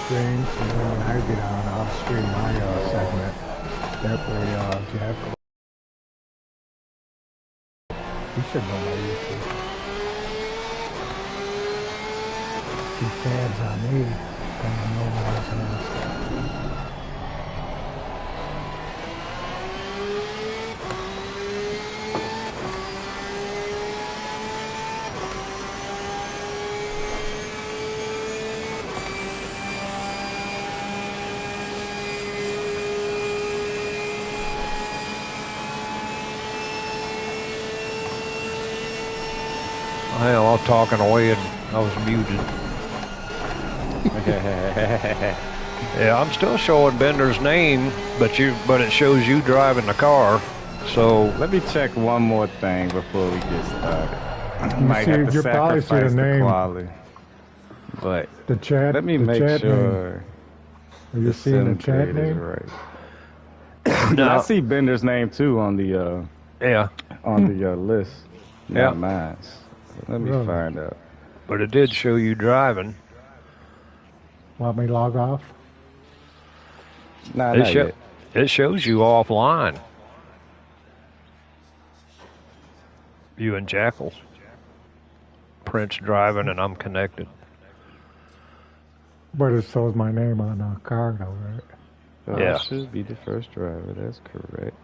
stream, and then when I get on, I'll stream my segment. That way, Jack, you should know my YouTube. Keep tabs on me, then I know what I'm saying. Hell, I'm talking away and I was muted. Yeah, I'm still showing Bender's name, but it shows you driving the car. So let me check one more thing before we get started. Might have to sacrifice the quality, but the chat. Let me make sure. Are you seeing the chat name? Right. No, I see Bender's name too on the on the list. Yeah, mine. Let me find out. But it did show you driving. Want me to log off? Nah, not yet. It shows you offline. You and Jackal. Prince driving and I'm connected. But it shows my name on the card, though, right? Yeah. Should be the first driver. That's correct.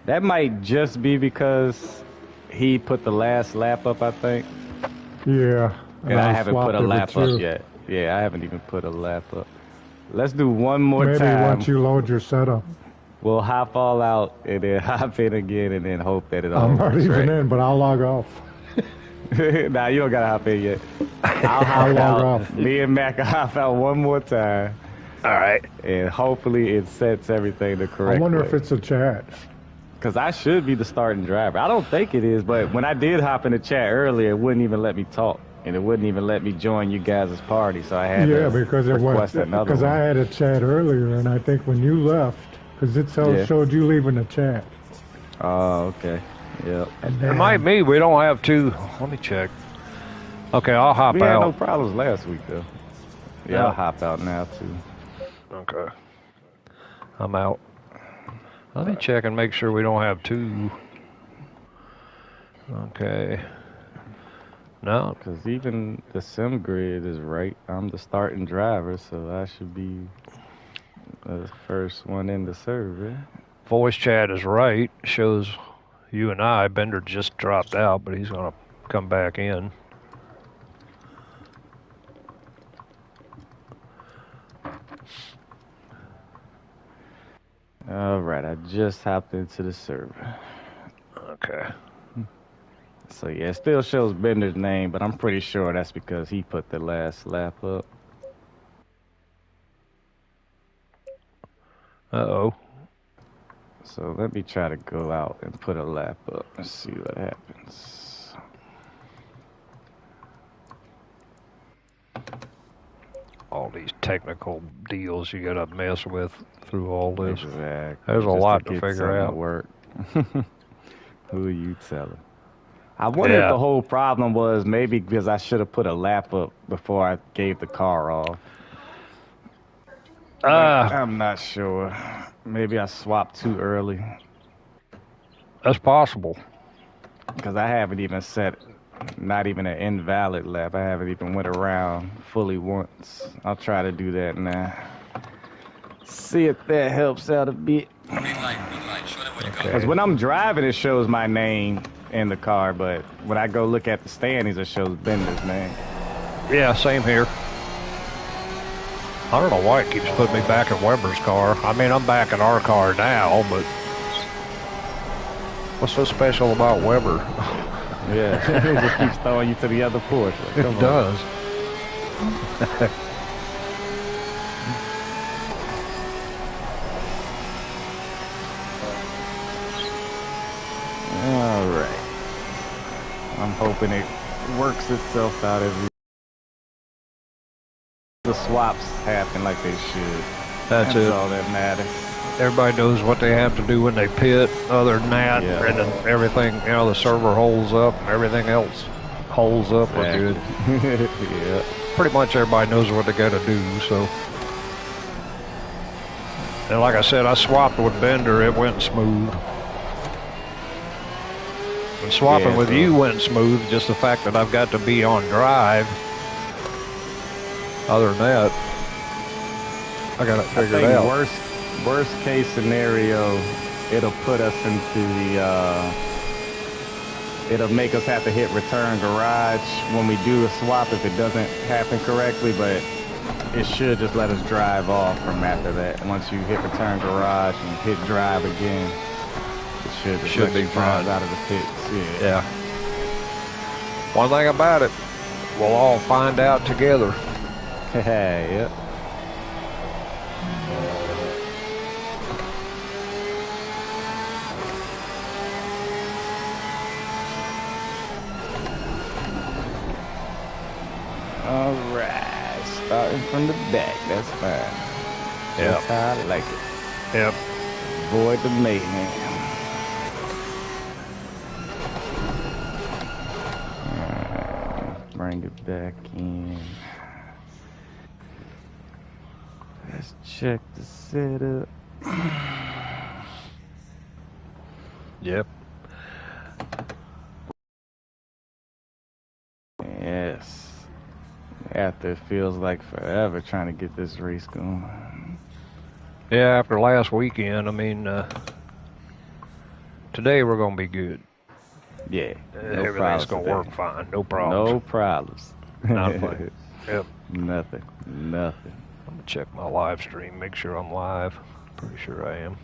That might just be because he put the last lap up, I think. Yeah. And I haven't put a lap up yet. Yeah, I haven't even put a lap up. Let's do one more time. Maybe once you load your setup. We'll hop all out and then hop in again and then hope that it all I'm not even in, but I'll log off. Nah, you don't gotta hop in yet. I'll log off. Me and Mac will hop out one more time. All right. And hopefully it sets everything the correct way. I wonder if it's a chat. Because I should be the starting driver. I don't think it is, but when I did hop in the chat earlier, it wouldn't even let me talk. And it wouldn't even let me join you guys' party, so I had to because it was because I had a chat earlier, and I think when you left, because it showed you leaving the chat. Oh, okay. Yep. It might be we don't have two. Let me check. Okay, I'll hop out. We had no problems last week, though. Yeah, I'll hop out now, too. Okay. I'm out. Let me check and make sure we don't have two. Okay. No. Because even the sim grid is right. I'm the starting driver, so I should be the first one in the server. Voice chat is right. Shows you and I. Bender just dropped out, but he's going to come back in. All right, I just hopped into the server. Okay. So yeah, it still shows Bender's name, but I'm pretty sure that's because he put the last lap up. Uh-oh. So let me try to go out and put a lap up and see what happens. All these technical deals you gotta mess with through all this. Exactly. There's a lot to figure out. Work. Who are you telling? I wonder if the whole problem was maybe because I should have put a lap up before I gave the car off. I'm not sure. Maybe I swapped too early. That's possible. Because I haven't even set, not even an invalid lap. I haven't even went around fully once. I'll try to do that now. See if that helps out a bit. Because when I'm driving, it shows my name in the car, but when I go look at the standings, it shows Bender's name. Yeah, same here. I don't know why it keeps putting me back in Weber's car. I mean, I'm back in our car now, but what's so special about Weber? Yeah, it just keeps throwing you to the other Porsche. It does. All right. I'm hoping it works itself out as the swaps happen like they should. That's all that matters. Everybody knows what they have to do when they pit. Other than that, and then everything, the server holds up and everything else holds up. We're good. Yeah. pretty much everybody knows what they got to do. So, and like I said, I swapped with Bender. It went smooth. And swapping with you went smooth. Just the fact that I've got to be on drive. Other than that, I got it figured out. Worst case scenario, it'll put us into the. It'll make us have to hit return garage when we do a swap if it doesn't happen correctly, but it should just let us drive off from after that. Once you hit return garage and hit drive again, it should be fine out of the pits. Yeah. One thing about it, we'll all find out together. Yep. All right, starting from the back. That's fine. Yeah. That's how I like it. Yep. Avoid the mayhem. Bring it back in. Let's check the setup. Yep. Yes. After it feels like forever trying to get this race going. Yeah, after last weekend, I mean, today we're going to be good. Yeah. Everything's going to work fine. No problems. No problems. Not fun. Yep. Nothing. I'm going to check my live stream, make sure I'm live. Pretty sure I am.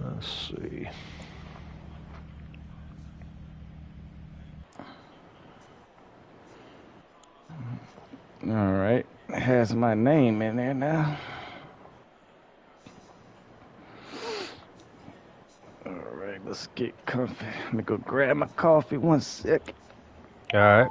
Let's see. All right. It has my name in there now. All right, let's get comfy. Let me go grab my coffee 1 second. All right.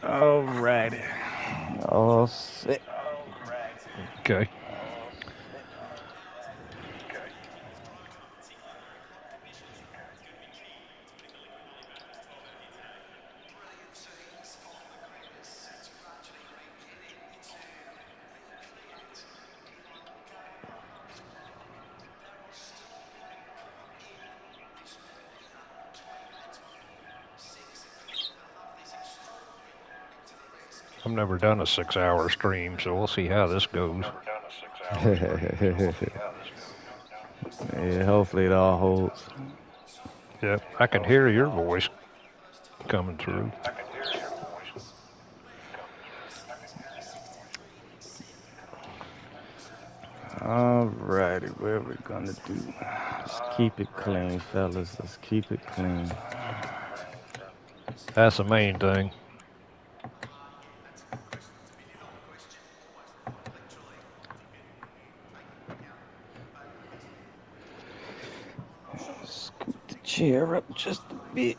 All righty. All set. Okay. I've never done a 6-hour stream, so we'll see how this goes. Yeah, hopefully it all holds. Yep, I can hear your voice coming through. All righty, what are we gonna do? Let's keep it clean, fellas. Let's keep it clean. That's the main thing. Scoot the chair up just a bit.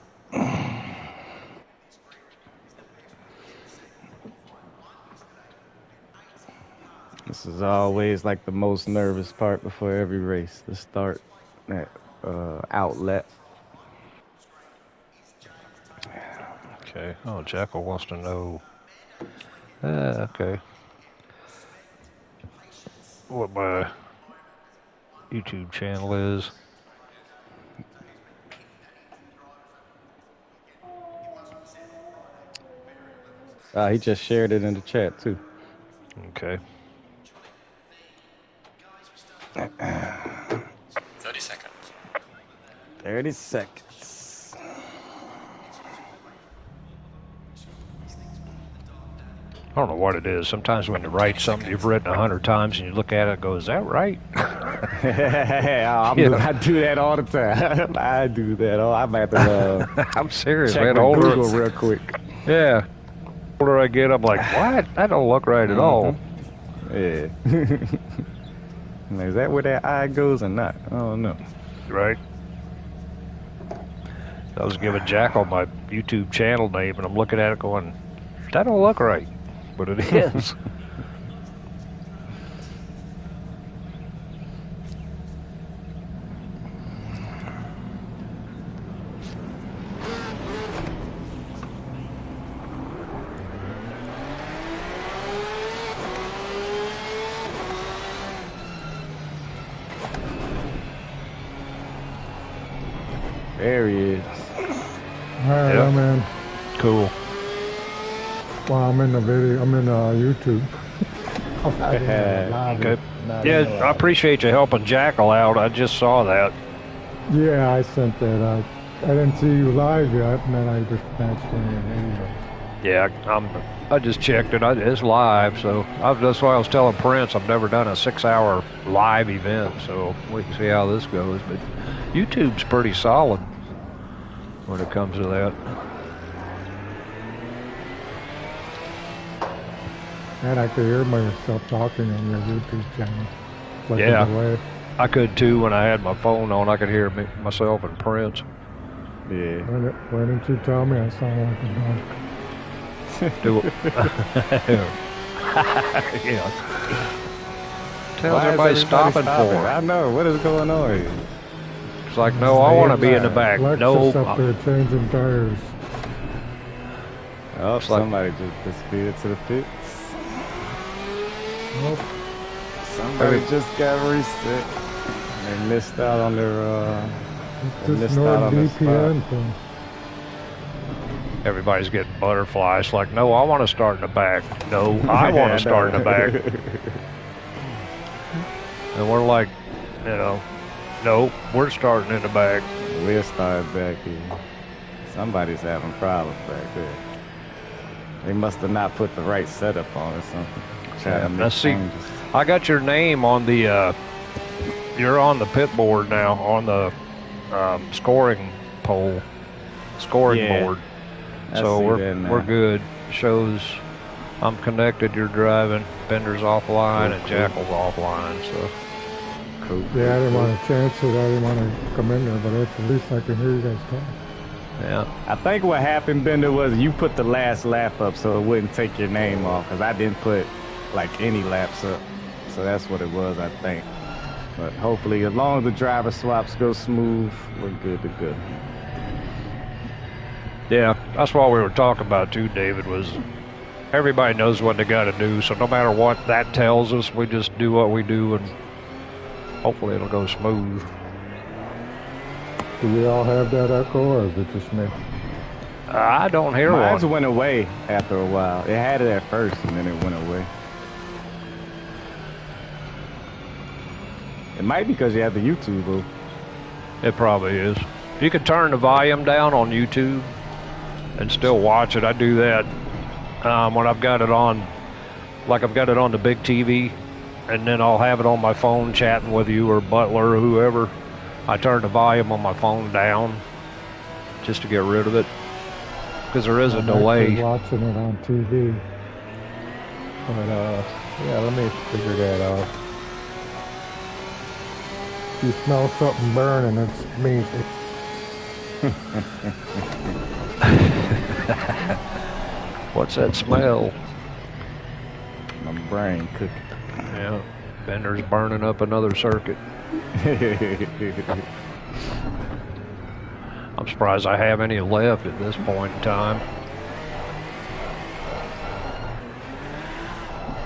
This is always like the most nervous part before every race. The start, that outlet. Okay. Oh, Jackal wants to know. Okay. What my YouTube channel is. He just shared it in the chat too. Okay. 30 seconds. 30 seconds. I don't know what it is. Sometimes when you write something you've written 100 times and you look at it and go, is that right? I do that all the time. I do that. Oh, I'm at the. I'm serious, check man. with Older, Google real quick. yeah. The older I get, I'm like, what? That don't look right at all. Yeah. Is that where that eye goes or not? I don't know. Right. I was giving Jackal my YouTube channel name, and I'm looking at it going, that don't look right. But it is. There he is. All right, Yep. I'm in. Cool. Well, I'm in the video. I'm in YouTube. I'm not in Okay. live. Okay. Not in Yeah, the I live. appreciate you helping Jackal out. I just saw that. Yeah, I sent that. I didn't see you live yet, and then I just matched in your video. Yeah, I just checked it. It's live, so that's why I was telling Prince I've never done a 6-hour live event, so we can see how this goes. But YouTube's pretty solid when it comes to that. And I could hear myself talking on your YouTube channel. Like Yeah. the way. I could too when I had my phone on. I could hear myself and Prince. Yeah. Why didn't you tell me I sound like a dog? Do it. Yeah. Tells Why is everybody stopping for. I know. What is going on here? It's like, no, I want to be in the back. Lexus No, up there changing tires. Oh, like- somebody just disappeared to the pits. Nope. Somebody just got reset. They missed out on their they This missed out on their NordVPN spot. thing. everybody's getting butterflies. It's like, no, I want to start in the back. No, I want to start in the back. And we're like, no, we're starting in the back. We'll start back here. Somebody's having problems back there. They must have not put the right setup on or something. Try to make Let's see. changes. I got your name on the, you're on the pit board now, on the scoring board. I So see we're that now. we're good. Shows I'm connected, you're driving, Bender's offline, and Jackal's offline, so. Cool. Yeah, I didn't want to chance it. I didn't want to come in there, but at least I can hear you guys talk. Yeah. I think what happened, Bender, was you put the last lap up so it wouldn't take your name off, because I didn't put like any laps up. So that's what it was, I think. But hopefully, as long as the driver swaps go smooth, we're good to go. Yeah, that's what we were talking about too, David, was everybody knows what they got to do, so no matter what that tells us, we just do what we do, and hopefully it'll go smooth. Do we all have that echo, or is it just me? I don't hear Mine one. went away after a while. It had it at first, and then it went away. It might be because you have the YouTube open. It probably is. You can turn the volume down on YouTube and still watch it. I do that when I've got it on, like I've got it on the big TV, and then I'll have it on my phone chatting with you or Butler or whoever. I turn the volume on my phone down just to get rid of it, because there is a I'm delay. actually watching it on TV. But, yeah, let me figure that out. If you smell something burning, it's me. What's that smell? My brain cooking. Yeah, Bender's burning up another circuit. I'm surprised I have any left at this point in time.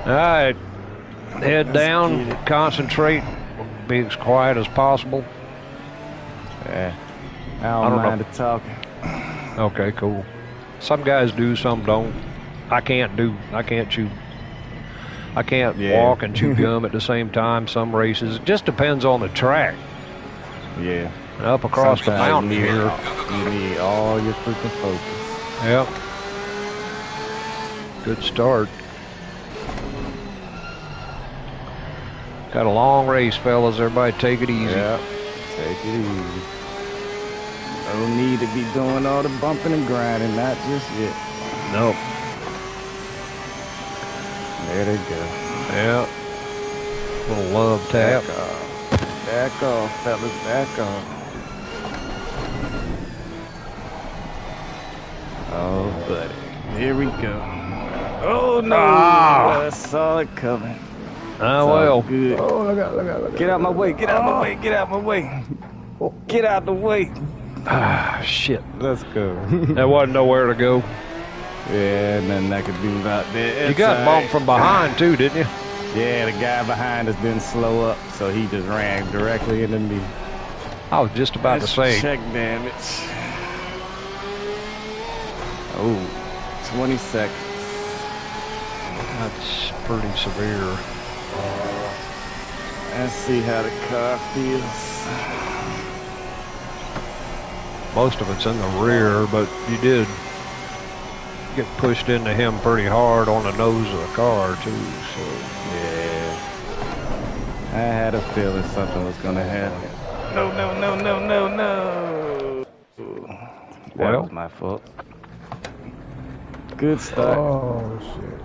All right, head down, concentrate, be as quiet as possible. Yeah, I don't mind the talking. Okay, cool. Some guys do, some don't. I can't walk and chew gum at the same time. Some races, it just depends on the track. Yeah. And up across the mountain here. You need all your freaking focus. Yep. Good start. Got a long race, fellas. Everybody take it easy. Yep. Take it easy. No need to be doing all the bumping and grinding, not just yet. Nope. There they go. Yeah. Little love tap. Back off. Back off, fellas. Back off. Oh, buddy. Here we go. Oh, no. I saw it coming. Ah, well. Good. Oh, look out. Get out my way. Get out my way. Get out my way. Get out the way. Ah, shit. Let's go. There wasn't nowhere to go. Yeah, nothing I could do about that. You got bumped from behind, too, didn't you? Yeah, the guy behind us didn't slow up, so he just ran directly into me. I was just about to say. Check damage. Oh, 20 seconds. That's pretty severe. Let's see how the car feels. Most of it's in the rear, but you did get pushed into him pretty hard on the nose of the car, too. So yeah. I had a feeling something was going to happen. No. That was my fault. Good start. Oh, shit.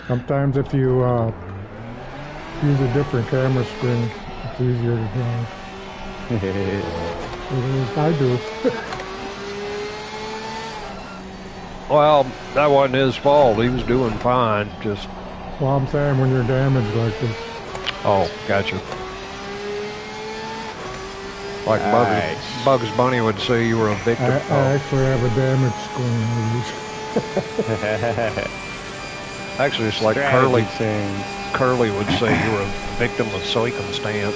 Sometimes if you use a different camera screen, it's easier to drive. At least I do. well, that wasn't his fault. He was doing fine. Just. Well, I'm saying when you're damaged like this. Oh, gotcha. Like Bugs Bunny would say, you were a victim. I actually have a damaged screen. Actually, it's like Curly would say you were a victim of circumstance.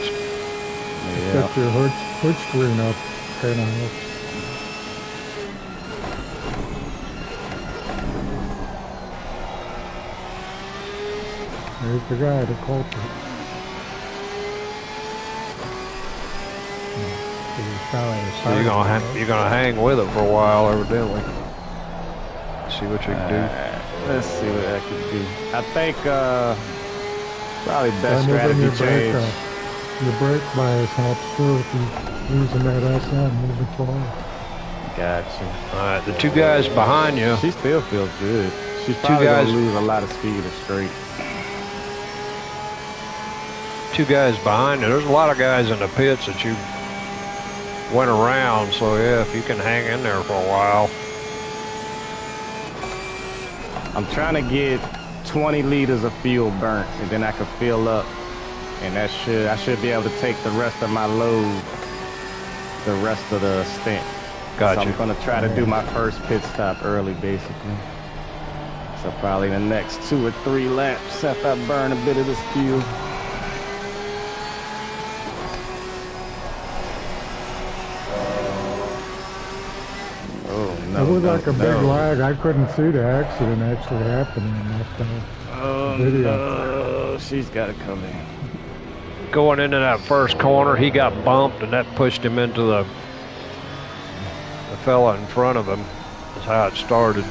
Yeah. Get your hood screen up, kind of. There's the guy, the culprit. So you're gonna hang with it for a while, evidently. See what you can do. Let's see what I can do. I think probably best strategy change. Your brake bias helps too if you're using that SM moving forward. Gotcha. All right, the two guys behind you. She still feels good. She's probably gonna lose a lot of speed or straight. Two guys behind you. There's a lot of guys in the pits that you went around, so yeah, if you can hang in there for a while. I'm trying to get 20 liters of fuel burnt, and then I can fill up, and I should be able to take the rest of my load the rest of the stint. Gotcha. So I'm gonna try to do my first pit stop early, basically. So probably the next 2 or 3 laps after I burn a bit of this fuel. It was like a big lag. I couldn't see the accident actually happening in that video. Oh, she's got to come in. Going into that first corner, he got bumped, and that pushed him into the fella in front of him. That's how it started.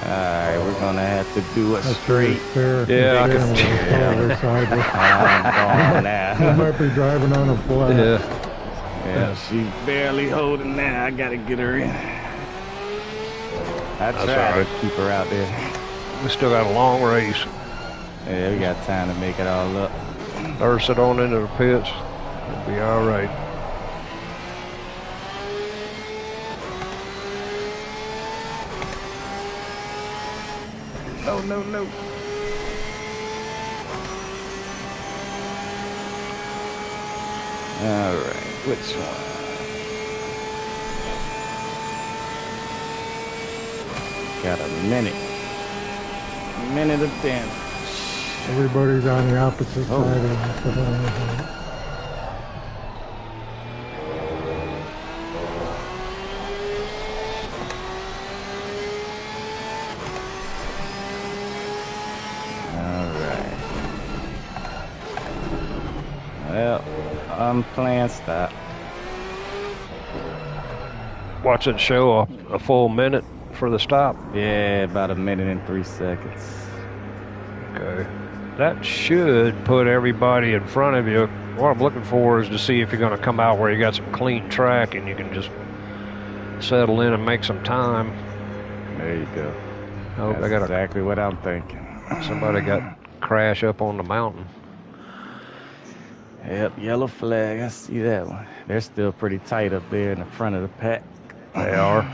All right, we're gonna have to do a straight. Yeah, I can. I'm now. You might be driving on a flat. Yeah, she's barely holding now. I gotta get her in. I tried to keep her out there. We still got a long race. Yeah, we got time to make it all up. Nurse it on into the pits. It'll be all right. no, no, no. All right, which one? Got a minute of damage. Everybody's on the opposite side of the Alright. Well, unplanned stop. Watch it show a full minute for the stop. Yeah, about a minute and 3 seconds. Okay. That should put everybody in front of you. What I'm looking for is to see if you're going to come out where you got some clean track and you can just settle in and make some time. There you go. Oh, That's I got exactly what I'm thinking. somebody got crash up on the mountain. Yep, yellow flag. I see that one. They're still pretty tight up there in the front of the pack. They are.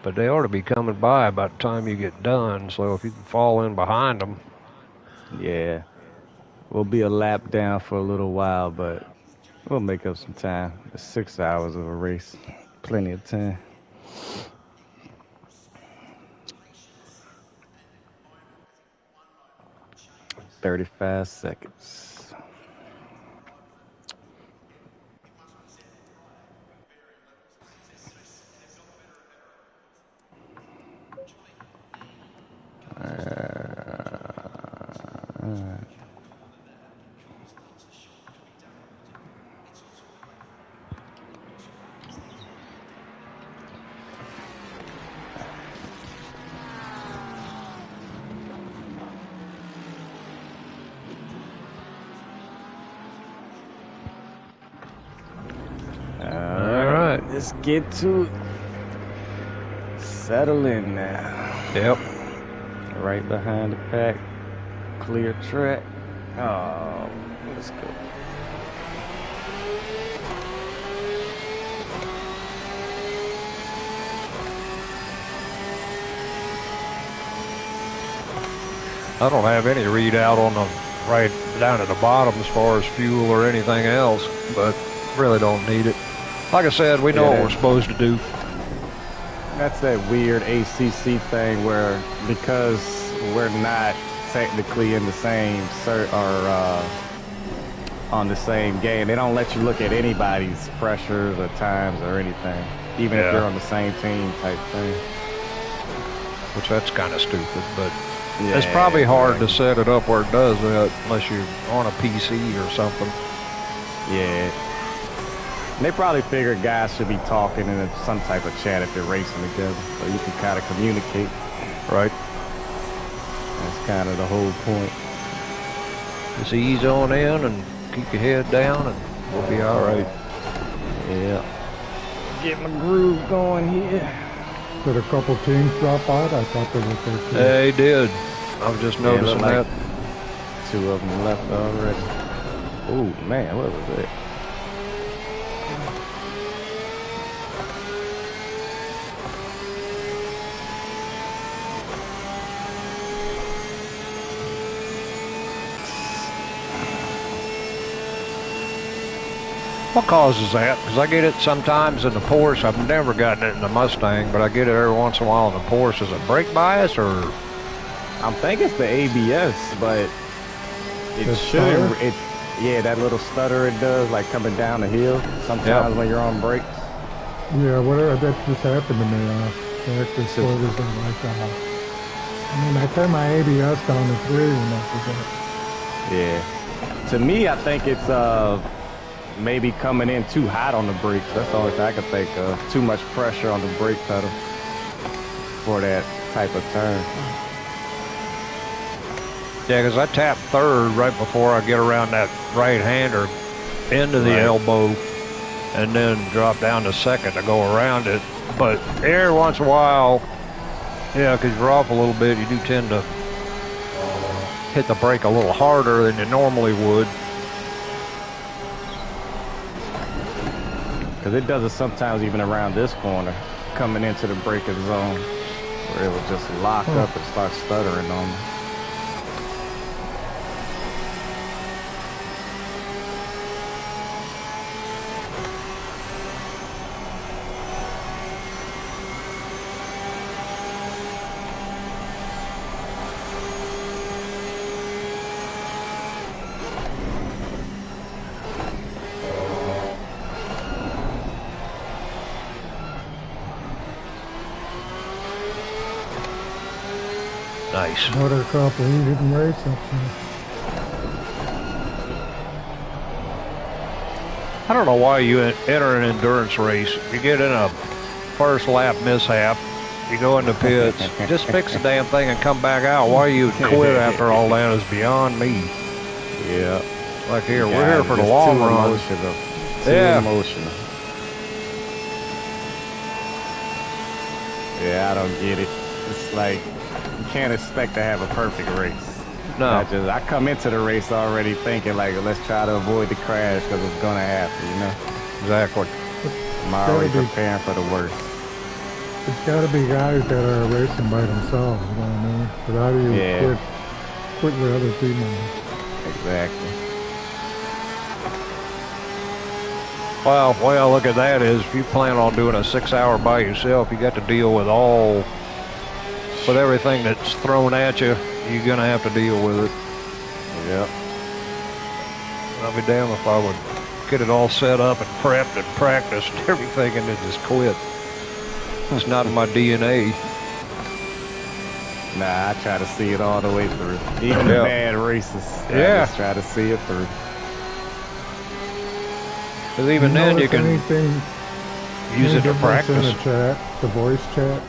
But they ought to be coming by by the time you get done. So if you can fall in behind them. Yeah. We'll be a lap down for a little while, but we'll make up some time. It's 6 hours of a race. Plenty of time. "35 seconds. All right, let's get to it. Settle in now. Yep. Right behind the pack. Clear track. Oh, let's go. I don't have any readout on the right down at the bottom as far as fuel or anything else, but really don't need it. Like I said, we know what we're supposed to do. That's that weird ACC thing where because we're not technically in the same on the same game, they don't let you look at anybody's pressures or times or anything, even if you're on the same team type thing. Which that's kind of stupid, but it's probably hard to set it up where it does that unless you're on a PC or something. Yeah. And they probably figured guys should be talking in some type of chat if they're racing together, so you can kind of communicate. Right. That's kind of the whole point. Just ease on in and keep your head down and we'll be all right. Yeah. Get my groove going here. Did a couple teams drop out? I thought they were 13. They did. I was just noticing like that. 2 of them left already. Oh man, what was that? What causes that? Because I get it sometimes in the Porsche. I've never gotten it in the Mustang, but I get it every once in a while in the Porsche. Is it brake bias or? I think it's the ABS, but it should. Yeah, that little stutter it does, like coming down the hill. Sometimes when you're on brakes. Yeah, whatever. That just happened to me. I actually slowed this in like that. I mean, I turned my ABS down to 3 when I did that. Yeah. To me, I think it's maybe coming in too hot on the brakes. That's the only thing I can think of. Too much pressure on the brake pedal for that type of turn. Yeah, because I tap third right before I get around that right-hander into the elbow and then drop down to second to go around it. But every once in a while, yeah, because you're off a little bit, you do tend to hit the brake a little harder than you normally would. Because it does it sometimes even around this corner, coming into the braking zone. where it would just lock up and start stuttering on me. Nice. Another couple, he didn't race up there. I don't know why you enter an endurance race. You get in a first lap mishap, you go into pits, just fix the damn thing and come back out. Why you quit after all that is beyond me. Yeah. Like here, we're here for the long run. Emotional. Yeah. Too emotional. Yeah, I don't get it. It's like, you can't expect to have a perfect race. No. I come into the race already thinking like, let's try to avoid the crash because it's gonna happen, you know? Exactly. I'm already preparing for the worst. It's got to be guys that are racing by themselves, you know what I mean? But how do you quit with other team members? Exactly. Well, look at that is if you plan on doing a 6 hour by yourself, you got to deal with everything that's thrown at you. You're gonna have to deal with it. Yep. I'll be damned if I would get it all set up and prepped and practiced and everything and then just quit. It's not in my DNA. Nah, I try to see it all the way through. Even the bad races. I just try to see it through. Because even then you can use it to practice. In the chat, the voice chat,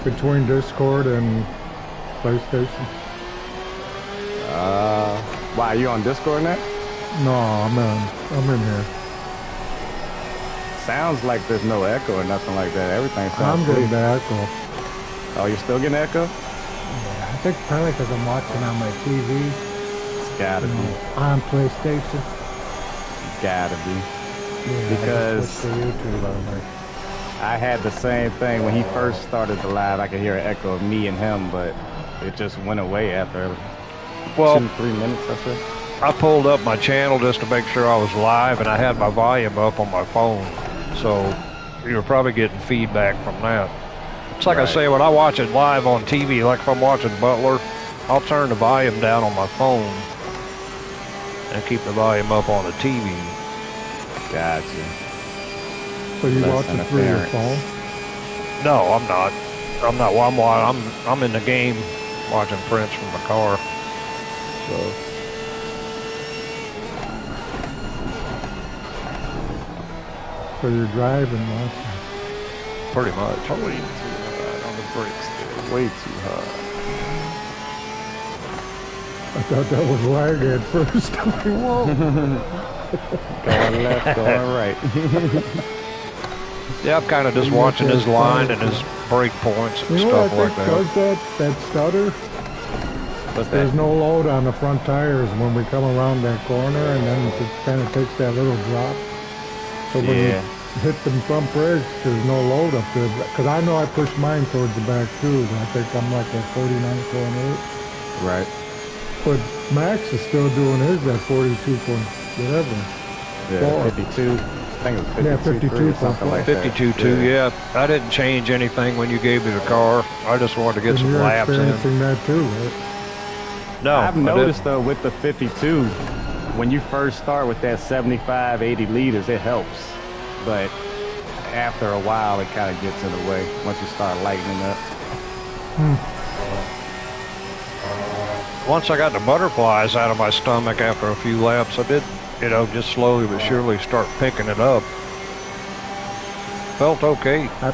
between Discord and PlayStation? Why, you on Discord now? No, I'm in here. Sounds like there's no echo or nothing like that. Everything sounds I'm getting the echo. Oh, you're still getting echo? Yeah, I think probably because I'm watching on my TV. It's gotta be. On PlayStation. Gotta be. Yeah, because I YouTube on there. I had the same thing when he first started the live. I could hear an echo of me and him, but it just went away after 2-3 minutes, I said. I pulled up my channel just to make sure I was live, and I had my volume up on my phone, so you were probably getting feedback from that. It's like I say, when I watch it live on TV, like if I'm watching Butler, I'll turn the volume down on my phone and keep the volume up on the TV. Gotcha. So you watch it through your phone? No, I'm not. Well, I'm in the game watching Prince from the car. So you're driving, watching? Pretty much. Way too hard on the brakes there. Way too hard. I thought that was lag at first. Whoa. Going left, going right. Yeah, I'm kind of just watching his line and his brake points and stuff like that. Does that stutter? There's no load on the front tires when we come around that corner, and then it kind of takes that little drop. So when you hit the front brakes, there's no load up there. Because I know I pushed mine towards the back too, but I think I'm like at 49.8. Right. But Max is still doing his at 42 point whatever. Yeah, 52. I think it was 52, something like that. 52.2, yeah. I didn't change anything when you gave me the car. I just wanted to get some laps in. You're experiencing that too, right? No, I've noticed though with the 52, when you first start with that 75, 80 liters, it helps. But after a while, it kind of gets in the way once you start lightening up. Once I got the butterflies out of my stomach after a few laps, I did, just slowly but surely start picking it up. Felt okay. I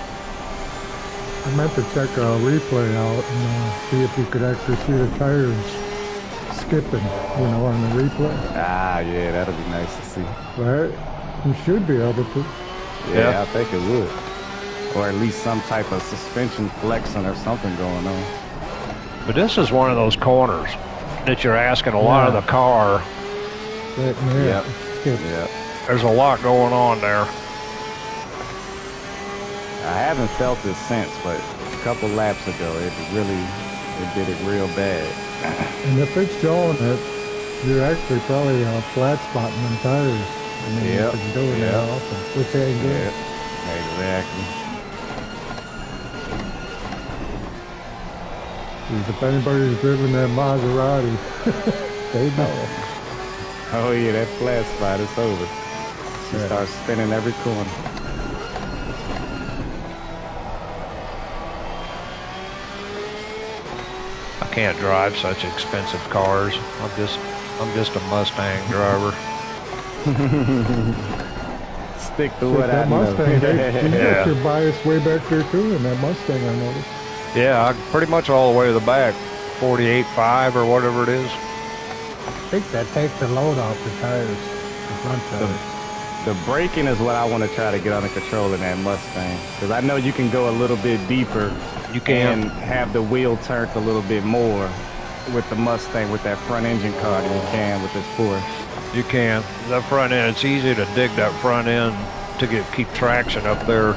meant to check a replay out and see if you could actually see the tires skipping, on the replay. Ah, yeah, that'll be nice to see. Right? You should be able to. Yeah, I think it would. Or at least some type of suspension flexing or something going on. But this is one of those corners that you're asking a lot of the car. Yeah. There's a lot going on there. I haven't felt it since, but couple laps ago. It did it real bad. And if it's showing it, you're actually probably flat spotting them tires. I mean, if it's doing that often, which ain't good. Exactly. If anybody's driven that Maserati, they know. Oh yeah, that flat spot is over. She starts spinning every corner. I can't drive such expensive cars. I'm just a Mustang driver. Stick to what that I Mustang, know. you got your bias way back there too in that Mustang, I noticed. Yeah, pretty much all the way to the back, 48.5 or whatever it is. I think that takes the load off the tires, the front tires. The braking is what I want to try to get under control in that Mustang, because I know you can go a little bit deeper. You can and have the wheel turned a little bit more with the Mustang with that front engine car than you can with this Porsche. You can. The front end, it's easy to dig that front end to keep traction up there,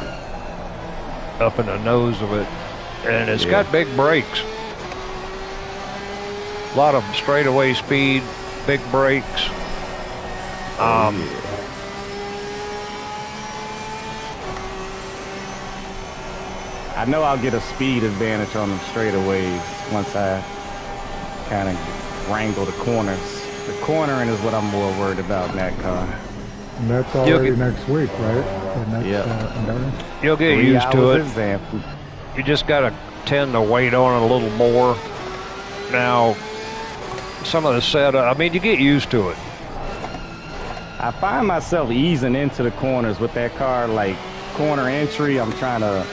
up in the nose of it. And it's got big brakes. A lot of straightaway speed, big brakes. I know I'll get a speed advantage on them straightaways once I kind of wrangle the corners. The cornering is what I'm more worried about in that car. And that's already next week, right? You'll get used to it. You just got to tend to wait on it a little more. Now, some of the setup, I mean, you get used to it. I find myself easing into the corners with that car, like corner entry. I'm trying to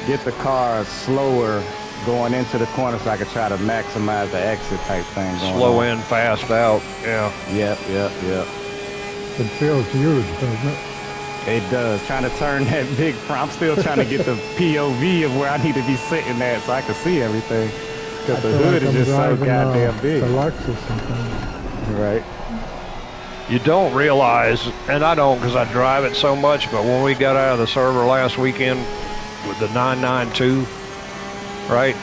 get the car slower going into the corner so I can try to maximize the exit type thing. Slow in, fast out. Yeah. Yep. It feels huge, doesn't it? It does. Trying to turn that big front. I'm still trying to get the POV of where I need to be sitting at so I can see everything. Because the hood is just so goddamn big. The Lexus sometimes. Right. You don't realize, and I don't because I drive it so much, but when we got out of the server last weekend with the 992, right?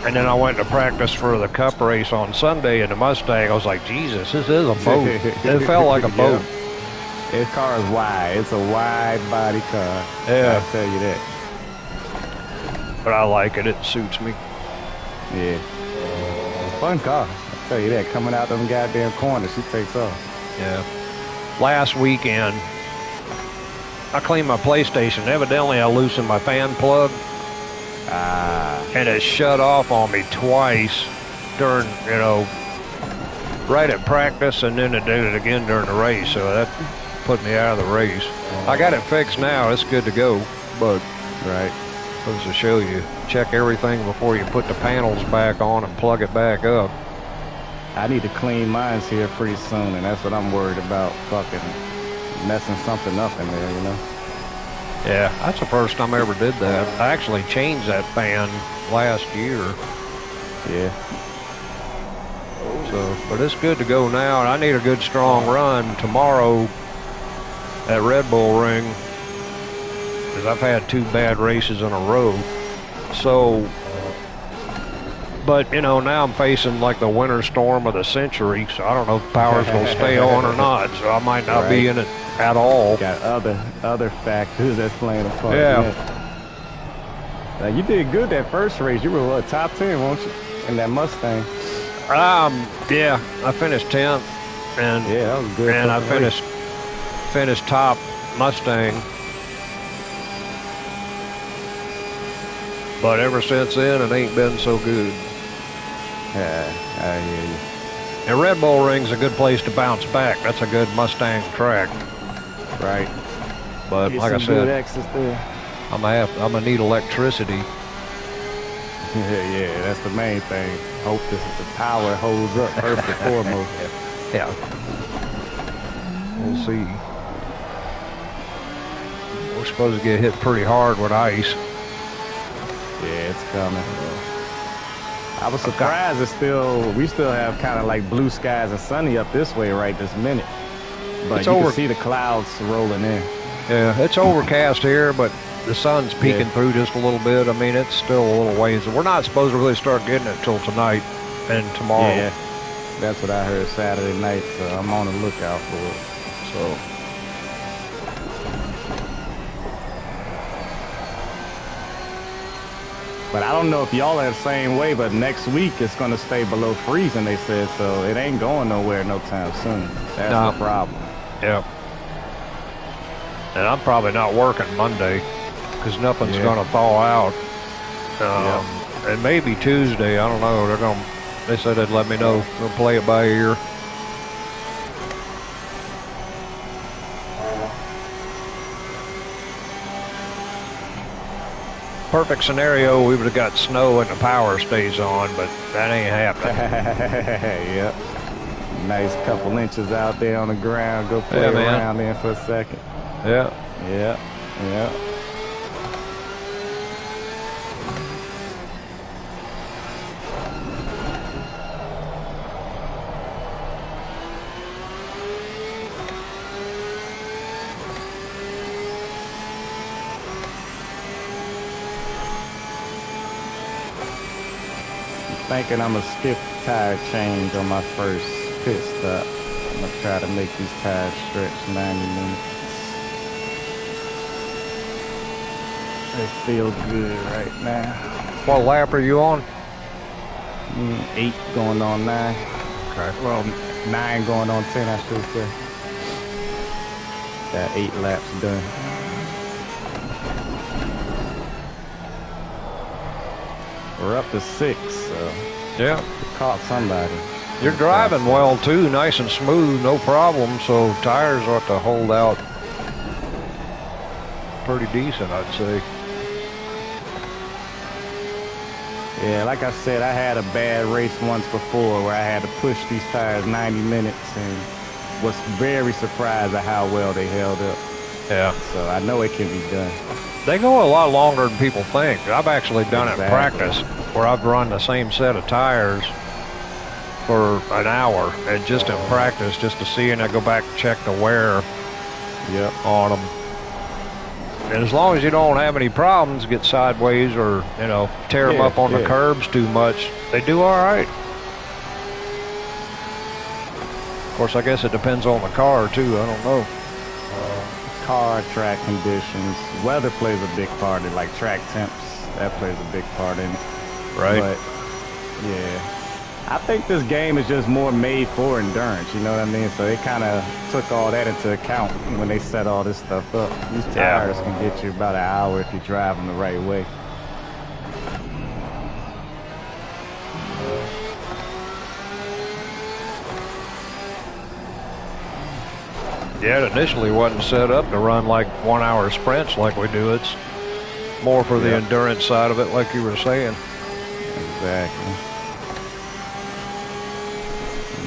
And then I went to practice for the cup race on Sunday in the Mustang. I was like, Jesus, this is a boat. It felt like a boat. This car is wide. It's a wide body car. Yeah. I'll tell you that. But I like it. It suits me. Yeah. Fun car. I'll tell you that. Coming out them goddamn corners, she takes off. Yeah. Last weekend, I cleaned my PlayStation. Evidently, I loosened my fan plug. And it shut off on me twice during, right at practice, and then it did it again during the race. So that put me out of the race. I got it fixed now. It's good to go. But, goes to show you, check everything before you put the panels back on and plug it back up. I need to clean mine here pretty soon, and that's what I'm worried about, fucking messing something up in there, Yeah, that's the first time I ever did that. I actually changed that fan last year. Yeah. So, but it's good to go now, and I need a good strong run tomorrow at Red Bull Ring, because I've had 2 bad races in a row. So, but now I'm facing like the winter storm of the century, so I don't know if power's going to stay on or not, so I might not be in it at all. Got other factors that's playing a part. Yeah. Now, you did good that first race. You were top 10, weren't you, in that Mustang? Yeah, I finished 10th, and that was good. And I finished top Mustang. But ever since then, it ain't been so good. Yeah, I hear you. And Red Bull Ring's a good place to bounce back. That's a good Mustang track. Right. But like I said, I'm gonna need electricity. Yeah, that's the main thing. Hope the power holds up first and foremost. Yeah. We'll see. We're supposed to get hit pretty hard with ice. Yeah, it's coming. I was surprised we still have kind of like blue skies and sunny up this way right this minute. But you can see the clouds rolling in. Yeah, it's overcast here, but the sun's peeking through just a little bit. I mean, it's still a little ways. We're not supposed to really start getting it till tonight and tomorrow. Yeah, that's what I heard Saturday night, so I'm on the lookout for it. So. But I don't know if y'all are the same way, but next week it's going to stay below freezing, they said, so it ain't going nowhere no time soon. That's the problem. Yeah. And I'm probably not working Monday because nothing's going to thaw out. And maybe Tuesday, I don't know. They said they'd let me know. We'll play it by ear. Perfect scenario, we would have got snow and the power stays on, but that ain't happening. Yep. Nice couple inches out there on the ground. Go play around there for a second. Yeah. Yeah. Yeah. Thinking I'm gonna skip tire change on my first pit stop. I'm gonna try to make these tires stretch 90 minutes. They feel good right now. What lap are you on? 8 going on 9. Okay. Well, 9 going on 10, I should say. Got 8 laps done. We're up to 6, so yeah, we caught somebody. You're driving well too, nice and smooth, no problem. So tires ought to hold out pretty decent, I'd say. Yeah, like I said, I had a bad race once before where I had to push these tires 90 minutes and was very surprised at how well they held up. Yeah. So I know it can be done. They go a lot longer than people think. I've actually done it in practice where I've run the same set of tires for an hour and just in practice just to see, and I go back and check the wear on them. And as long as you don't have any problems, get sideways or, you know, tear them up on the curbs too much, they do all right. Of course, I guess it depends on the car too. I don't know. Car, track conditions, weather plays a big part in it, like track temps, that plays a big part in it. Right. But yeah, I think this game is just more made for endurance, you know what I mean? So they kind of took all that into account when they set all this stuff up. These tires can get you about an hour if you drive them the right way. Yeah, it initially wasn't set up to run like 1 hour sprints like we do. It's more for the endurance side of it, like you were saying. Exactly.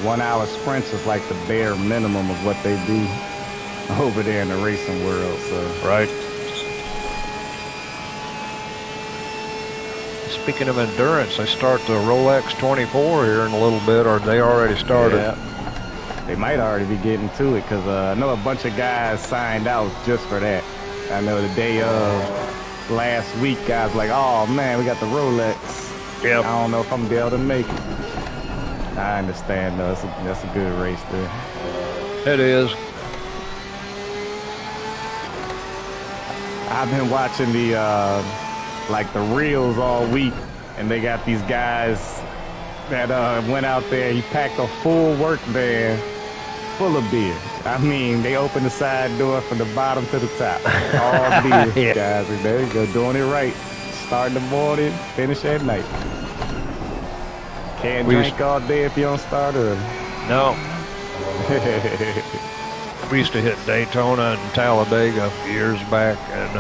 1 hour sprints is like the bare minimum of what they do over there in the racing world. So. Right. Speaking of endurance, they start the Rolex 24 here in a little bit, or they already started. Yeah. They might already be getting to it because I know a bunch of guys signed out just for that. I know the day of last week, guys like, oh man, we got the Rolex. Yep. I don't know if I'm gonna be able to make it. I understand though, that's a good race there. It is. I've been watching the like the reels all week, and they got these guys that went out there. He packed a full work van full of beer. I mean, they opened the side door from the bottom to the top. All beer, guys. And there you go, doing it right. Start in the morning, finish at night. Can't drink all day if you don't start early. No. We used to hit Daytona and Talladega years back, and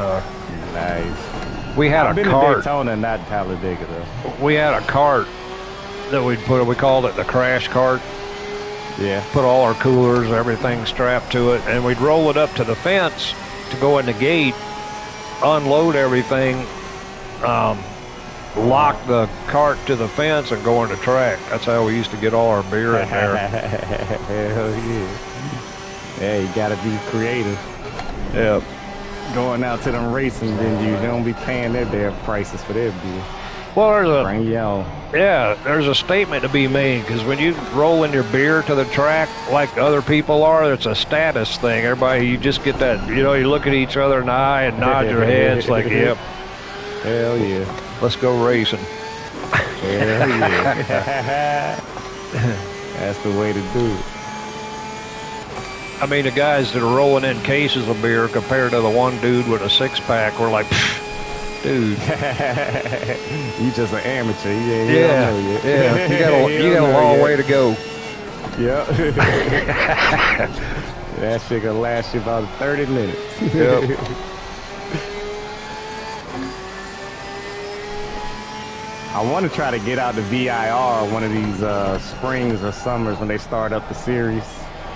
nice. We had I've been cart. to Daytona, not Talladega though. We had a cart that we called it the crash cart. Yeah. Put all our coolers, everything strapped to it, and we'd roll it up to the fence to go in the gate, unload everything, lock the cart to the fence, and go on the track. That's how we used to get all our beer in there. Hell yeah. Yeah, you gotta be creative. Yeah. going out to them racing venues. They don't be paying their damn prices for their beer. Well, Bring your own. there's a statement to be made, because when you roll in your beer to the track like other people are, it's a status thing. Everybody, you just get that, you look at each other in the eye and nod your heads like, yep. Hell yeah. Let's go racing. Hell yeah. That's the way to do it. I mean, the guys that are rolling in cases of beer compared to the one dude with a six-pack, we're like, dude. You just an amateur. Yeah. You got a long way to go. Yep. That shit gonna last you about 30 minutes. Yep. I want to try to get out the VIR one of these springs or summers when they start up the series.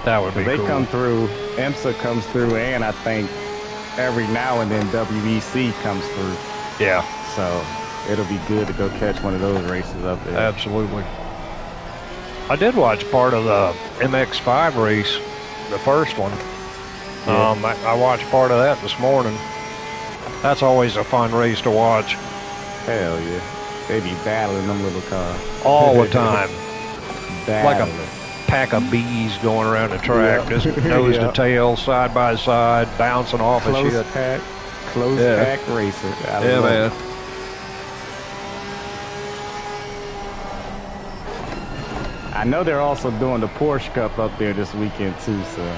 That would be cool. They come through, IMSA comes through, and I think every now and then WEC comes through. Yeah. So it'll be good to go catch one of those races up there. Absolutely. I did watch part of the MX-5 race, the first one. Yeah. I watched part of that this morning. That's always a fun race to watch. Hell yeah. They be battling them little cars. All the time. Like Battling. a pack of bees going around the track, just nose to tail, side by side, bouncing off of shit. Close pack racer. Yeah, man. I know they're also doing the Porsche Cup up there this weekend too, so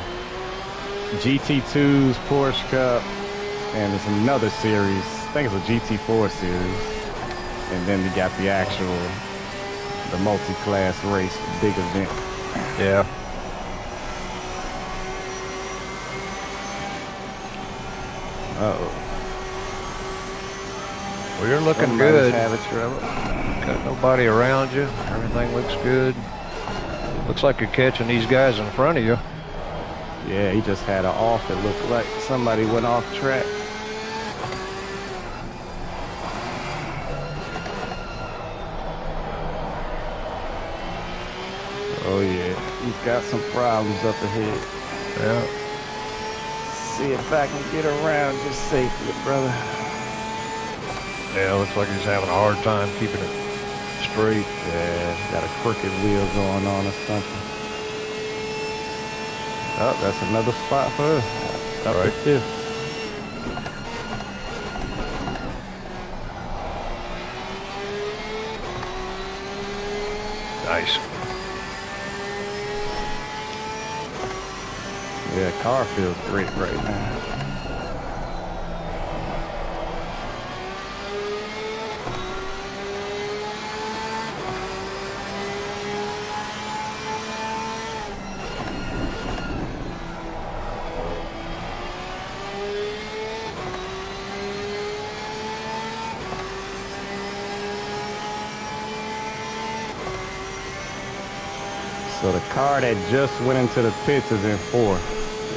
GT2's Porsche Cup, and there's another series, I think it's a GT4 series, and then we got the multi-class race, big event. Yeah. Uh-oh. Well, you're looking Somebody's good. having trouble. Got nobody around you. Everything looks good. Looks like you're catching these guys in front of you. Yeah, he just had an off. It looked like somebody went off track. Oh yeah, he's got some problems up ahead. Yeah. See if I can get around just safely, brother. Yeah, looks like he's having a hard time keeping it straight. Yeah, got a crooked wheel going on or something. Oh, that's another spot for us. Up Right. at fifth. Nice. Yeah, car feels great right now. So the car that just went into the pits is in fourth.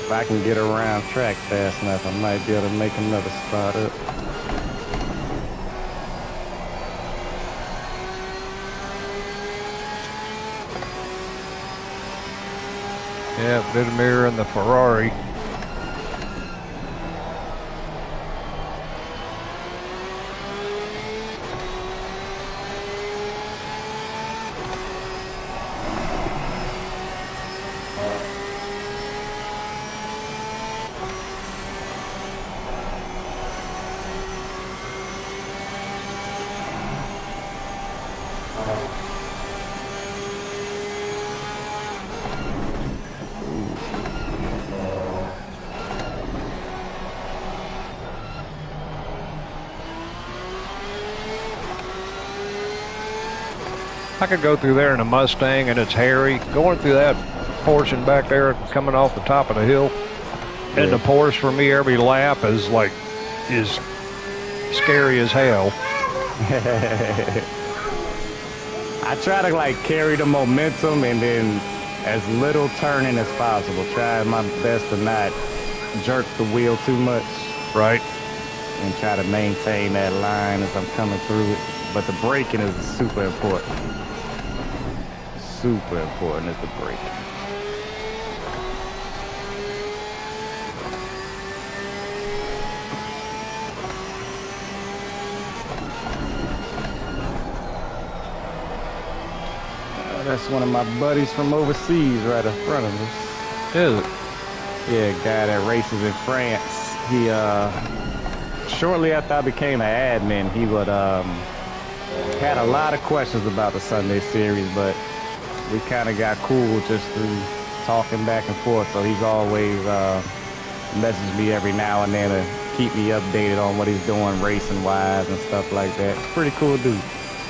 If I can get around track fast enough, I might be able to make another spot up. Yeah, Vidmir and the Ferrari. I could go through there in a Mustang and it's hairy. Going through that portion back there, coming off the top of the hill, and the Porsche for me every lap is scary as hell. I try to like carry the momentum and then as little turning as possible. Try my best to not jerk the wheel too much. Right. And try to maintain that line as I'm coming through it. But the braking is super important. Super important is the braking. That's one of my buddies from overseas right in front of us. Is it? Yeah, a guy that races in France. He, shortly after I became an admin, he would, had a lot of questions about the Sunday series, but we kind of got cool just through talking back and forth. So he's always, messaged me every now and then to keep me updated on what he's doing racing-wise and stuff like that. Pretty cool dude.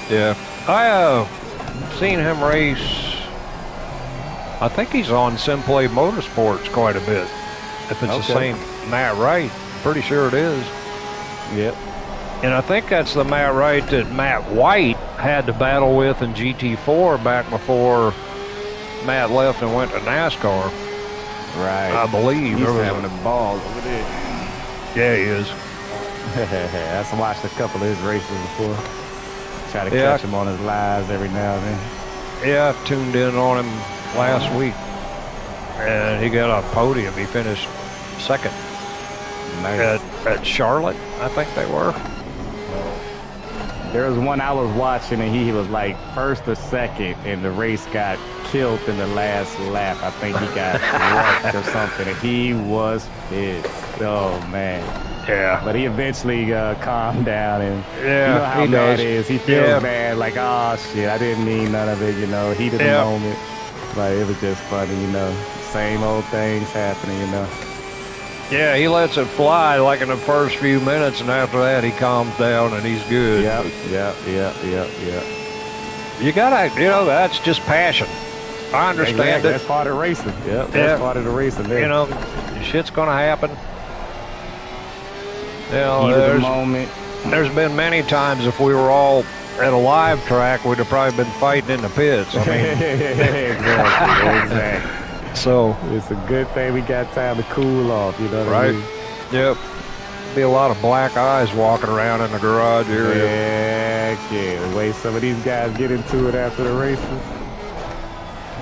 Yeah. I, seen him race. I think he's on Simplay Motorsports quite a bit. If it's the same Matt Wright, pretty sure it is. Yep. And I think that's the Matt Wright that Matt White had to battle with in GT4 back before Matt left and went to NASCAR. Right. I believe. He's having a ball over there. Yeah, he is. I've watched a couple of his races before. Try to catch him on his lives every now and then. Yeah, I tuned in on him last week, and he got a podium. He finished second at Charlotte, I think they were. There was one I was watching, and he was like first or second, and the race got killed in the last lap. I think he got wrecked or something, and he was pissed. Oh, man. Yeah. But he eventually calmed down, and you know how Matt is. He feels Yeah. bad, like, oh, shit, I didn't mean none of it, you know. Heat of the moment. Like, it was just funny, you know. Same old things happening, you know. Yeah, he lets it fly like in the first few minutes, and after that he calms down and he's good. Yep. You gotta, you know, that's just passion. I understand exactly. it. That's part of racing. Yep, that's part of the racing there. You know, shit's gonna happen. You know, Heat of the moment. There's been many times if we were all at a live track, we'd have probably been fighting in the pits. I mean, exactly. So it's a good thing we got time to cool off, you know what I mean? Yep. Be a lot of black eyes walking around in the garage area. Heck yeah. The way some of these guys get into it after the races.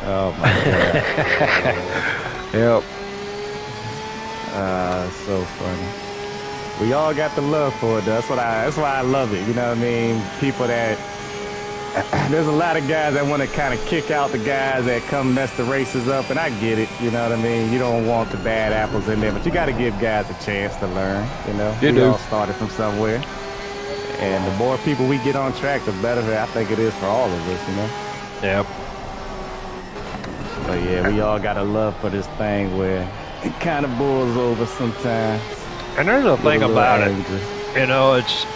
Oh my God. Yep. So funny. We all got the love for it, though. That's why I love it. You know what I mean? People that there's a lot of guys that want to kind of kick out the guys that come mess the races up, and I get it. You know what I mean? You don't want the bad apples in there, but you got to give guys a chance to learn. You know, we all started from somewhere, and the more people we get on track, the better I think it is for all of us. You know? Yep. But yeah, we all got a love for this thing where it kind of boils over sometimes. And there's a thing about it, you know, it's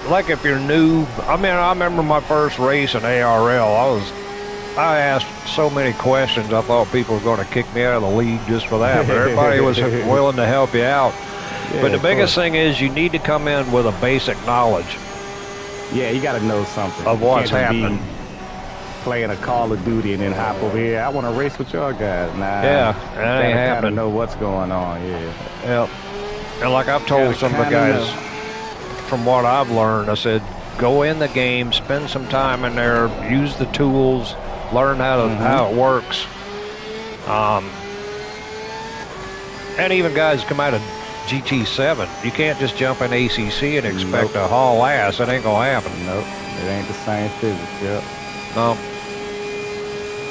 like if you're new. I mean, I remember my first race in ARL. I asked so many questions. I thought people were going to kick me out of the league just for that. But everybody was willing to help you out. Yeah, but the biggest thing is you need to come in with a basic knowledge. Yeah, you got to know something of what's happening. Playing a Call of Duty and then hop over here. I want to race with y'all guys. Nah, yeah, that ain't happening. Kind of know what's going on. Yeah. Yep. And like I've told some of the guys, from what I've learned, I said, go in the game, spend some time in there, use the tools, learn how it works. And even guys come out of GT7, you can't just jump in ACC and expect to haul ass. It ain't gonna happen. Nope, it ain't the same physics. Yep. No.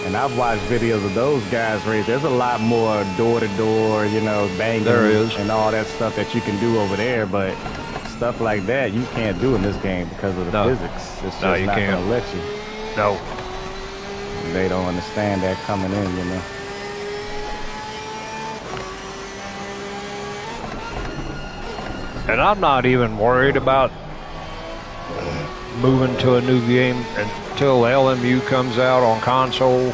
And I've watched videos of those guys race. There's a lot more door-to-door, you know, banging and all that stuff that you can do over there, but stuff like that you can't do in this game because of the physics. It's just not going to let you. No. They don't understand that coming in, you know. And I'm not even worried about moving to a new game until LMU comes out on console.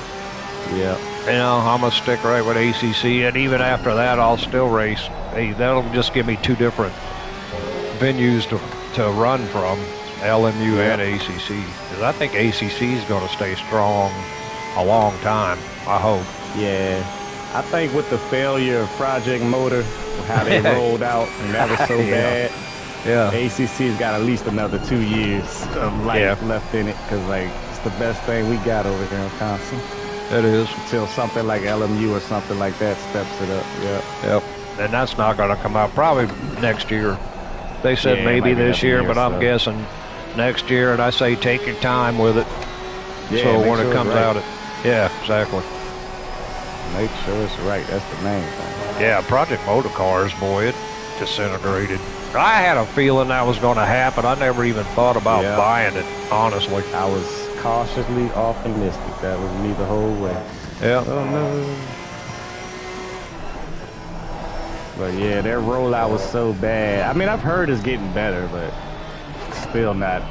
Yeah. You know, I'm going to stick right with ACC, and even after that, I'll still race. Hey, that'll just give me two different venues to run from, LMU and ACC. Because I think ACC is going to stay strong a long time, I hope. Yeah. I think with the failure of Project Motor, how they rolled out, and that was so bad. Yeah. ACC's got at least another 2 years of life left in it, because like it's the best thing we got over here on console. It is. Until something like LMU or something like that steps it up. Yep. And that's not going to come out probably next year. They said maybe this year, but I'm guessing next year. And I say take your time with it. Yeah, so make when sure it comes it's right. out, yeah, exactly. Make sure it's right. That's the main thing. Yeah, Project Motor Cars, boy, it disintegrated. I had a feeling that was going to happen. I never even thought about buying it, honestly. I was cautiously optimistic. That was me the whole way. Yeah. Oh no. But yeah, their rollout was so bad. I mean, I've heard it's getting better, but still not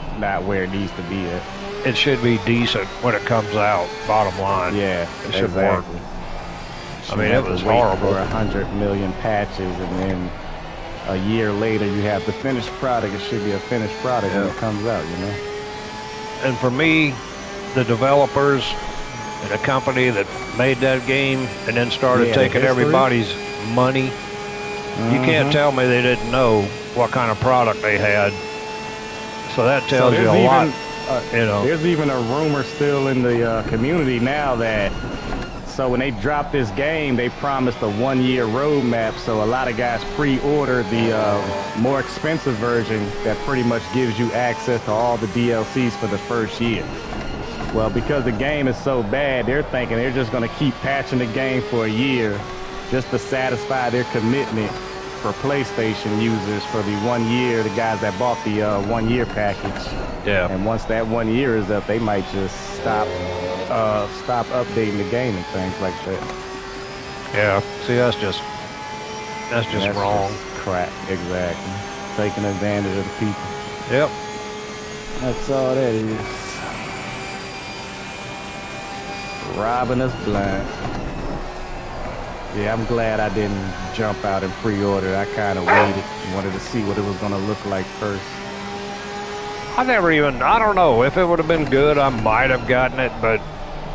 where it needs to be at. It should be decent when it comes out, bottom line. Yeah, it should work. I mean, it was horrible. For 100 million patches, and then a year later you have the finished product. It should be a finished product when it comes out, you know. And for me, the developers and the company that made that game and then started taking everybody's money, you can't tell me they didn't know what kind of product they had. So that tells you a lot. You know, there's even a rumor still in the community now that, so when they dropped this game, they promised a 1-year roadmap. So a lot of guys pre-ordered the more expensive version that pretty much gives you access to all the DLCs for the first year. Well, because the game is so bad, they're thinking they're just going to keep patching the game for a year just to satisfy their commitment for PlayStation users for the 1 year, the guys that bought the 1-year package. Yeah. And once that 1 year is up, they might just stop updating the game and things like that. Yeah. See, that's just wrong. Just crap. Exactly. Taking advantage of the people. Yep. That's all that is. Robbing us blind. Yeah, I'm glad I didn't jump out and pre-order. I kind of waited and wanted to see what it was going to look like first. I don't know. If it would have been good, I might have gotten it, but,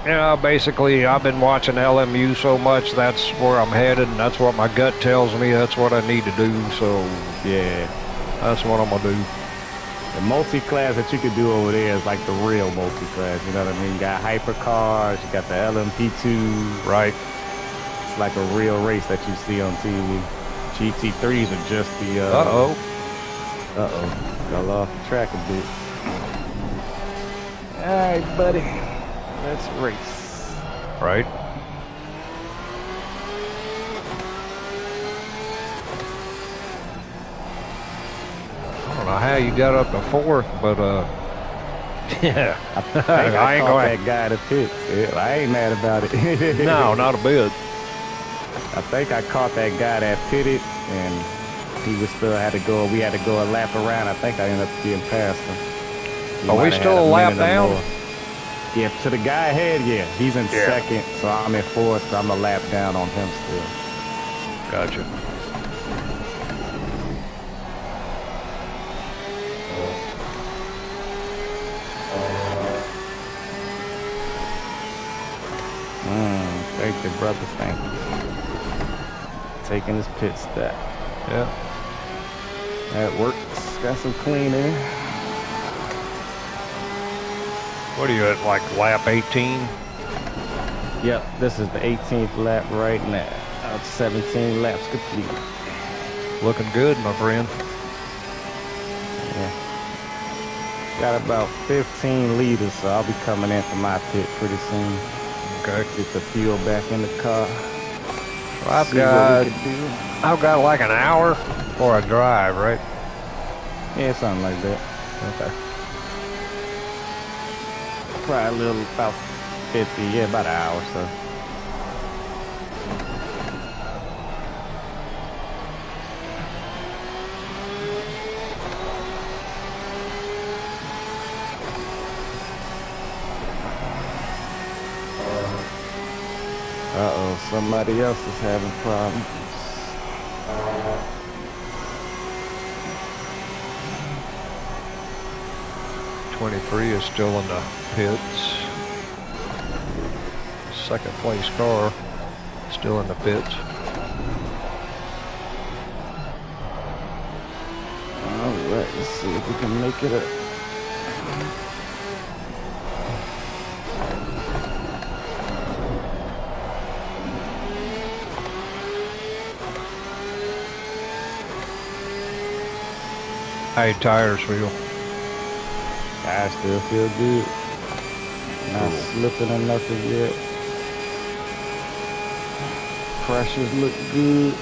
you know, basically I've been watching LMU so much, that's where I'm headed, and that's what my gut tells me, that's what I need to do, so, yeah, that's what I'm going to do. The multi-class that you could do over there is like the real multi-class, you know what I mean? You got hypercars, you got the LMP2. Right. It's like a real race that you see on TV. GT3s are just the, Uh-oh. Got off the track a bit. Alright, buddy. Let's race. Right. I don't know how you got up to 4th, but, yeah. I ain't going that guy to pit. Yeah, I ain't mad about it. No, not a bit. I think I caught that guy that pitted, and he was still we had to go a lap around. I think I ended up being past him. Are we still a lap down? Yeah, to the guy ahead, yeah. He's in second, so I'm in 4th, so I'm a lap down on him still. Gotcha. Thank you, brother. Thank you. Taking his pit stop. Yeah. That works. Got some clean air. What are you at, like lap 18? Yep, this is the 18th lap right now. 17 laps complete. Looking good, my friend. Yeah. Got about 15 liters, so I'll be coming in from my pit pretty soon. Okay. Get the fuel back in the car. Well, I've got like an hour for a drive, right? Yeah, something like that. Okay. Probably a little, about 50, yeah, about an hour or so. Uh-oh, somebody else is having problems. 23 is still in the pits. Second place car still in the pits. Alright, let's see if we can make it up. How your tires feel? I still feel good. Not slipping or nothing yet. Pressures look good.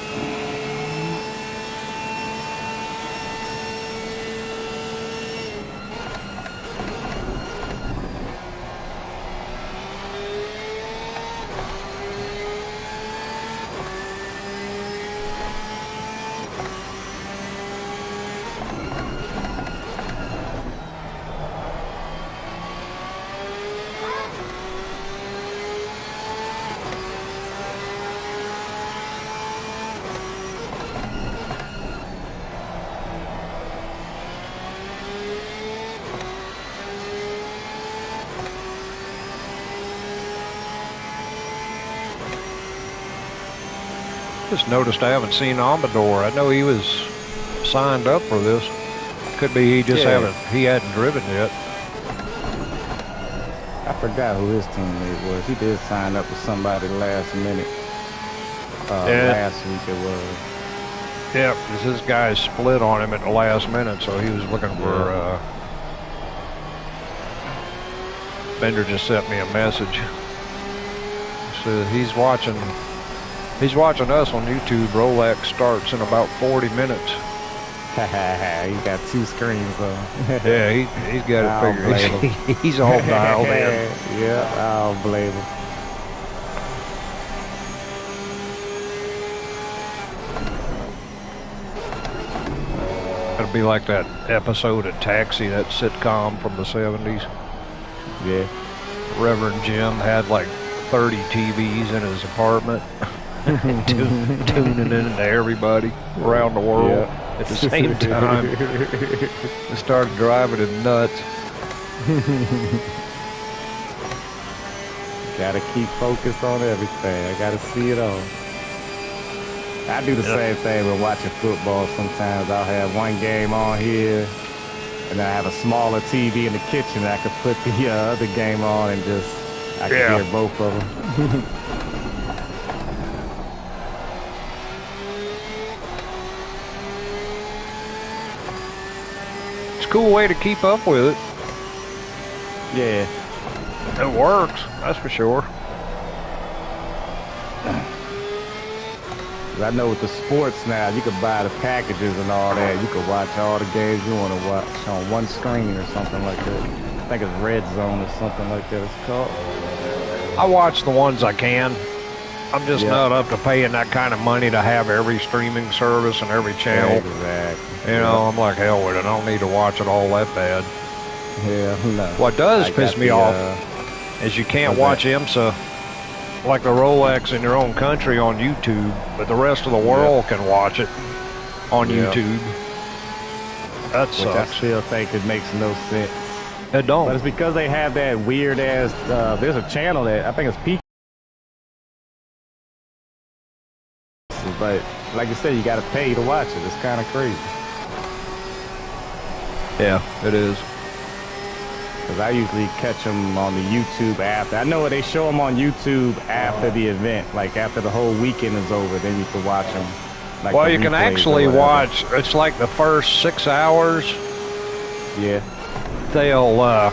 Just noticed I haven't seen Amador. I know he was signed up for this. Could be he just hadn't driven yet. I forgot who his teammate was. He did sign up with somebody last minute. Last week it was. Yeah, because his guys split on him at the last minute, so he was looking for. Bender just sent me a message. So he's watching us on YouTube. Rolex starts in about 40 minutes. He got 2 screens on. Yeah, he's got it figured. He's all dialed in. Yeah, I don't blame him. It'll be like that episode of Taxi, that sitcom from the 70s. Yeah. Reverend Jim had like 30 TVs in his apartment. Tuning in to everybody around the world at the same time. It started driving him nuts. Gotta keep focused on everything. I gotta see it all. I do the same thing with watching football sometimes. I'll have one game on here, and then I have a smaller TV in the kitchen that I could put the other game on and I can hear both of them. Cool way to keep up with it. Yeah. It works, that's for sure. I know with the sports now, you can buy the packages and all that. You can watch all the games you want to watch on one screen or something like that. I think it's Red Zone or something like that it's called. I watch the ones I can. I'm just not up to paying that kind of money to have every streaming service and every channel. Exactly. You know, I'm like, hell with it. I don't need to watch it all that bad. Yeah, no. What does piss me off is you can't watch IMSA, like the Rolex in your own country, on YouTube, but the rest of the world can watch it on YouTube. That sucks. Which I still think it makes no sense. It don't. But it's because they have that weird ass, there's a channel that, I think it's Peak. But like you said, you got to pay to watch it. It's kind of crazy. Yeah, it is. Because I usually catch them on the YouTube after. I know they show them on YouTube after the event, like after the whole weekend is over. Then you can watch them. Like well, you can actually watch. It's like the first 6 hours. Yeah. They'll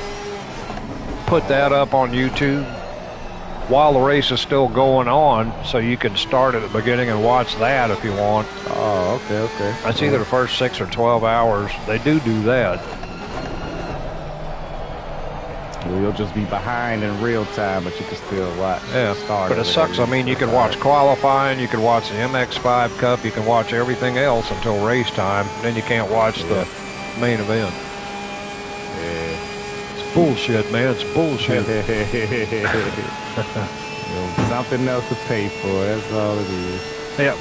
put that up on YouTube while the race is still going on, so you can start at the beginning and watch that if you want. Oh, okay. That's either the first 6 or 12 hours. They do that. Well, you'll just be behind in real time, but you can still watch. Yeah, but it sucks. I mean, you can watch qualifying, you can watch the MX-5 Cup, you can watch everything else until race time. Then you can't watch the main event. Bullshit, man. It's bullshit. Something else to pay for. That's all it is. Yep.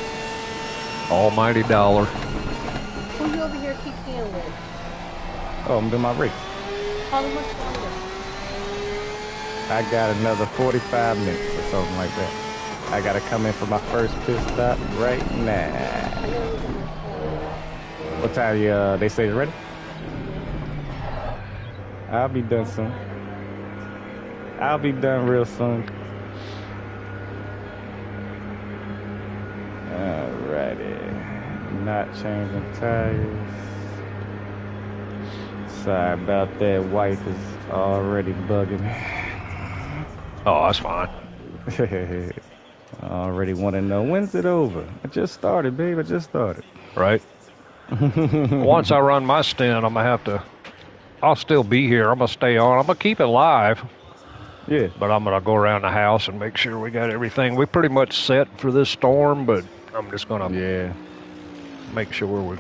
Almighty dollar. Who you over here keep with? Oh, I'm doing my race. How much longer? I got another 45 minutes or something like that. I got to come in for my first pit stop right now. What time they say you ready? I'll be done soon. I'll be done real soon. Alrighty. Not changing tires. Sorry about that. Wife is already bugging me. Oh, that's fine. I already want to know, when's it over? I just started, babe. I just started. Right. Once I run my stint, I'm gonna have to. I'll still be here. I'm gonna stay on. I'm gonna keep it live. Yeah. But I'm gonna go around the house and make sure we got everything. We pretty much set for this storm, but I'm just gonna make sure we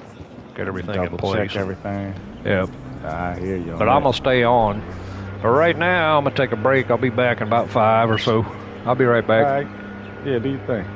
got everything in place. Check everything. Yep. I hear you. But I'm gonna stay on. But right now, I'm gonna take a break. I'll be back in about 5 or so. I'll be right back. All right. Yeah, do your thing.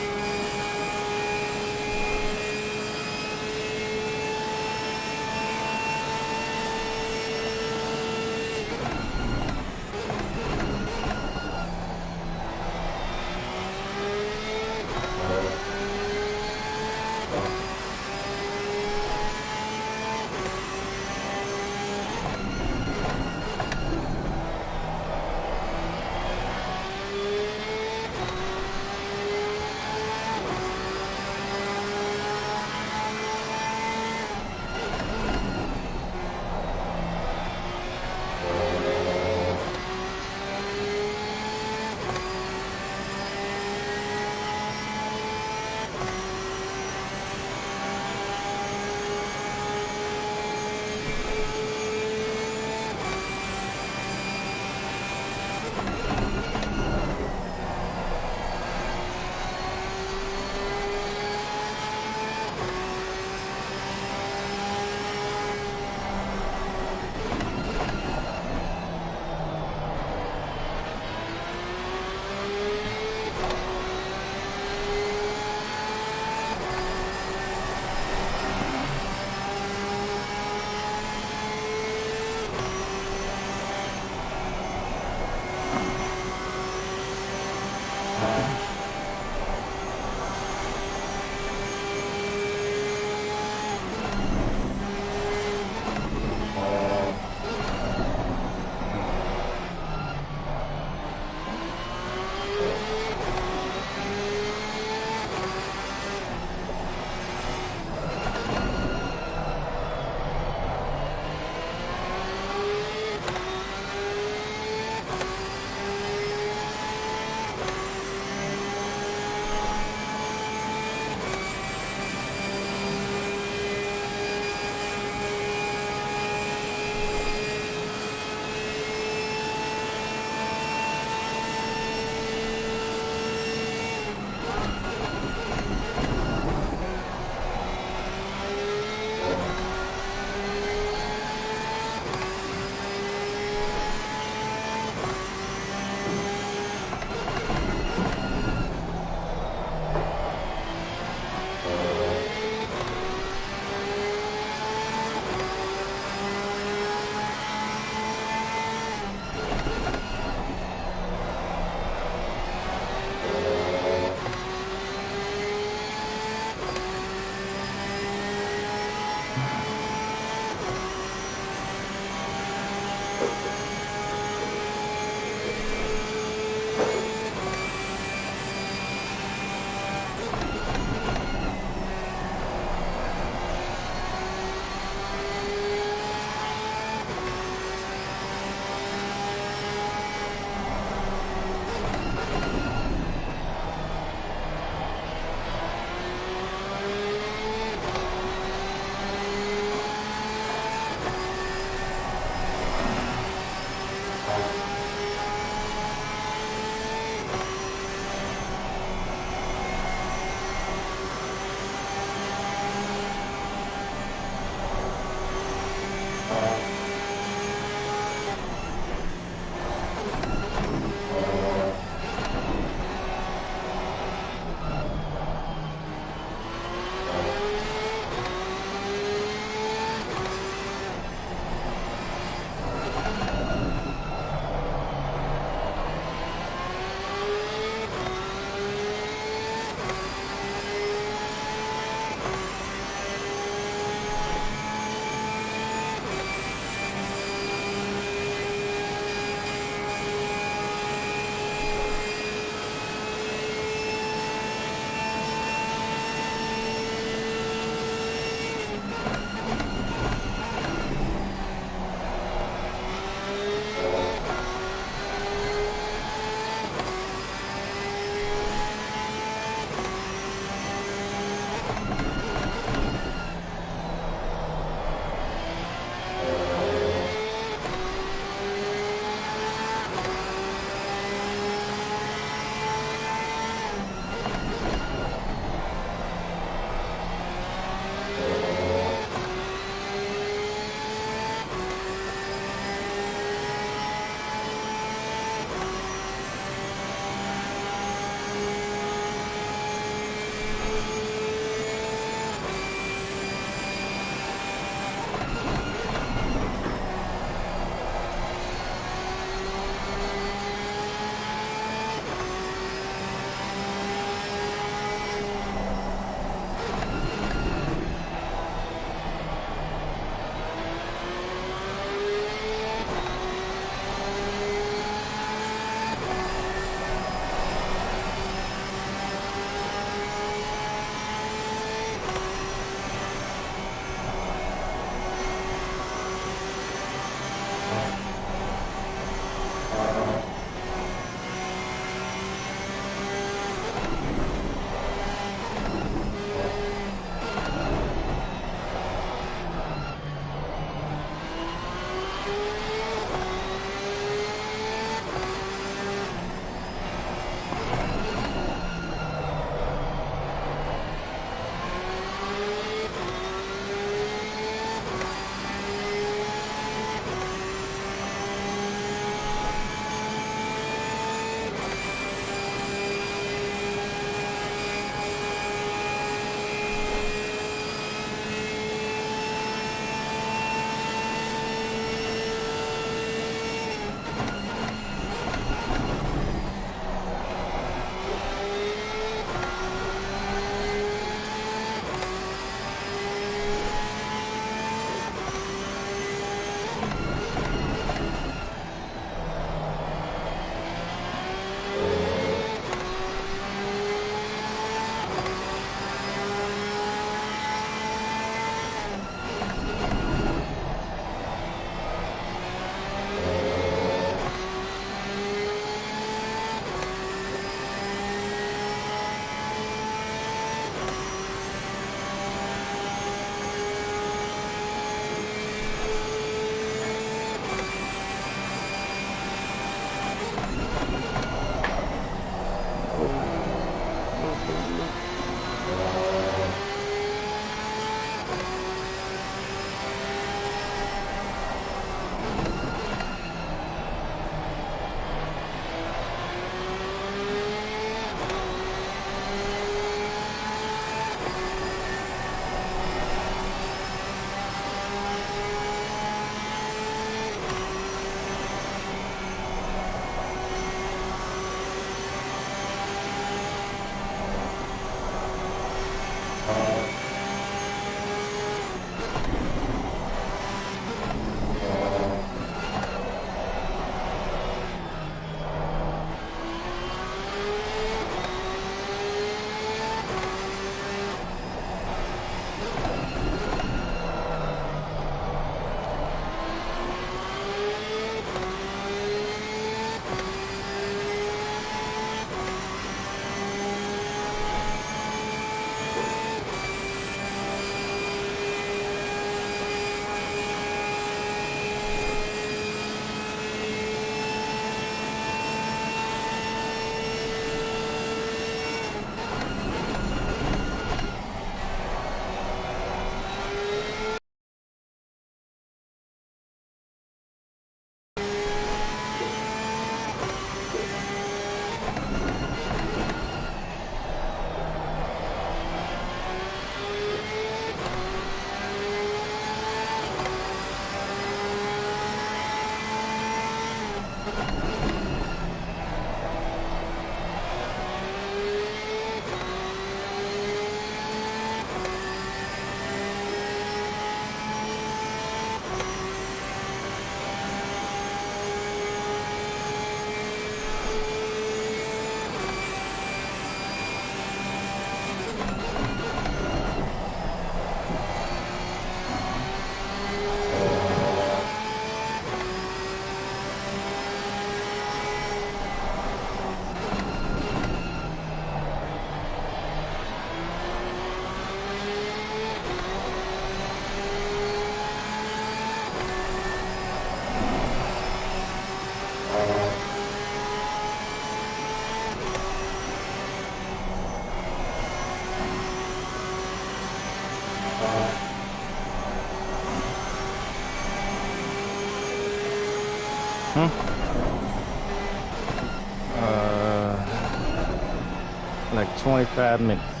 Like 25 minutes.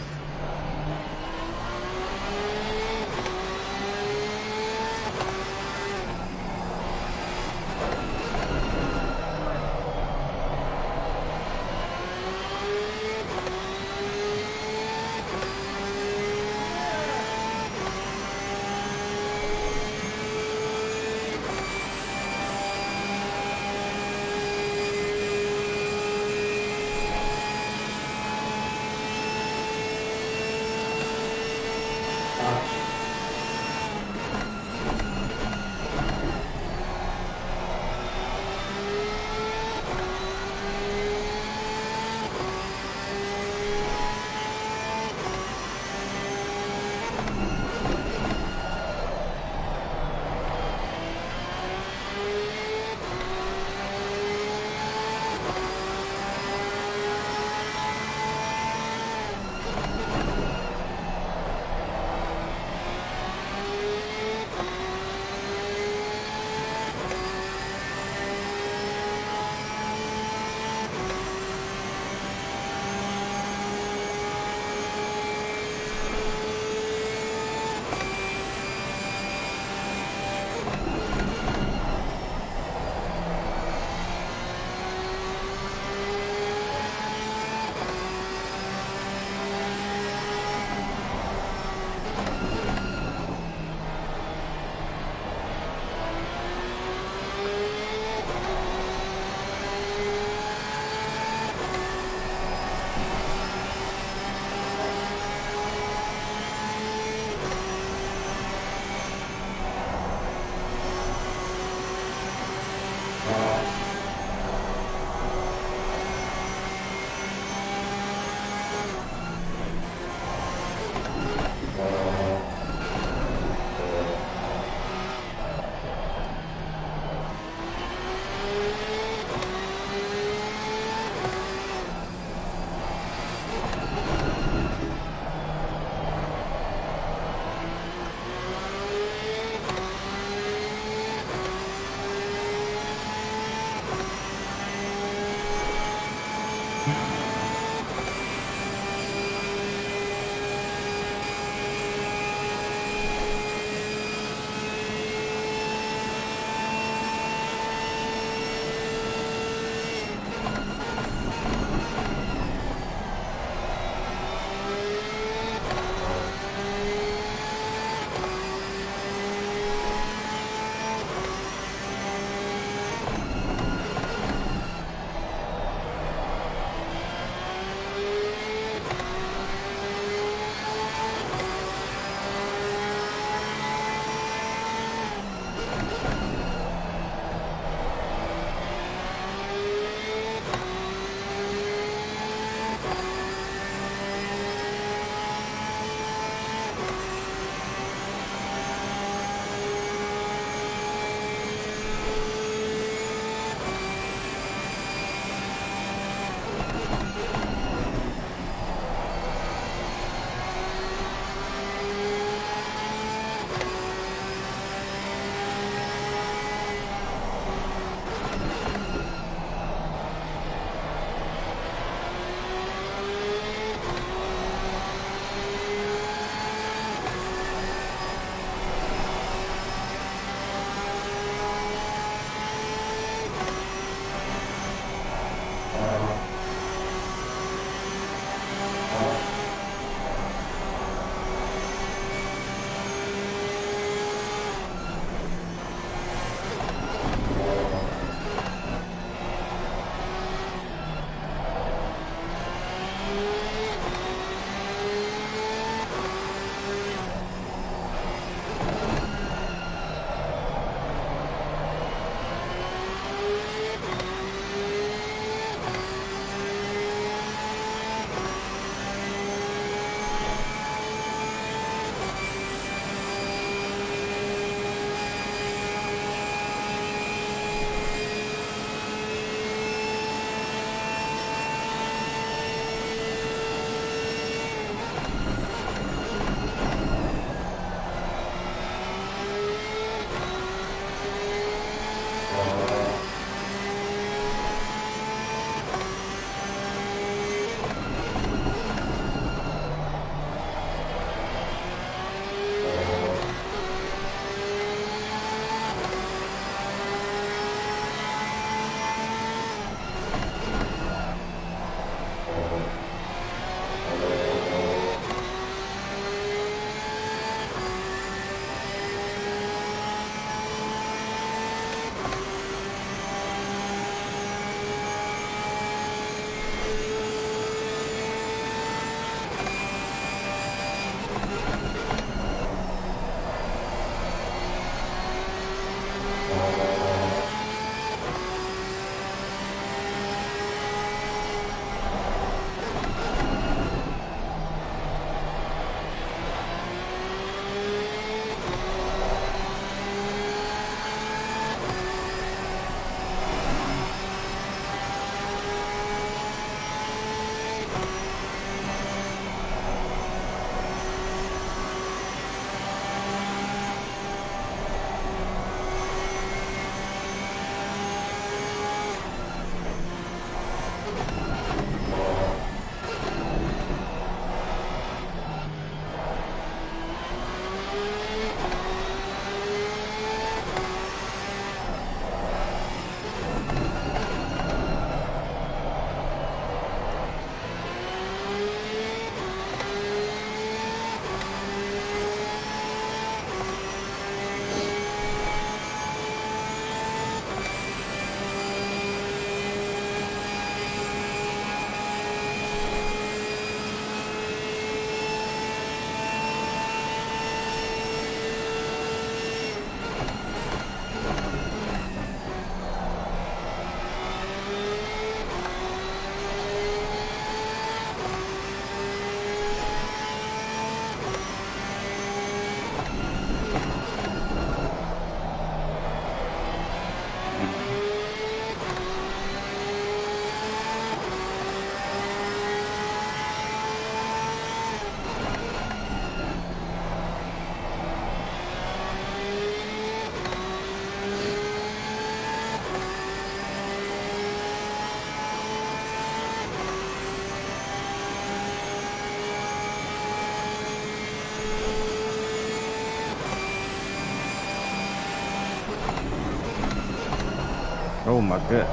Oh my god.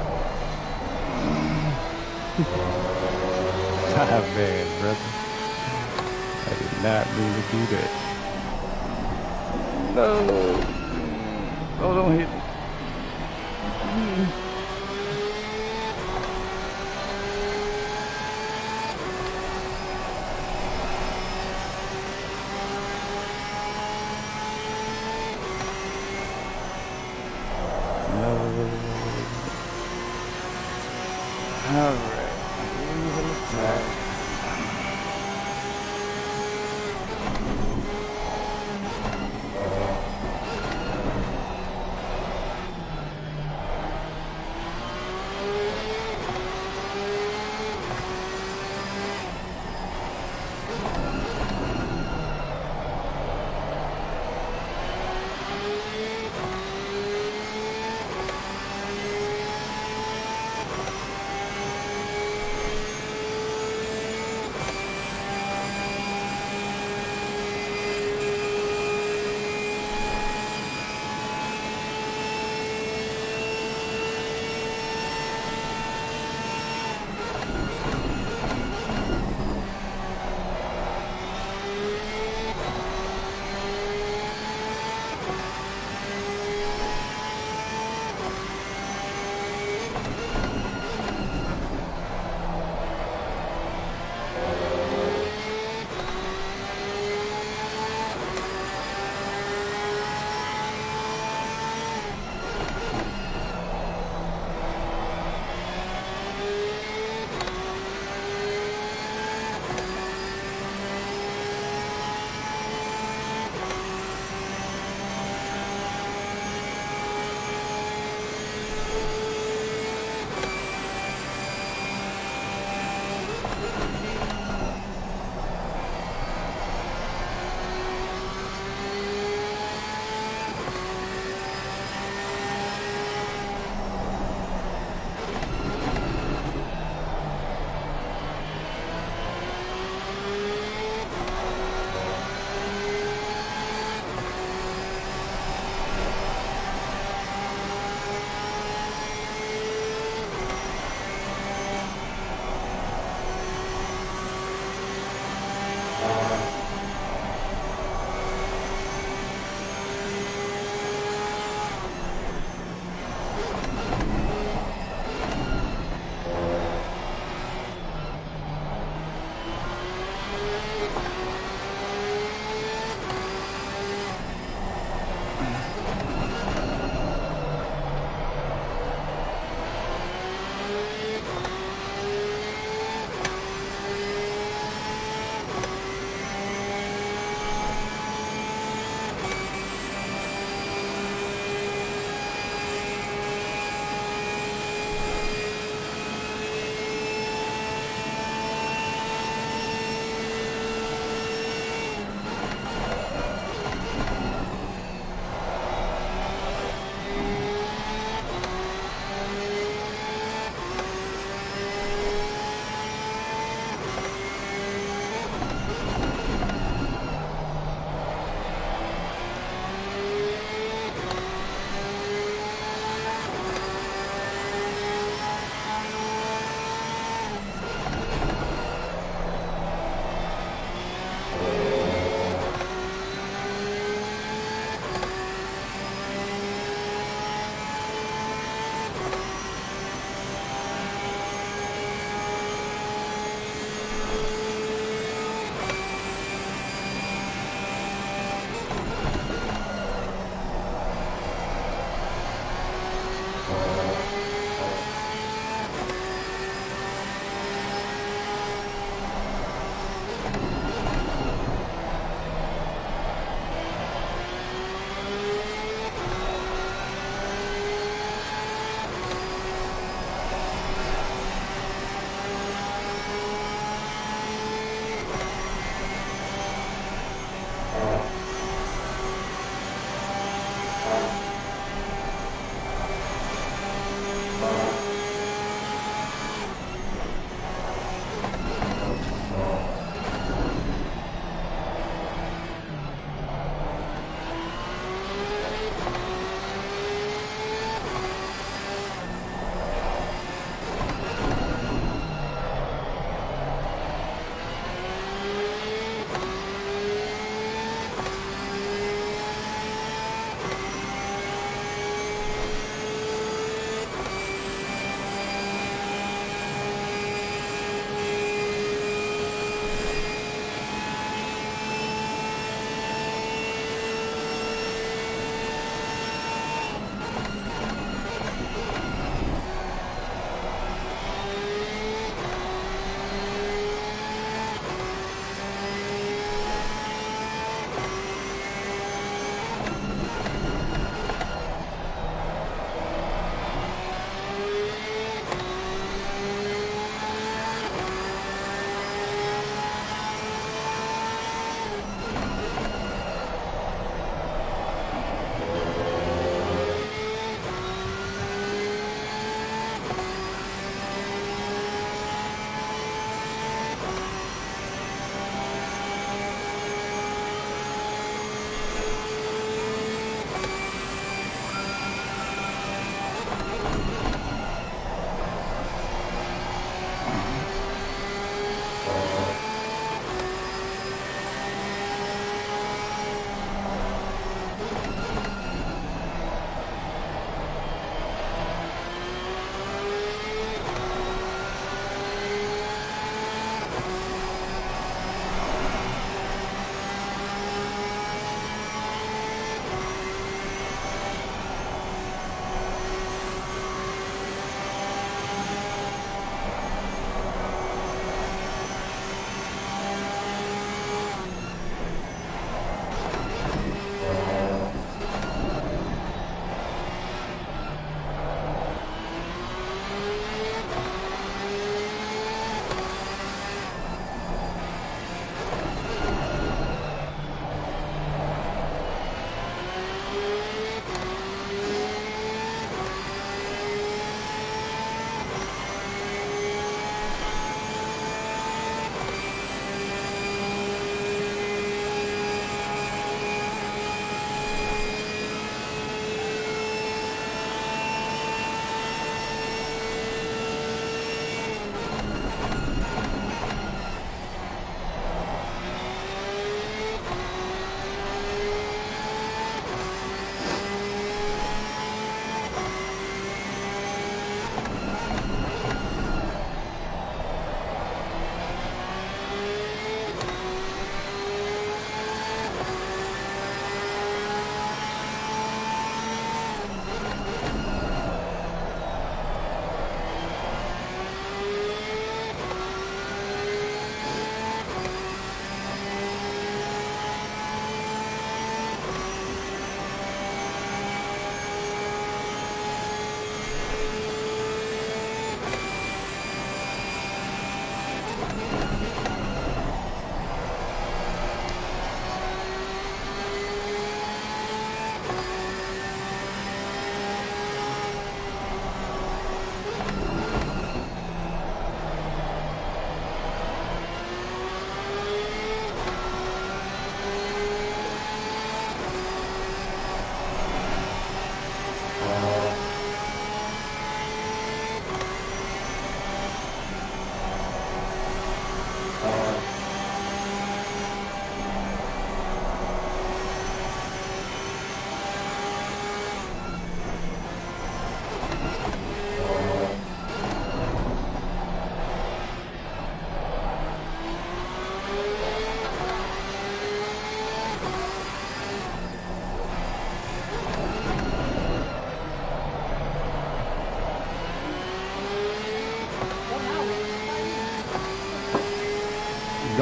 My bad, brother. I did not mean to do that. No. Oh, don't hit me. Alright, use an attack.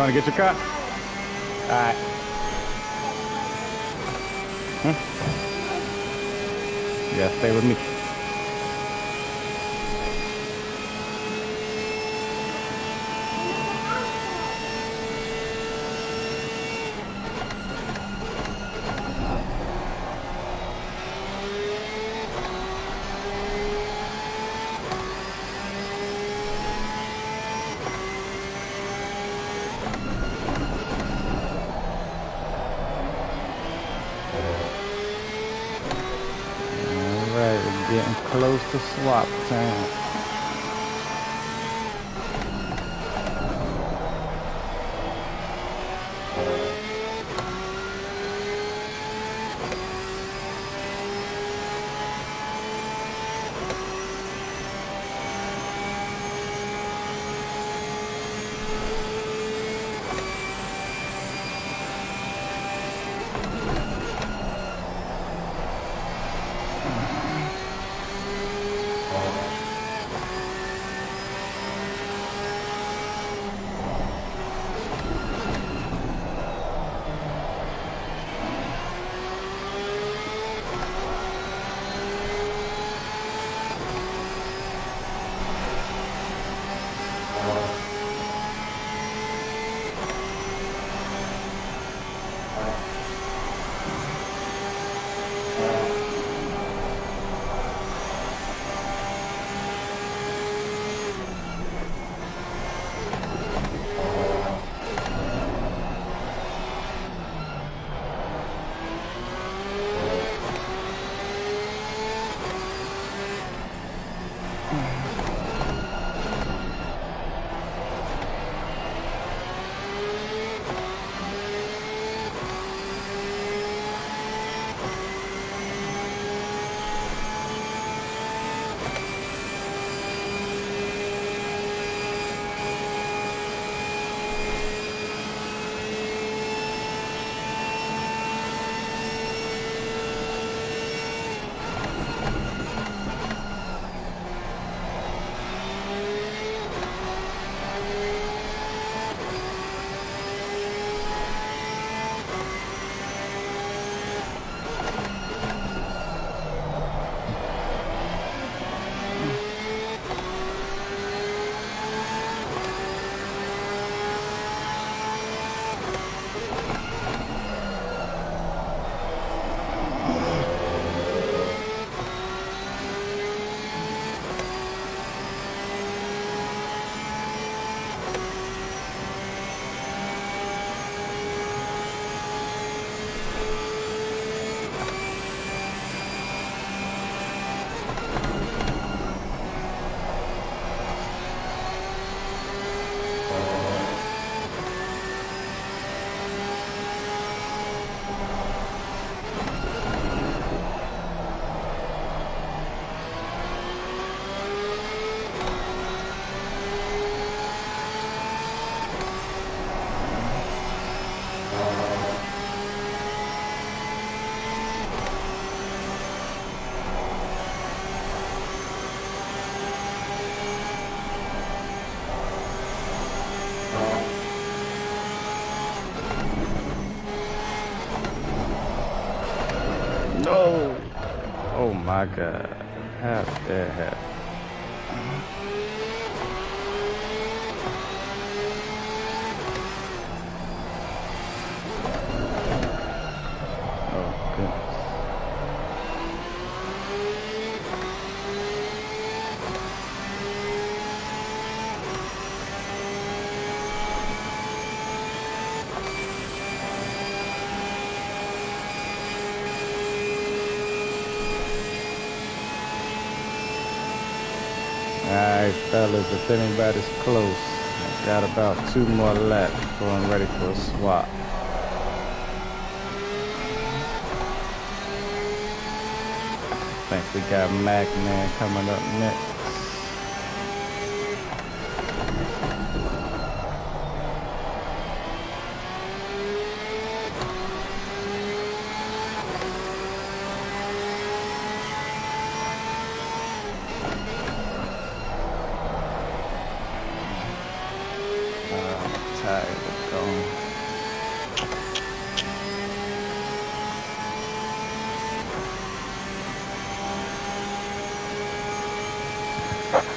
Trying to get your car? Alright. Yeah, stay with me. Alright, we're getting close to swap time. No! Oh my God. How did that happen? Oh, goodness. Alright, fellas, if anybody's close, I got about 2 more laps before I'm ready for a swap. I think we got Mac Man coming up next. Tired of going.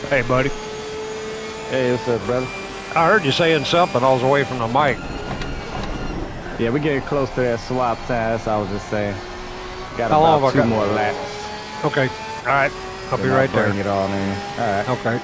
Hey, buddy. Hey, what's up, brother? I heard you saying something. I was away from the mic. Yeah, we're getting close to that swap time. That's all I was just saying. Got How long about have I two got? more laps. Okay. All right. I'll be right there. Bring it on in. All right. Okay.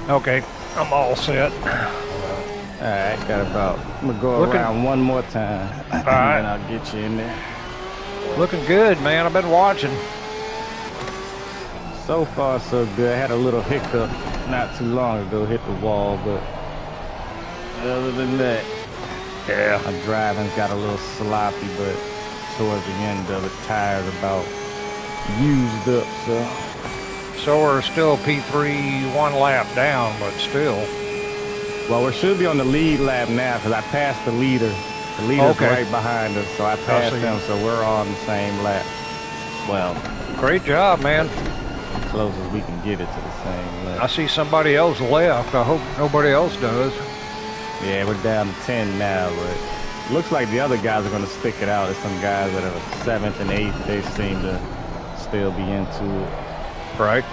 Okay, I'm all set. All right, got about. I'm gonna go around one more time, and right. then I'll get you in there. Looking good, man. I've been watching. So far, so good. I had a little hiccup not too long ago, hit the wall, but other than that, yeah, my driving got a little sloppy, but towards the end of it, tires about used up, so. So we're still P3 one lap down, but still. Well, we should be on the lead lap now because I passed the leader. The leader's okay. right behind us, so I passed him, so we're on the same lap. Well, great job, man. As close as we can get it to the same lap. I see somebody else left. I hope nobody else does. Yeah, we're down to 10 now, but looks like the other guys are going to stick it out. There's some guys that are 7th and 8th. They seem to still be into it. Right.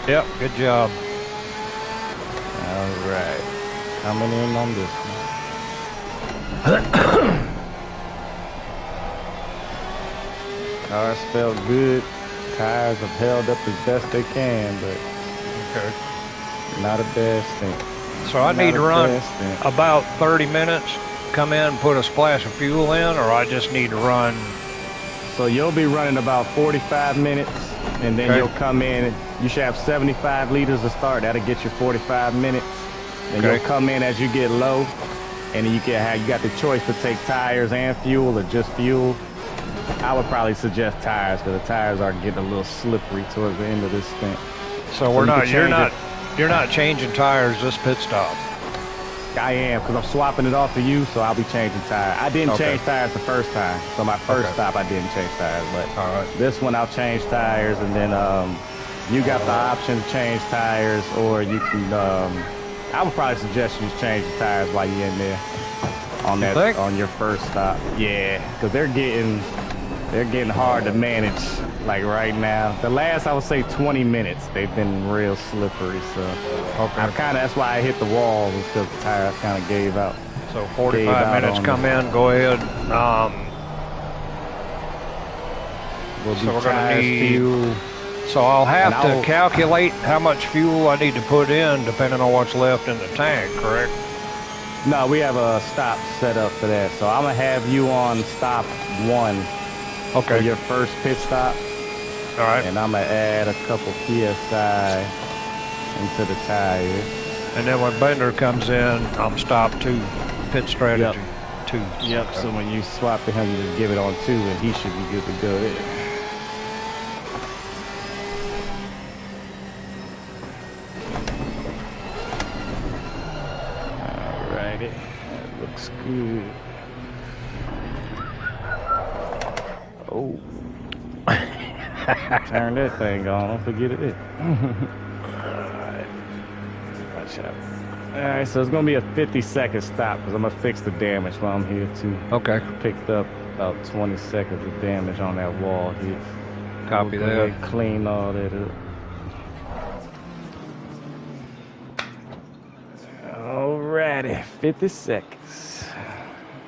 Yep, good job. All right. Coming in on this one. Cars felt good. Tires have held up as best they can, but okay. Not a bad stint. So I need to run about 30 minutes, come in, put a splash of fuel in, or I just need to run? So you'll be running about 45 minutes, and then you'll come in. You should have 75 liters to start. That'll get you 45 minutes. And you'll come in as you get low, and you got the choice to take tires and fuel or just fuel. I would probably suggest tires because the tires are getting a little slippery towards the end of this stint. So you're not changing tires this pit stop? I am, because I'm swapping it off to you, so I'll be changing tires. I didn't change tires the first time, so my first stop I didn't change tires, but this one I'll change tires, and then you got the option to change tires, or you can, I would probably suggest you change the tires while you're in there on that on your first stop. Yeah, because they're getting They're getting hard to manage, like right now. The last, I would say, 20 minutes, they've been real slippery. So that's why I hit the wall, was because the tires kind of gave out. So 45 minutes come in. Go ahead. So we're gonna need fuel. So I'll have to calculate how much fuel I need to put in, depending on what's left in the tank. Correct? No, we have a stop set up for that. So I'm gonna have you on stop 1. Okay. For your first pit stop. All right. And I'm gonna add a couple PSI into the tires. And then when Bender comes in, I'm stop 2. Pit strategy 2. Yep. Okay. So when you swap to him, you just give it on 2, and he should be good to go there. Alrighty. That looks good. Oh. Turn that thing on. Don't forget it. Alright. Watch out. Alright, so it's going to be a 50-second stop because I'm going to fix the damage while I'm here, too. Okay. Picked up about 20 seconds of damage on that wall here. Copy that. Clean all that up. Alrighty. 50 seconds.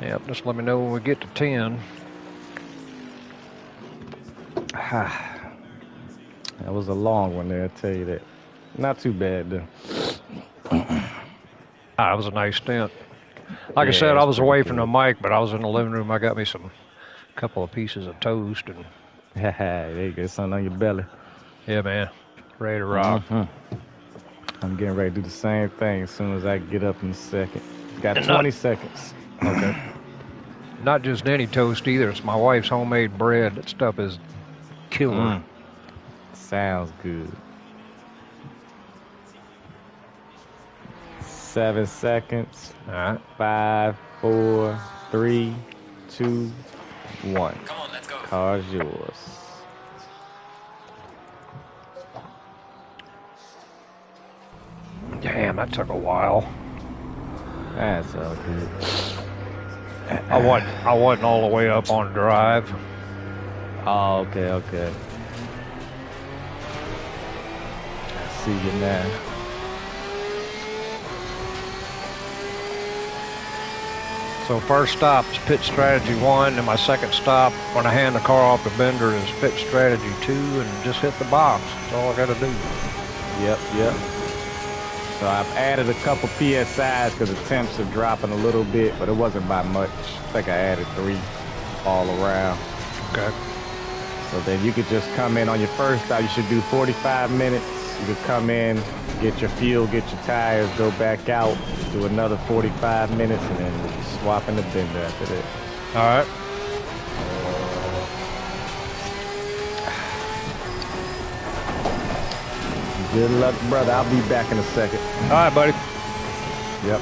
Yep, just let me know when we get to 10. That was a long one there, I'll tell you that. Not too bad, though. It was a nice stint. Like I said, I was away from the mic, but I was in the living room. I got me a couple of pieces of toast. And there you go, something on your belly. Yeah, man. Ready to rock. I'm getting ready to do the same thing as soon as I get up in a second. Got 20 seconds. Okay. Not just any toast either. It's my wife's homemade bread. That stuff is killer. Sounds good. 7 seconds. All right. 5, 4, 3, 2, 1. Come on, let's go. Car's yours. Damn, that took a while. That's all good. I wasn't all the way up on drive. Oh, okay. I see you now. So first stop is pit strategy 1, and my second stop when I hand the car off to Bender is pit strategy 2, and just hit the box. That's all I got to do. Yep. So I've added a couple PSIs because the temps are dropping a little bit, but it wasn't by much. I think I added 3 all around. Okay. So then you could just come in on your first stop. You should do 45 minutes. You could come in, get your fuel, get your tires, go back out, do another 45 minutes, and then swap in the Bender after that. All right. Good luck, brother. I'll be back in a second. All right, buddy. Yep.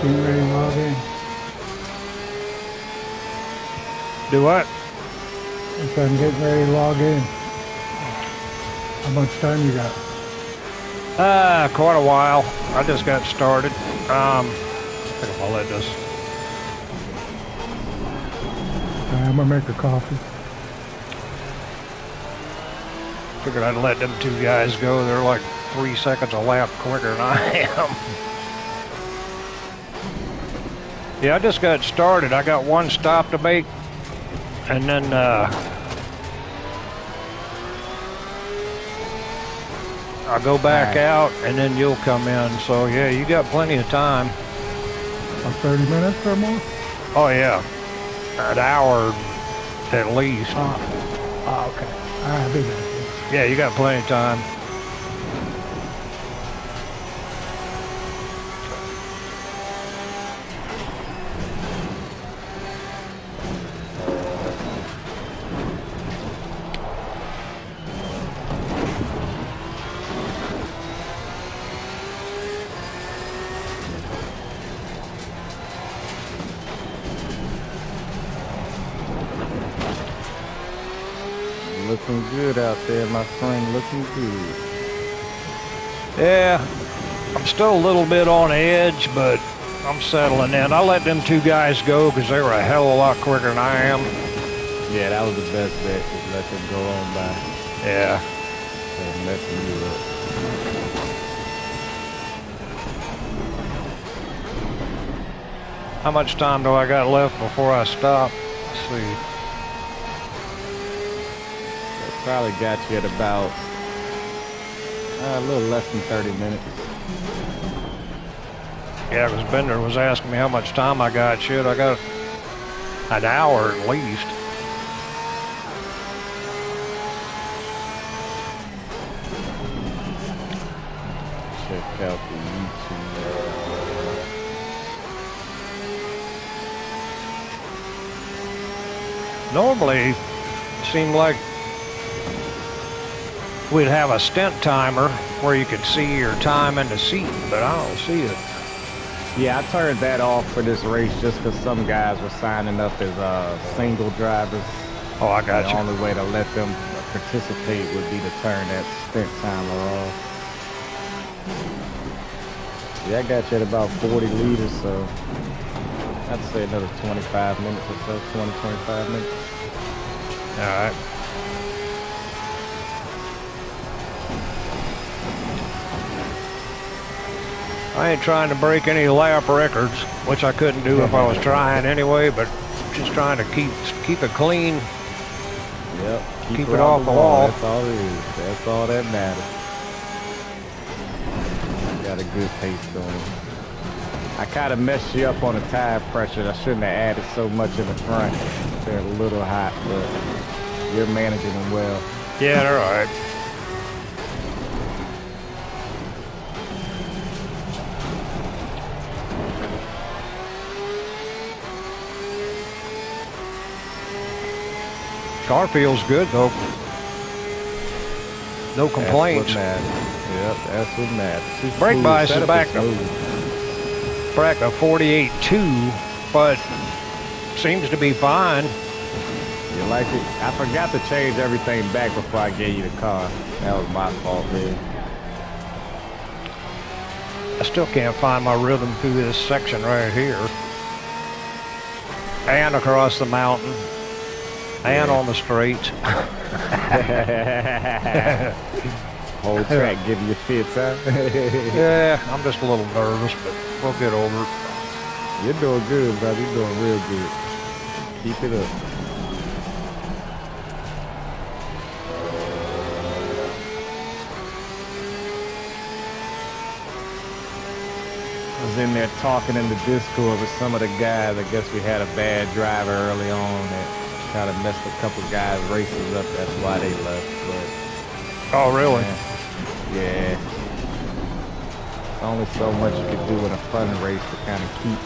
Getting ready to log in. Do what? If I'm getting ready to log in. How much time you got? Quite a while. I just got started. I think I'm gonna let this. I'm gonna make a coffee. Figured I'd let them two guys go. They're like 3 seconds a lap quicker than I am. Yeah, I just got started. I got one stop to make, and then I'll go back out, and then you'll come in. So yeah, you got plenty of time. About 30 minutes or more? Oh yeah, an hour at least. Okay. I'll be back. Yeah, you got plenty of time. Looking good out there, my friend. Looking good. Yeah, I'm still a little bit on edge, but I'm settling in. I let them two guys go because they were a hell of a lot quicker than I am. Yeah, that was the best bet. Just let them go on by. Yeah. They're messing you up. How much time do I got left before I stop? Let's see. Probably got you at about a little less than 30 minutes. Yeah, because Bender was asking me how much time I got. Shit, I got an hour at least. Check out the YouTube. Normally, it seemed like we'd have a stint timer where you could see your time in the seat, but I don't see it. Yeah, I turned that off for this race just because some guys were signing up as single drivers. Oh, I got the you. only way to let them participate would be to turn that stint timer off. Yeah, I got you at about 40 liters, so I'd say another 25 minutes or so, 20, 25 minutes. All right. I ain't trying to break any lap records, which I couldn't do if I was trying anyway, but just trying to keep it clean. Yep. Keep it off the wall. That's all it is. That's all that matters. Got a good pace going. I kind of messed you up on the tire pressure. I shouldn't have added so much in the front. They're a little hot, but you're managing them well. Yeah, they're all right. Car feels good though. No complaints. That's what matters. Yep, that's what matters. Brake bias is back to 48.2, but seems to be fine. You like it? I forgot to change everything back before I gave you the car. That was my fault, man. I still can't find my rhythm through this section right here. And across the mountain. And on the straight. Whole track giving you fits, huh? Yeah, I'm just a little nervous, but we'll get over it. You're doing good, brother. You're doing real good. Keep it up. I was in there talking in the Discord with some of the guys. I guess we had a bad driver early on that kind of messed a couple guys' races up. That's why they left. But oh, really? Yeah. There's only so much you can do in a fun race to kind of keep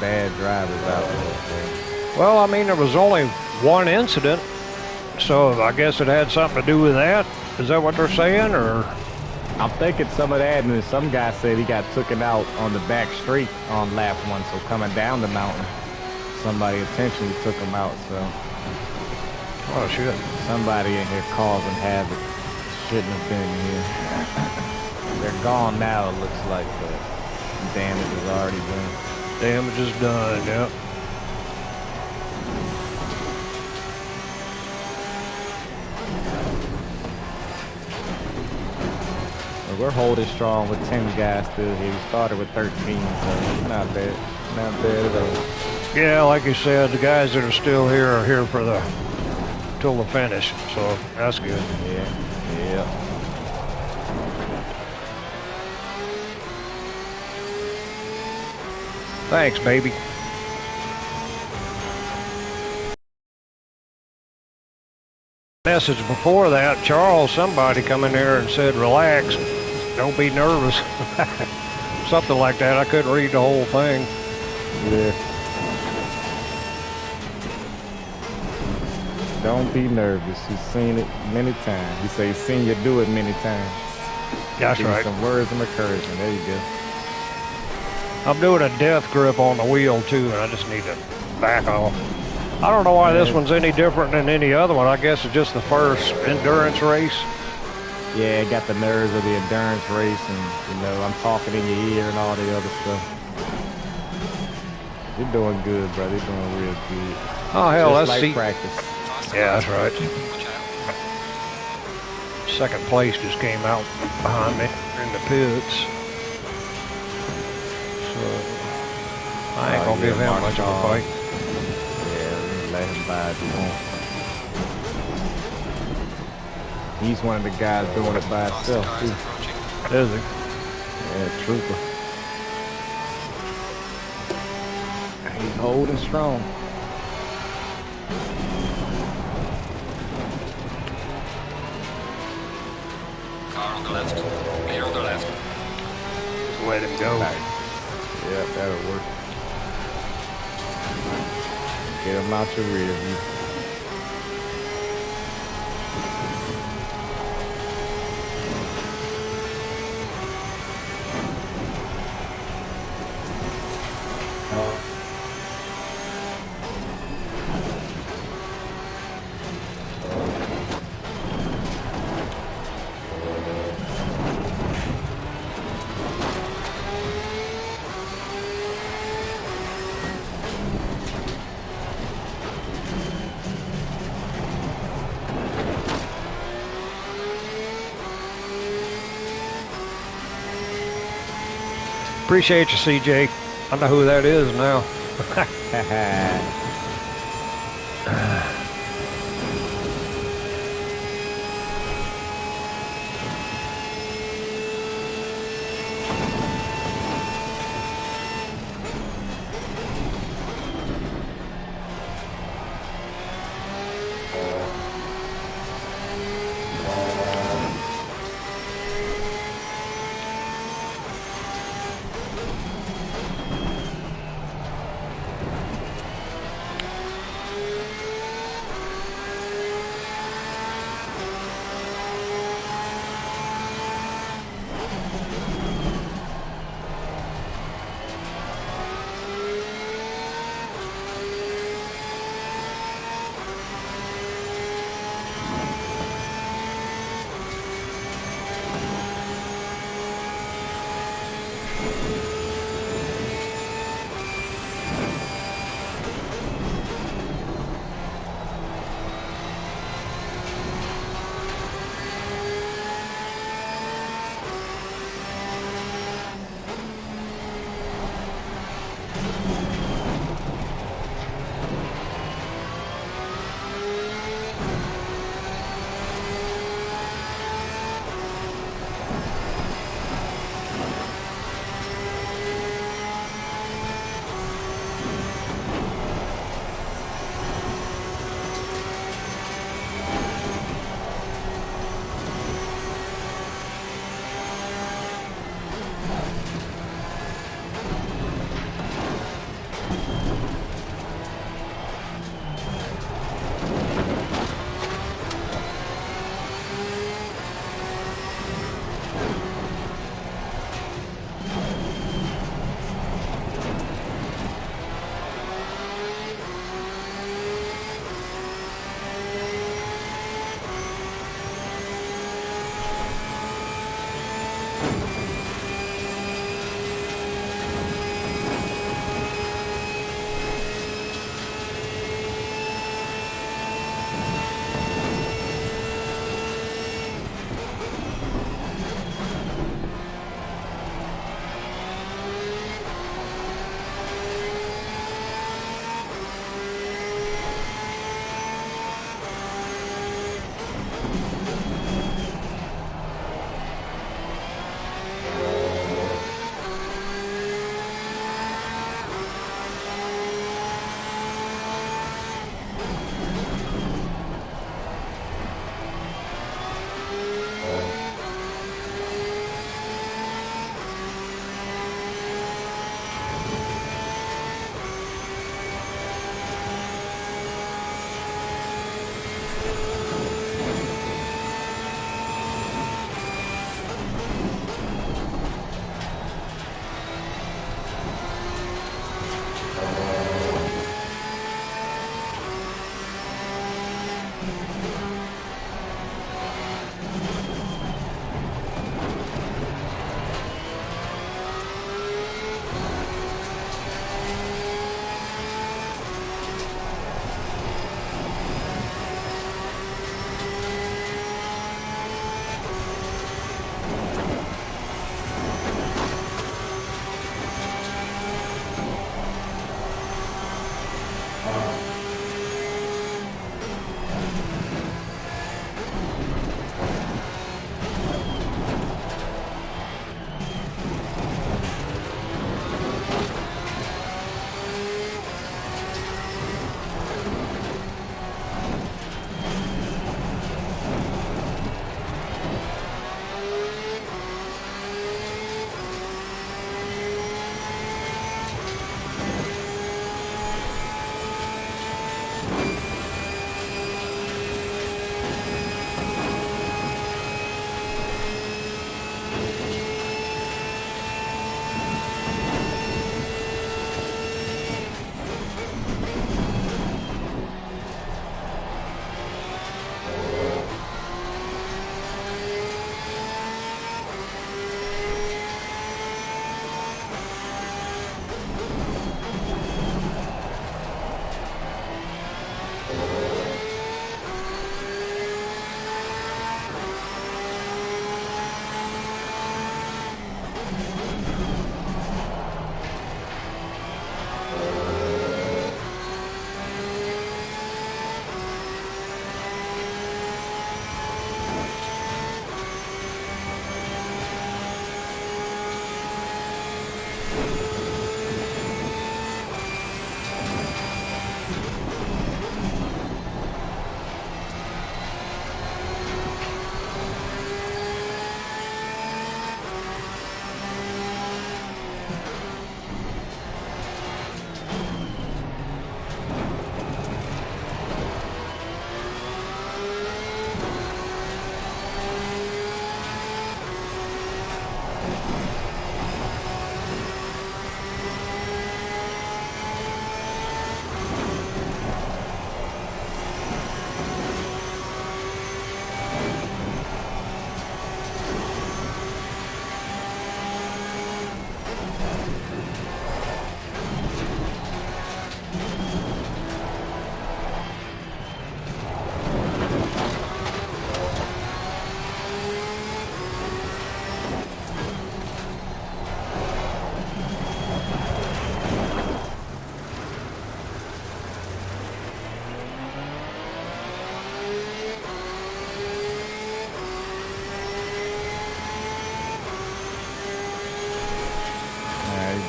bad drivers out there. Well, I mean, there was only one incident, so I guess it had something to do with that. Is that what they're saying, or? I'm thinking some of that, and then some guy said he got taken out on the back street on lap 1, so coming down the mountain, somebody intentionally took him out, so. Oh, shit. Somebody in here causing havoc. Shouldn't have been here. They're gone now, it looks like, but damage is already done. Damage is done, yep. We're holding strong with 10 guys still here. We started with 13, so not bad. Not bad at all. Yeah, like you said, the guys that are still here are here for till the finish, so that's good. Yeah, yeah. Thanks, baby. Message before that, Charles, somebody come in there and said, relax, don't be nervous. Something like that. I couldn't read the whole thing. Yeah. Don't be nervous. He's seen it many times. He said he's seen you do it many times. That's right. Some words of encouragement. There you go. I'm doing a death grip on the wheel too, and I just need to back off. I don't know why this one's any different than any other one. I guess it's just the first endurance race. Yeah, it got the nerves of the endurance race, and you know, I'm talking in your ear and all the other stuff. You're doing good, brother. You're doing real good. Oh hell, just let's like see. Practice. Yeah, that's right. Second place just came out behind me in the pits. So I ain't gonna give him much of a fight. Yeah, let him buy if he wants. He's one of the guys doing it by himself too. Is he? Yeah, trooper. He's holding strong. Car on the left. Clear on the left. Let him go. Nice. Yeah, that'll work. Get him out your rear view. Appreciate you, CJ. I know who that is now.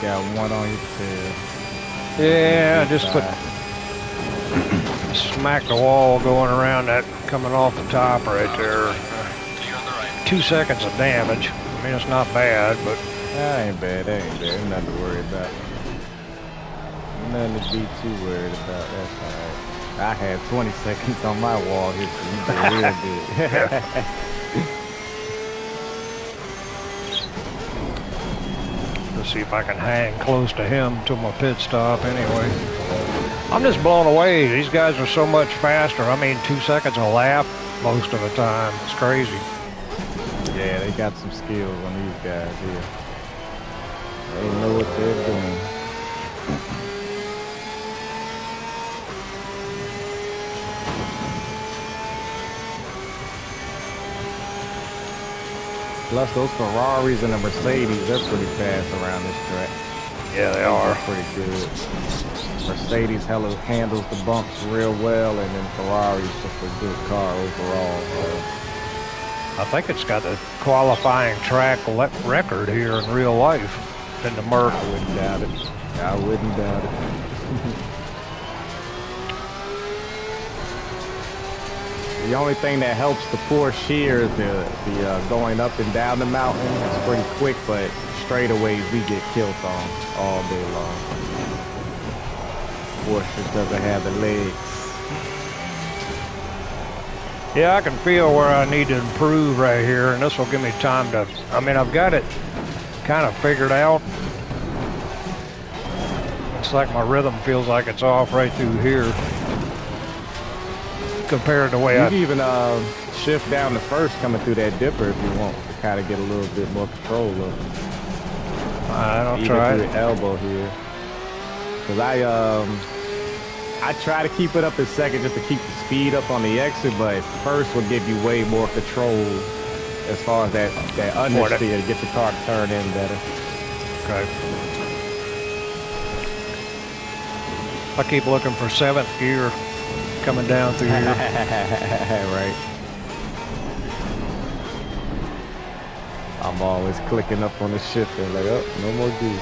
got one on your tail. Yeah, just put smack the wall going around that, coming off the top right there. 2 seconds of damage. I mean, it's not bad, but that ain't bad. That ain't bad. Nothing to worry about. Nothing to be too worried about. That's alright. I had 20 seconds on my wall here, so you did real good. Let's see if I can hang close to him till my pit stop anyway. I'm just blown away. These guys are so much faster. I mean, 2 seconds a lap most of the time. It's crazy. Yeah, they got some skills on these guys here. They know what they're doing. Plus, those Ferraris and the Mercedes, they're pretty fast around this track. Yeah, they are. Pretty good. Mercedes handles the bumps real well, and then Ferrari's just a good car overall. I think it's got the qualifying track record here in real life in the Merc. I wouldn't doubt it. I wouldn't doubt it. The only thing that helps the Porsche here is the going up and down the mountain. It's pretty quick, but straightaways we get killed on all day long. Porsche just doesn't have the legs. Yeah, I can feel where I need to improve right here, and this will give me time to, I mean, I've got it kind of figured out. It's like my rhythm feels like it's off right through here compared to the way you can even shift down the first coming through that dipper if you want to kind of get a little bit more control of it. I'll try it. The elbow here, because I try to keep it up in second just to keep the speed up on the exit, but first will give you way more control as far as that understeer to get the car to turn in better. Okay. I keep looking for 7th gear coming down through here. Right. I'm always clicking up on the shifter like, oh, no more gear.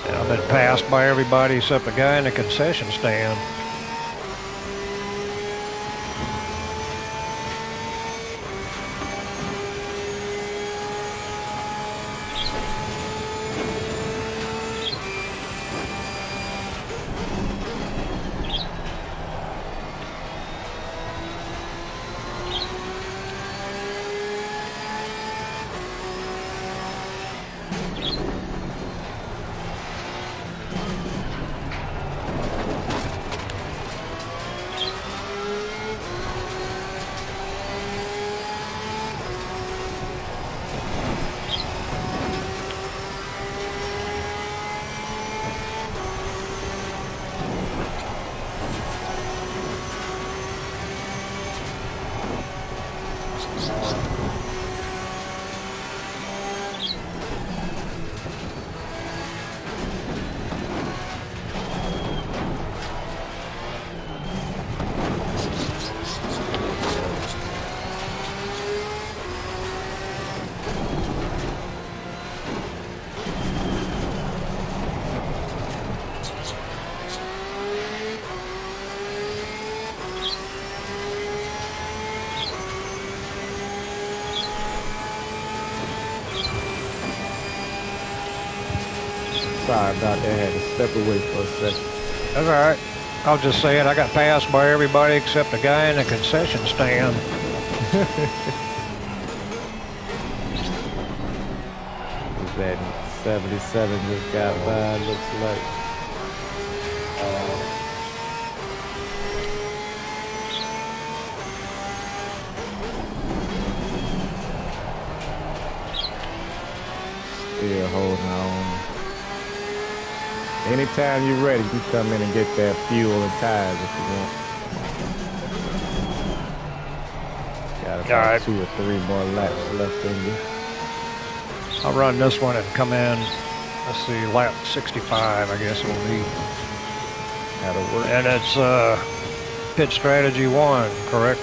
And I've been passed by everybody except the guy in the concession stand. Sorry about that. I had to step away for a second. That's all right. I was just saying I got passed by everybody except the guy in the concession stand. Is that 77 just got by, looks like. Still holding on. Anytime you're ready, you come in and get that fuel and tires if you want. Got about 2 or 3 more laps left in you. I'll run this one and come in, let's see, lap 65, I guess it will be. That'll work. And it's pit strategy 1, correct?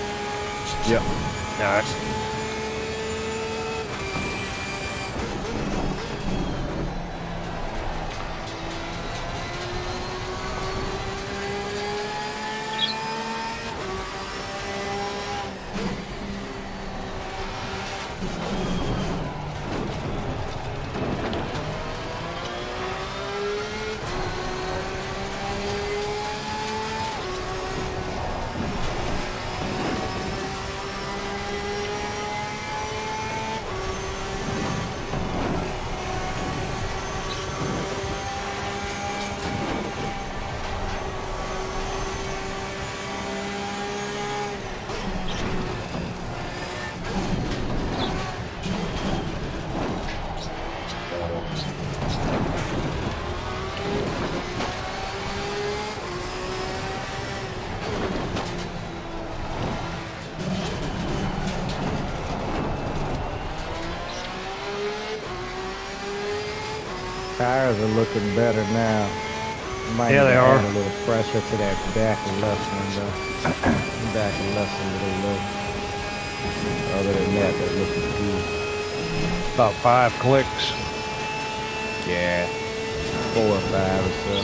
Yep. All right. Tires are looking better now. Might Yeah, they are. add a little pressure to that back and left one though. Back and left's a little low. Other than that, they're looking good. About 5 clicks. Yeah, 4 or 5 or so.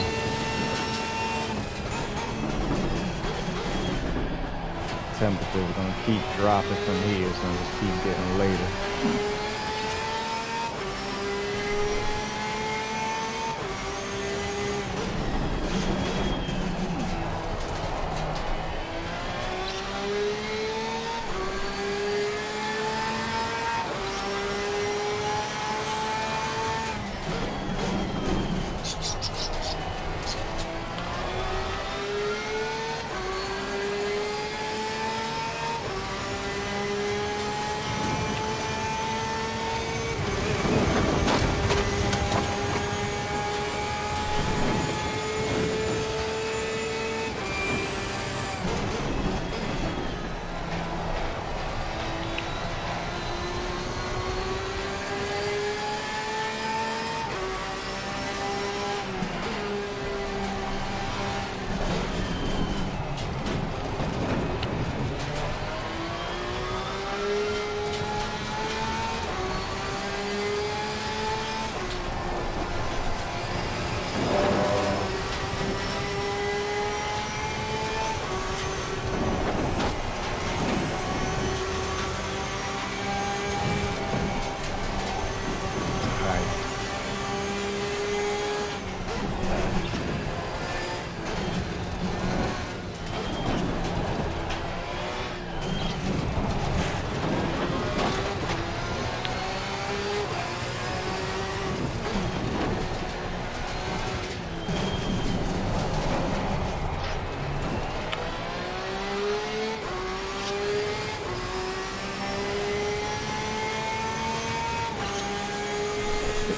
Temperature's gonna keep dropping from here, so just keep getting later.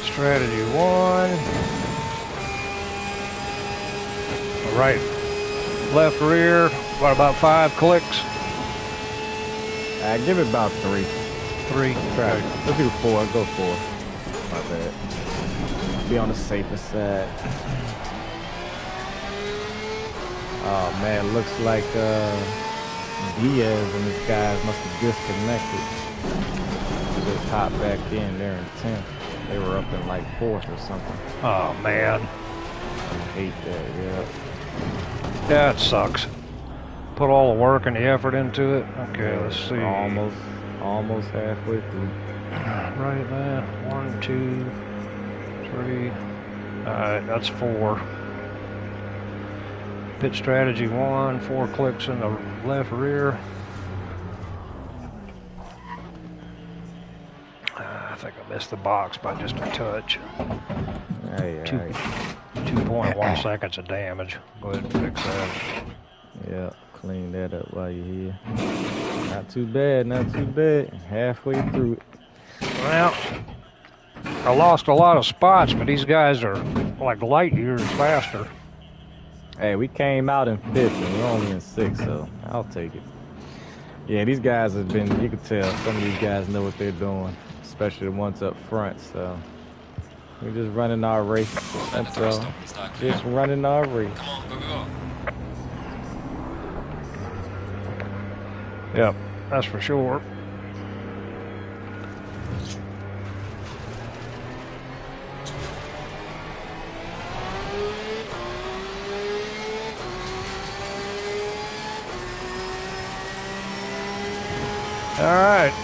Strategy 1. Right, left rear. What, about 5 clicks? Give it about 3. 3. Try. Okay. Let's do 4. Go 4. My bad. Be on the safer side. Oh man, looks like Diaz and his guys must have disconnected. They popped back in there in 10th. They were up in like 4th or something. Oh man. I hate that, yeah. That sucks. Put all the work and the effort into it. Okay, let's see. Almost halfway through. Right there. 1, 2, 3. Alright, that's 4. Pit strategy 1, 4 clicks in the left rear. I think I missed the box by just a touch. 2.1 seconds of damage. Go ahead and fix that. Yeah, clean that up while you're here. Not too bad, not too bad. Halfway through it. Well, I lost a lot of spots, but these guys are like light years faster. Hey, we came out in 5th and we're only in 6th, so I'll take it. Yeah, these guys have been, you can tell, some of these guys know what they're doing, especially the ones up front, so we're just running our race. That's all. Just running our race. Come on, go, go, go. Yep, that's for sure. All right.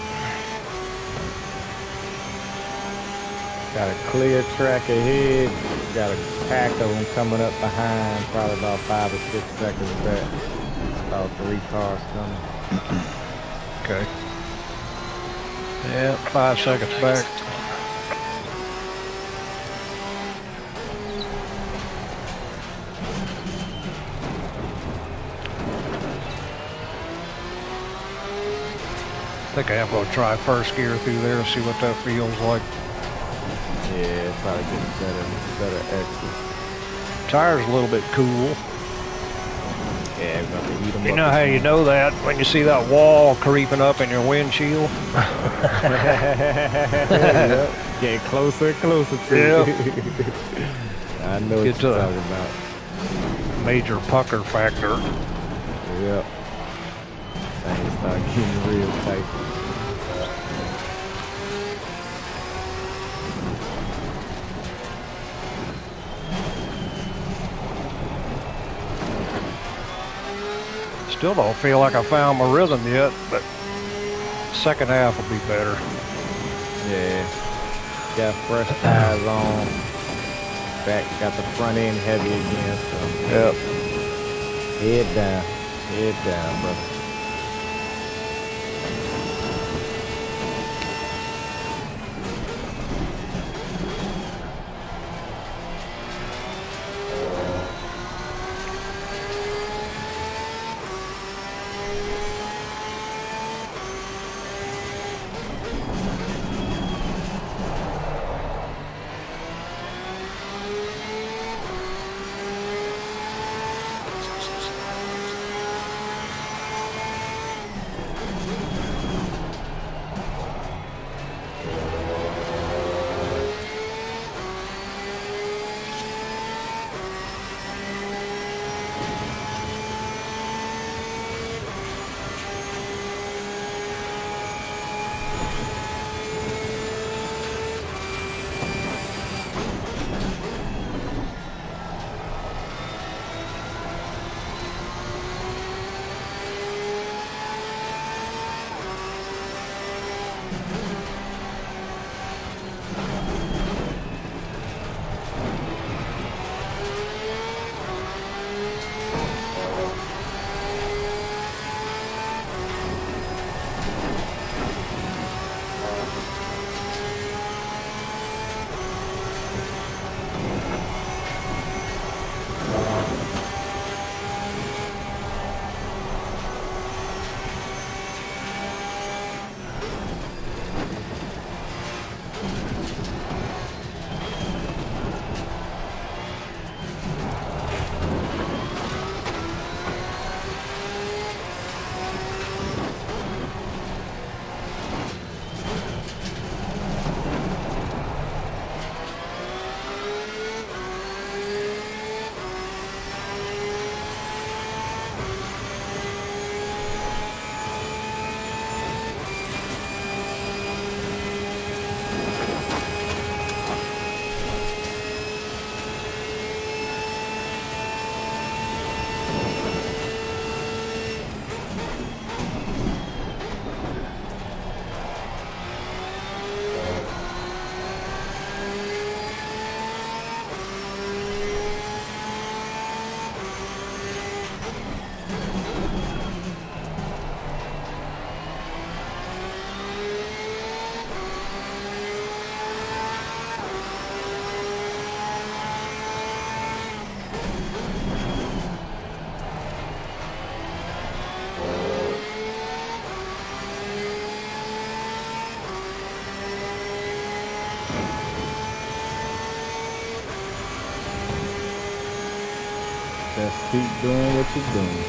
Got a clear track ahead. Got a pack of them coming up behind, probably about 5 or 6 seconds back. About 3 cars coming. Okay. Yeah, 5 seconds back. I think I am going to try first gear through there and see what that feels like. Yeah, probably getting better exit. Tire's a little bit cool. Yeah, we're gonna heat them up. You know how you know that? When you see that wall creeping up in your windshield? Yep. Getting closer and closer to Yep. it. I know what you're talking about. Major pucker factor. Yep. Things start getting real tight. Still don't feel like I found my rhythm yet, but second half will be better. Yeah. Got fresh tires on. Back, got the front end heavy again, so. Yep. Head down, brother. Just keep doing what you're doing.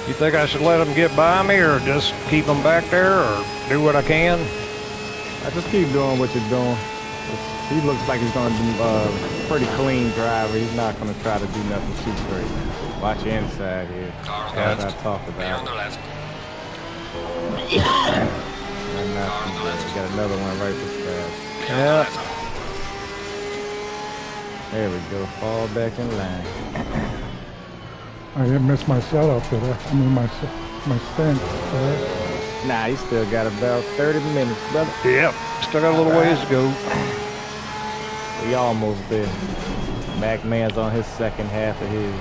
You think I should let them get by me, or just keep them back there, or do what I can? I just keep doing what you're doing. He looks like he's going to be a pretty clean driver. He's not going to try to do nothing too crazy. Watch your inside here. That's what I talk about. On the left. And that's got another one right beside. Yeah. There we go. Fall back in line. I didn't miss my setup today. I mean my stint today. Nah, you still got about 30 minutes, brother. Yep. Still got a little ways to go. We almost there. Mac Man's on his second half of his.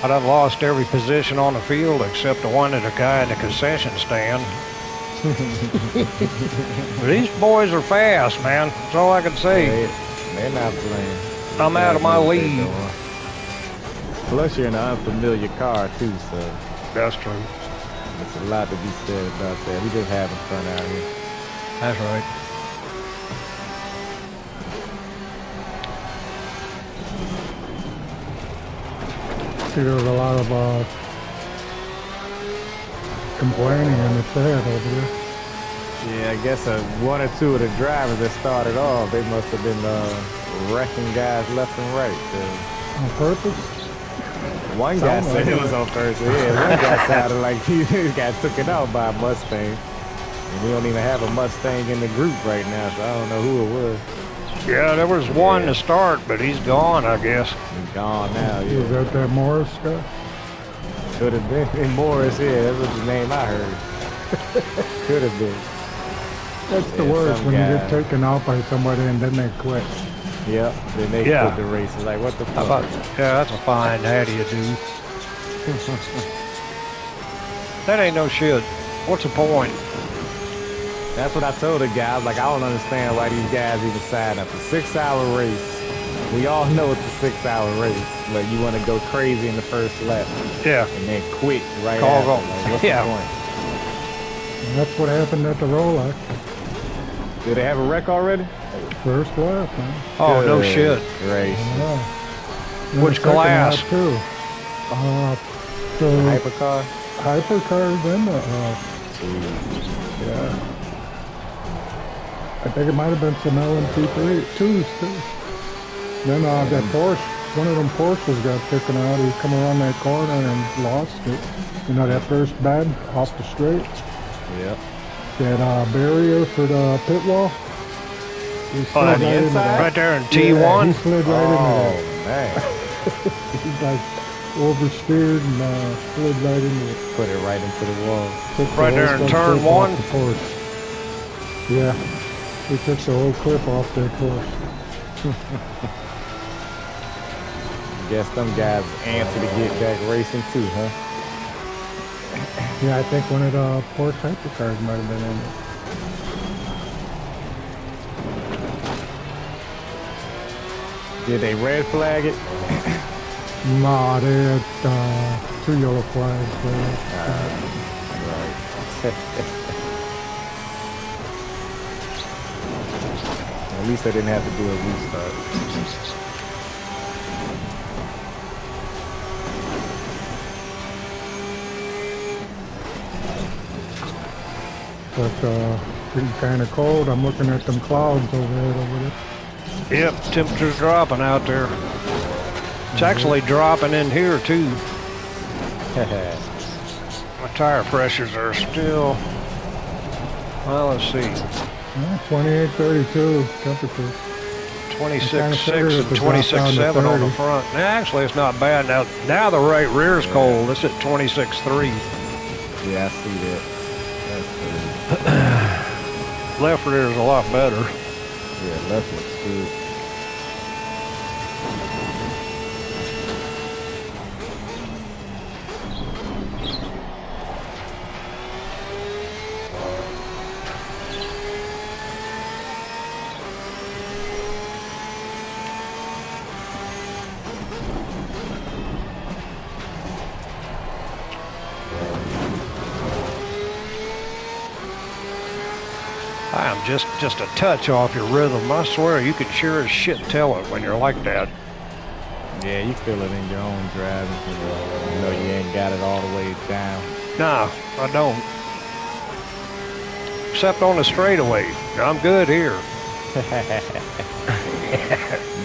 I done lost every position on the field except the one of the guy in the concession stand. But these boys are fast, man. That's all I can say. They're not playing. I'm out of my league. Plus, you're in an unfamiliar car, too, so. That's true. There's a lot to be said about that. We just having fun out here. That's right. See, there's a lot of complaining in the chat over there. Yeah, I guess one or two of the drivers that started off, they must have been wrecking guys left and right. On purpose? One guy said it was on purpose. Yeah, one guy sounded like he got taken out by a Mustang. And we don't even have a Mustang in the group right now, so I don't know who it was. Yeah, there was one to start, but he's gone, I guess. He's gone now, yeah. Was that Morris guy? Could have been. Morris, yeah, that's what the name I heard. Could have been. That's the worst, when you get taken out by somebody and then they quit. Yep, then they quit the race. It's like, what the fuck? Yeah, that's a fine. How do you do? That ain't no shit. What's the point? That's what I told the guy. I was like, I don't understand why these guys even sign up. A 6-hour race. We all know it's a 6-hour race, but you want to go crazy in the first lap. Yeah. And then quit right Call after. like, what's the point? And that's what happened at the Rolex. Did they have a wreck already? First lap, man. Oh, no shit. Great. Yeah. Which class? Too. The Hypercar? Hypercars in the, yeah. I think it might have been some LMP2s too. Then that Porsche, one of them Porsches got taken out. He come around that corner and lost it. You know, that first bend off the straight? Yep. That barrier for the pit wall? On the inside? Right there in T1? Yeah, he slid right into that. Man. He's like oversteered and slid right into it. Put it right into the wall. Right there in turn 1? Yeah. He took the whole clip off that Porsche. Guess them guys answer to get back racing too, huh? Yeah, I think one of the Porsche Hypercars might have been in it. Did they red flag it? Nah, they had 2 yellow flags there. Right. At least they didn't have to do a restart. But getting kind of cold. I'm looking at them clouds over there. Yep, temperature's dropping out there. It's actually dropping in here too. My tire pressures are still, well, let's see. 28.32 temperature. 26.6 and 26.7 on the front. Actually, it's not bad. Now the right rear's cold. It's at 26.3. Yeah, I see that. That's good. Left rear is a lot better. Yeah, left looks good. I am just a touch off your rhythm. I swear you can sure as shit tell it when you're like that. Yeah, you feel it in your own driving. You know you ain't got it all the way down. No, I don't. Except on the straightaway. I'm good here.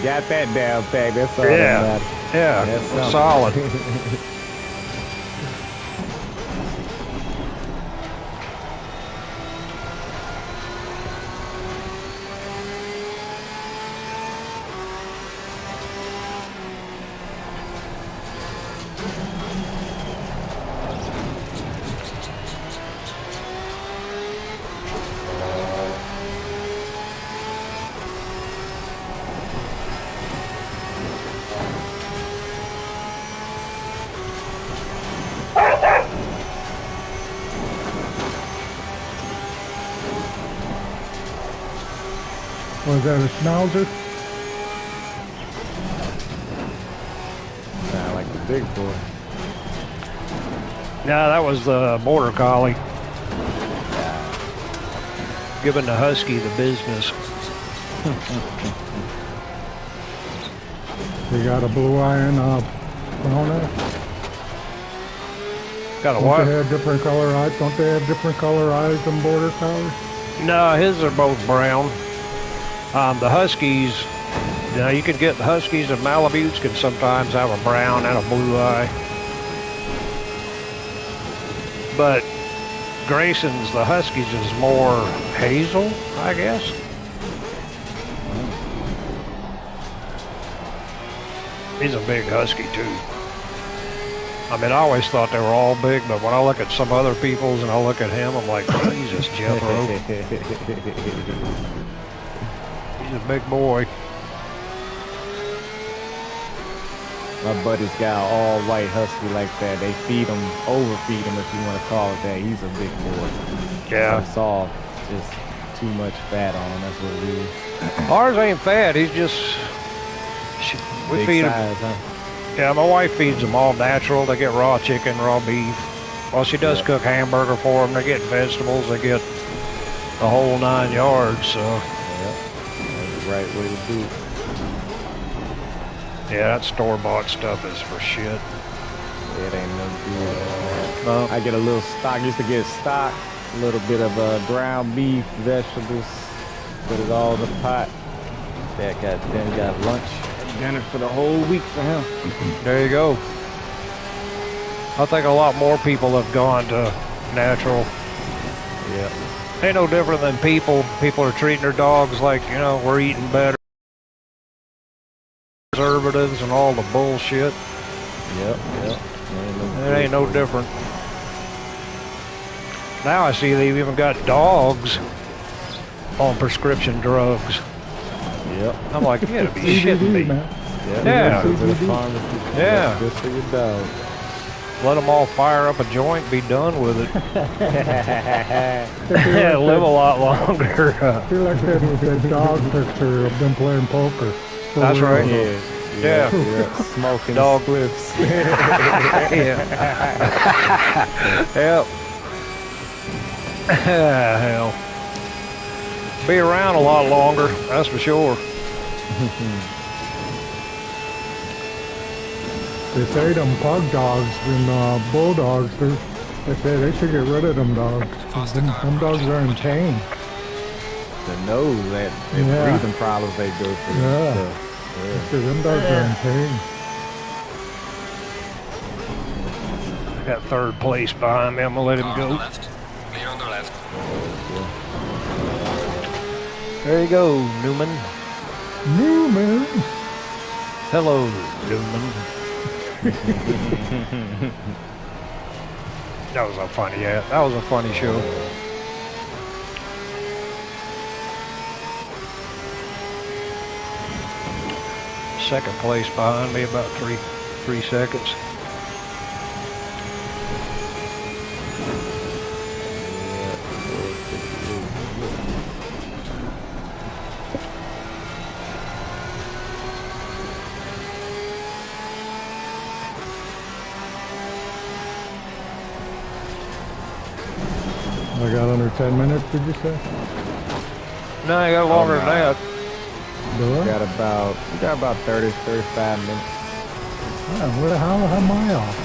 Got that down pat. That's all Yeah, that matters. yeah, That's solid. Was that a schnauzer? Sound like the big boy. No, that was the border collie. Giving the husky the business. They got a blue eye and a brown eye. Got a Don't what? they have different color eyes? Don't they have different color eyes than border collies? No, his are both brown. The huskies, you can get the huskies and Malibus can sometimes have a brown and a blue eye. But Grayson's, the huskies, is more hazel, I guess. He's a big husky too. I mean, I always thought they were all big, but when I look at some other people's and I look at him, I'm like, oh, he's just jump rope. He's a big boy. My buddy's got an all white husky like that. They feed him, overfeed him if you want to call it that. He's a big boy. Yeah. So it's all just too much fat on him. That's what it is. Ours ain't fat. He's just, we Big feed size, him. huh? Yeah, my wife feeds them all natural. They get raw chicken, raw beef. Well, she does cook hamburger for them. They get vegetables. They get the whole 9 yards. So. Yep. That's the right way to do it. Yeah, that store-bought stuff is for shit. It ain't no good. No. I get a little stock. Used to get stock, a little bit of ground beef, vegetables. Put it all in the pot. That then got lunch, dinner for the whole week for him. There you go. I think a lot more people have gone to natural. Yeah. Ain't no different than people. People are treating their dogs like, you know, we're eating better. Preservatives and all the bullshit. Yep. It ain't no different. Now I see they've even got dogs on prescription drugs. Yep. I'm like, you gotta be shitting me. Yeah. Yeah. Just for your dog. Let them all fire up a joint, be done with it. Live a lot longer. I feel like that dog picture of them playing poker. That's right. Yeah. Smoking dog spliffs. Yep. Hell. Be around a lot longer, that's for sure. They say them pug dogs and bulldogs, They say they should get rid of them dogs. Them dogs are in pain. The nose, that breathing problems they go through. Yeah. So them dogs are in pain. I got third place behind me. I'm gonna let him Car on the go. left. Clear on the left. There you go, Newman. Newman. Hello, Newman. That was a funny, that was a funny show. Second place behind me, about three seconds. I got under 10 minutes, did you say? No, I got longer than that. Do I? We got about 30, 35 minutes. How am I off?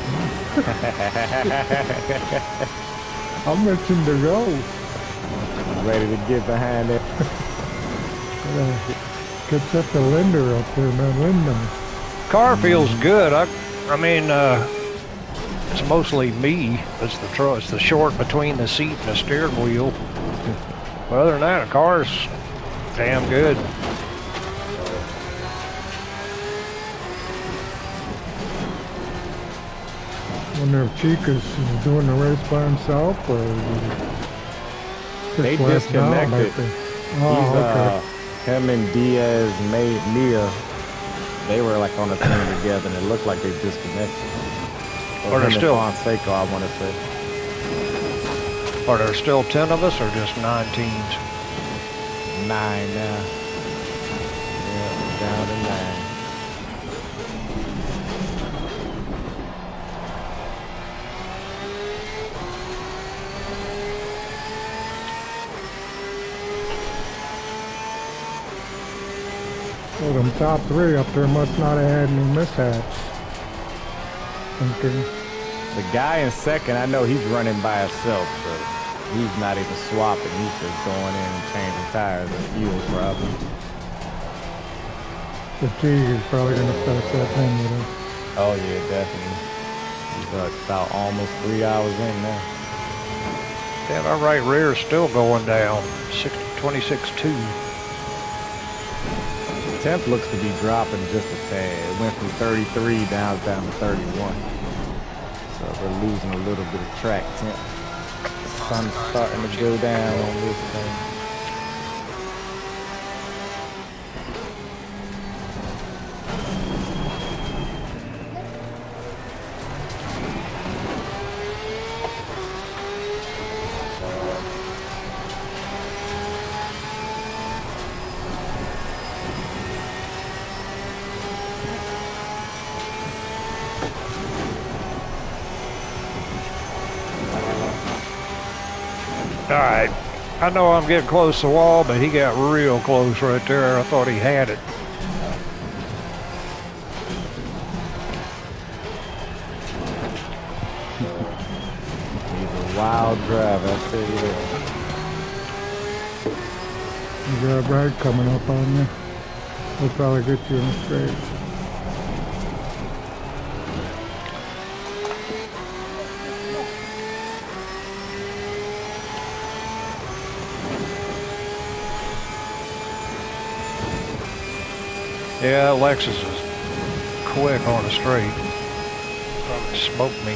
I'm itching to go. Ready to get behind it. Get set the Linder up there, man. Linder. Car feels good. I mean, it's mostly me. It's the short between the seat and the steering wheel. But other than that, the car's damn good. Wonder if Chica's doing the race by himself or They disconnected. Okay. Him and Diaz made Mia. They were like on a team together, and it looked like they disconnected. Are there still Fonseca, I want to say. Are there still 10 of us or just 9 teams? 9 now. Yeah, down to 9. Well, them top 3 up there must not have had any mishaps. Okay. The guy in second, I know he's running by himself, so he's not even swapping. He's just going in and changing tires and fuel probably. The G is probably going to start that thing with him. Oh yeah, definitely. He's about almost 3 hours in now. Damn, our right rear is still going down. 26.2. Temp looks to be dropping just a tad. It went from 33 down to 31. So we're losing a little bit of track temp. Sun's starting to go down on this thing. Alright, I know I'm getting close to the wall, but he got real close right there. I thought he had it. He's a wild driver, I tell you that. You got a ride coming up on you. We'll probably get you in the straight. Yeah, Lexus is quick on the straight. Probably smoked me.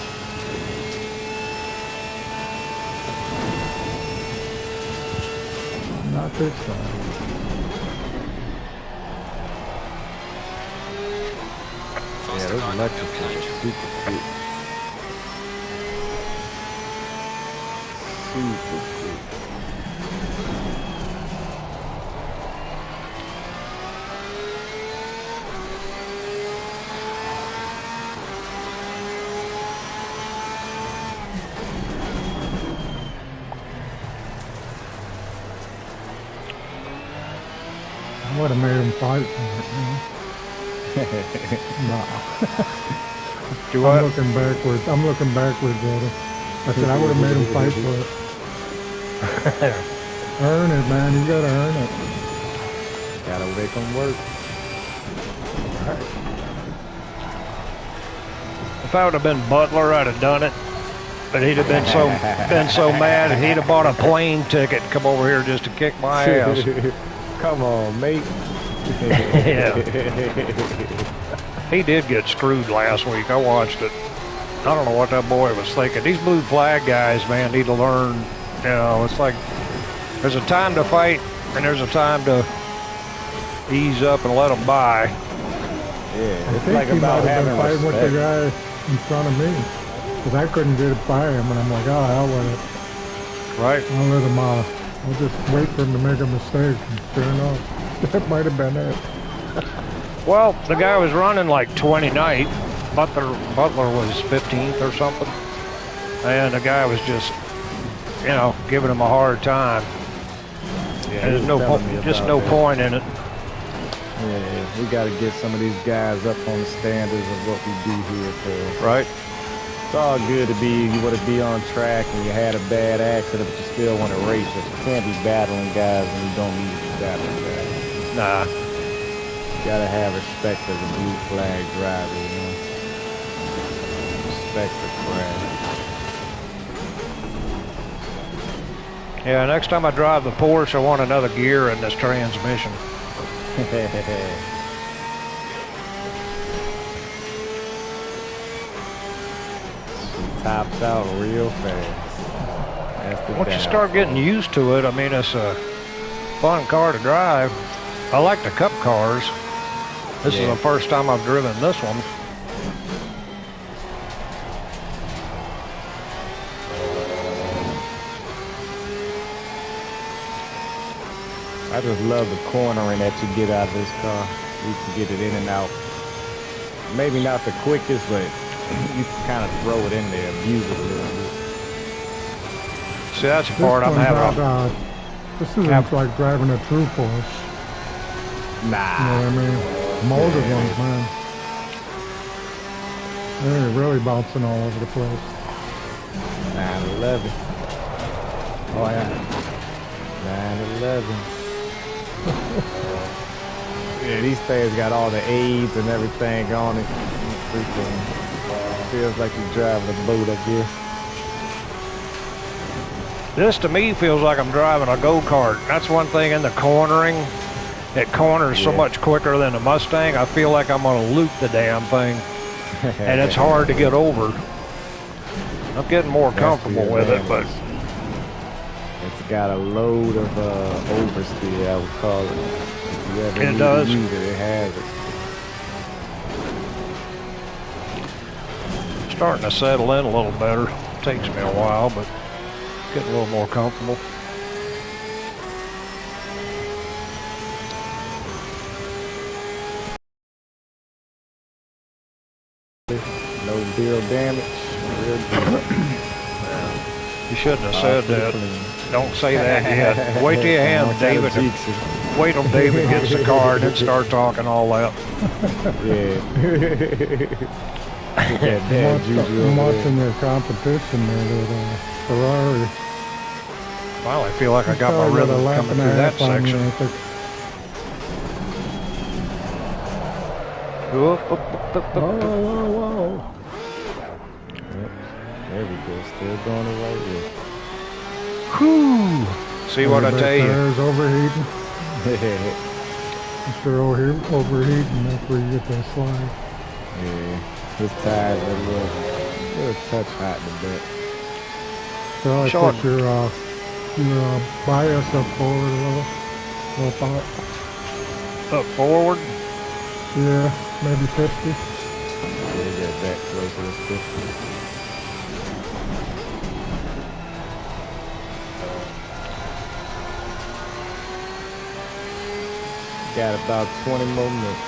Not this time. Yeah, those electric are super quick. Super quick. I would have made him fight for it, man. Nah. Do what? I'm looking backwards at it. I said I would have made him fight for it. Earn it, man. You gotta earn it. Gotta make him work. If I would have been Butler, I'd have done it. But he'd have been so mad, he'd have bought a plane ticket and come over here just to kick my ass. Come on, mate. Yeah. He did get screwed last week. I watched it. I don't know what that boy was thinking. These blue flag guys, man, need to learn. You know, it's like there's a time to fight and there's a time to ease up and let them by. Yeah, it's I like think about he might have having been fighting with the respect. guy in front of me. Because I couldn't get it by him, and I'm like, oh, hell with it. Right. I'll let him off. I'll just wait for him to make a mistake. And sure enough, that might have been it. Well, the guy was running like 29th. Butler was 15th or something. And the guy was just, you know, giving him a hard time. Yeah, And there's no point in it. Yeah, we got to get some of these guys up on the standards of what we do here. Right. It's all good to be, you want to be on track and you had a bad accident, but you still want to race. But you can't be battling guys when you don't need to be battling guys. Nah. You got to have respect as a blue flag driver, you know. Respect the craft. Yeah, next time I drive the Porsche, I want another gear in this transmission. Tops out real fast. Once you start getting used to it, I mean, it's a fun car to drive. I like the Cup cars. This is the first time I've driven this one. I just love the cornering that you get out of this car. You can get it in and out. Maybe not the quickest, but you can kind of throw it in there, abuse it a little bit. See, that's the part I'm having. This isn't like driving a true Porsche. Nah. You know what I mean? Molded ones, man. They're really bouncing all over the place. 911. Oh, yeah. 911. Yeah, these things got all the aids and everything on it. Freaking feels like you're driving a boat, I guess. This to me feels like I'm driving a go-kart. That's one thing in the cornering. It corners so much quicker than a Mustang. I feel like I'm gonna loop the damn thing. And it's hard to get over. I'm getting more comfortable with it, but it's got a load of oversteer, I would call it. If you ever it does. Use it, it has it. Starting to settle in a little better. Takes me a while, but getting a little more comfortable. No real damage. Real You shouldn't have said that. Don't say that yet. Wait till you hand David. Wait till David gets the car and then start talking all that. Yeah. I'm watching their competition there with Ferrari. Well, I feel like I got my rhythm coming through that section. Whoa. Yep. There we go. Still going the right way. Whew. See what I tell you? Tires overheating. If they're overheating, that's where you get that slide. Yeah. His tires are a little touch hot in the back. So I put your bias up forward a little bit. Up forward? Yeah, maybe 50. Yeah, get back closer to 50. Got about 20 more minutes.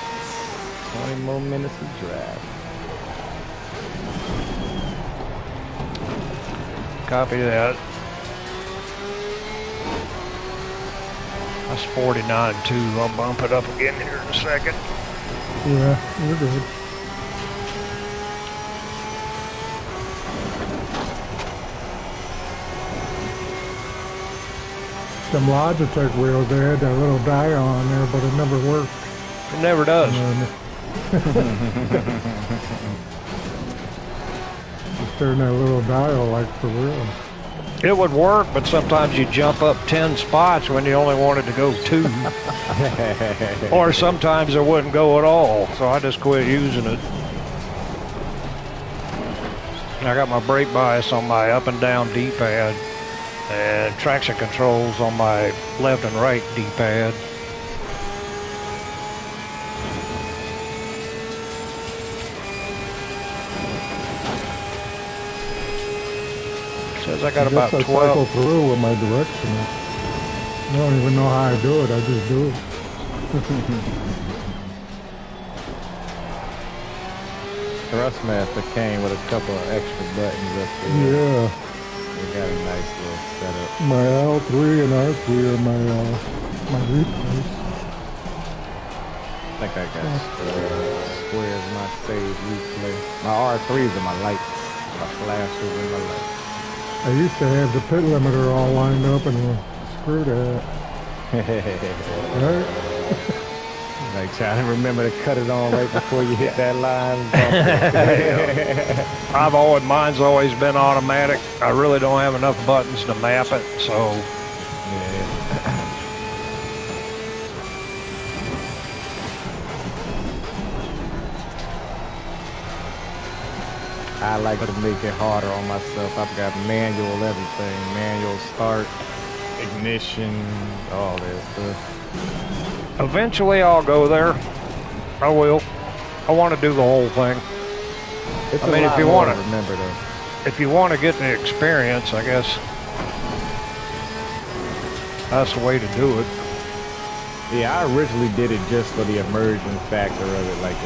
20 more minutes to drive. Copy that. That's 49.2. I'll bump it up again here in a second. Yeah, you're good. them Logitech wheels, they had that little dial on there, but it never worked. It never does. Just turn that little dial like for real. It would work, but sometimes you jump up 10 spots when you only wanted to go 2. Or sometimes it wouldn't go at all, so I just quit using it. I got my brake bias on my up and down D-pad and traction controls on my left and right D-pad. Says I got about 12. I cycle through with my directional. I don't even know how I do it. I just do it. Thrustmaster came with a couple of extra buttons up there. Yeah. They got a nice little setup. My L3 and R3 are my replays. I think I got squares my save replay. My R3s are my lights. My flashes and my lights. I used to have the pit limiter all lined up and screw that. Right? Like trying to remember to cut it on right before you hit that line. Mine's always been automatic. I really don't have enough buttons to map it, so. Yeah. I like to make it harder on myself. I've got manual everything. Manual start, ignition, all that stuff. Eventually I'll go there. I will. I want to do the whole thing. It's I mean, if you want to remember though. If you want to get the experience, I guess that's the way to do it. Yeah, I originally did it just for the immersion factor of it, like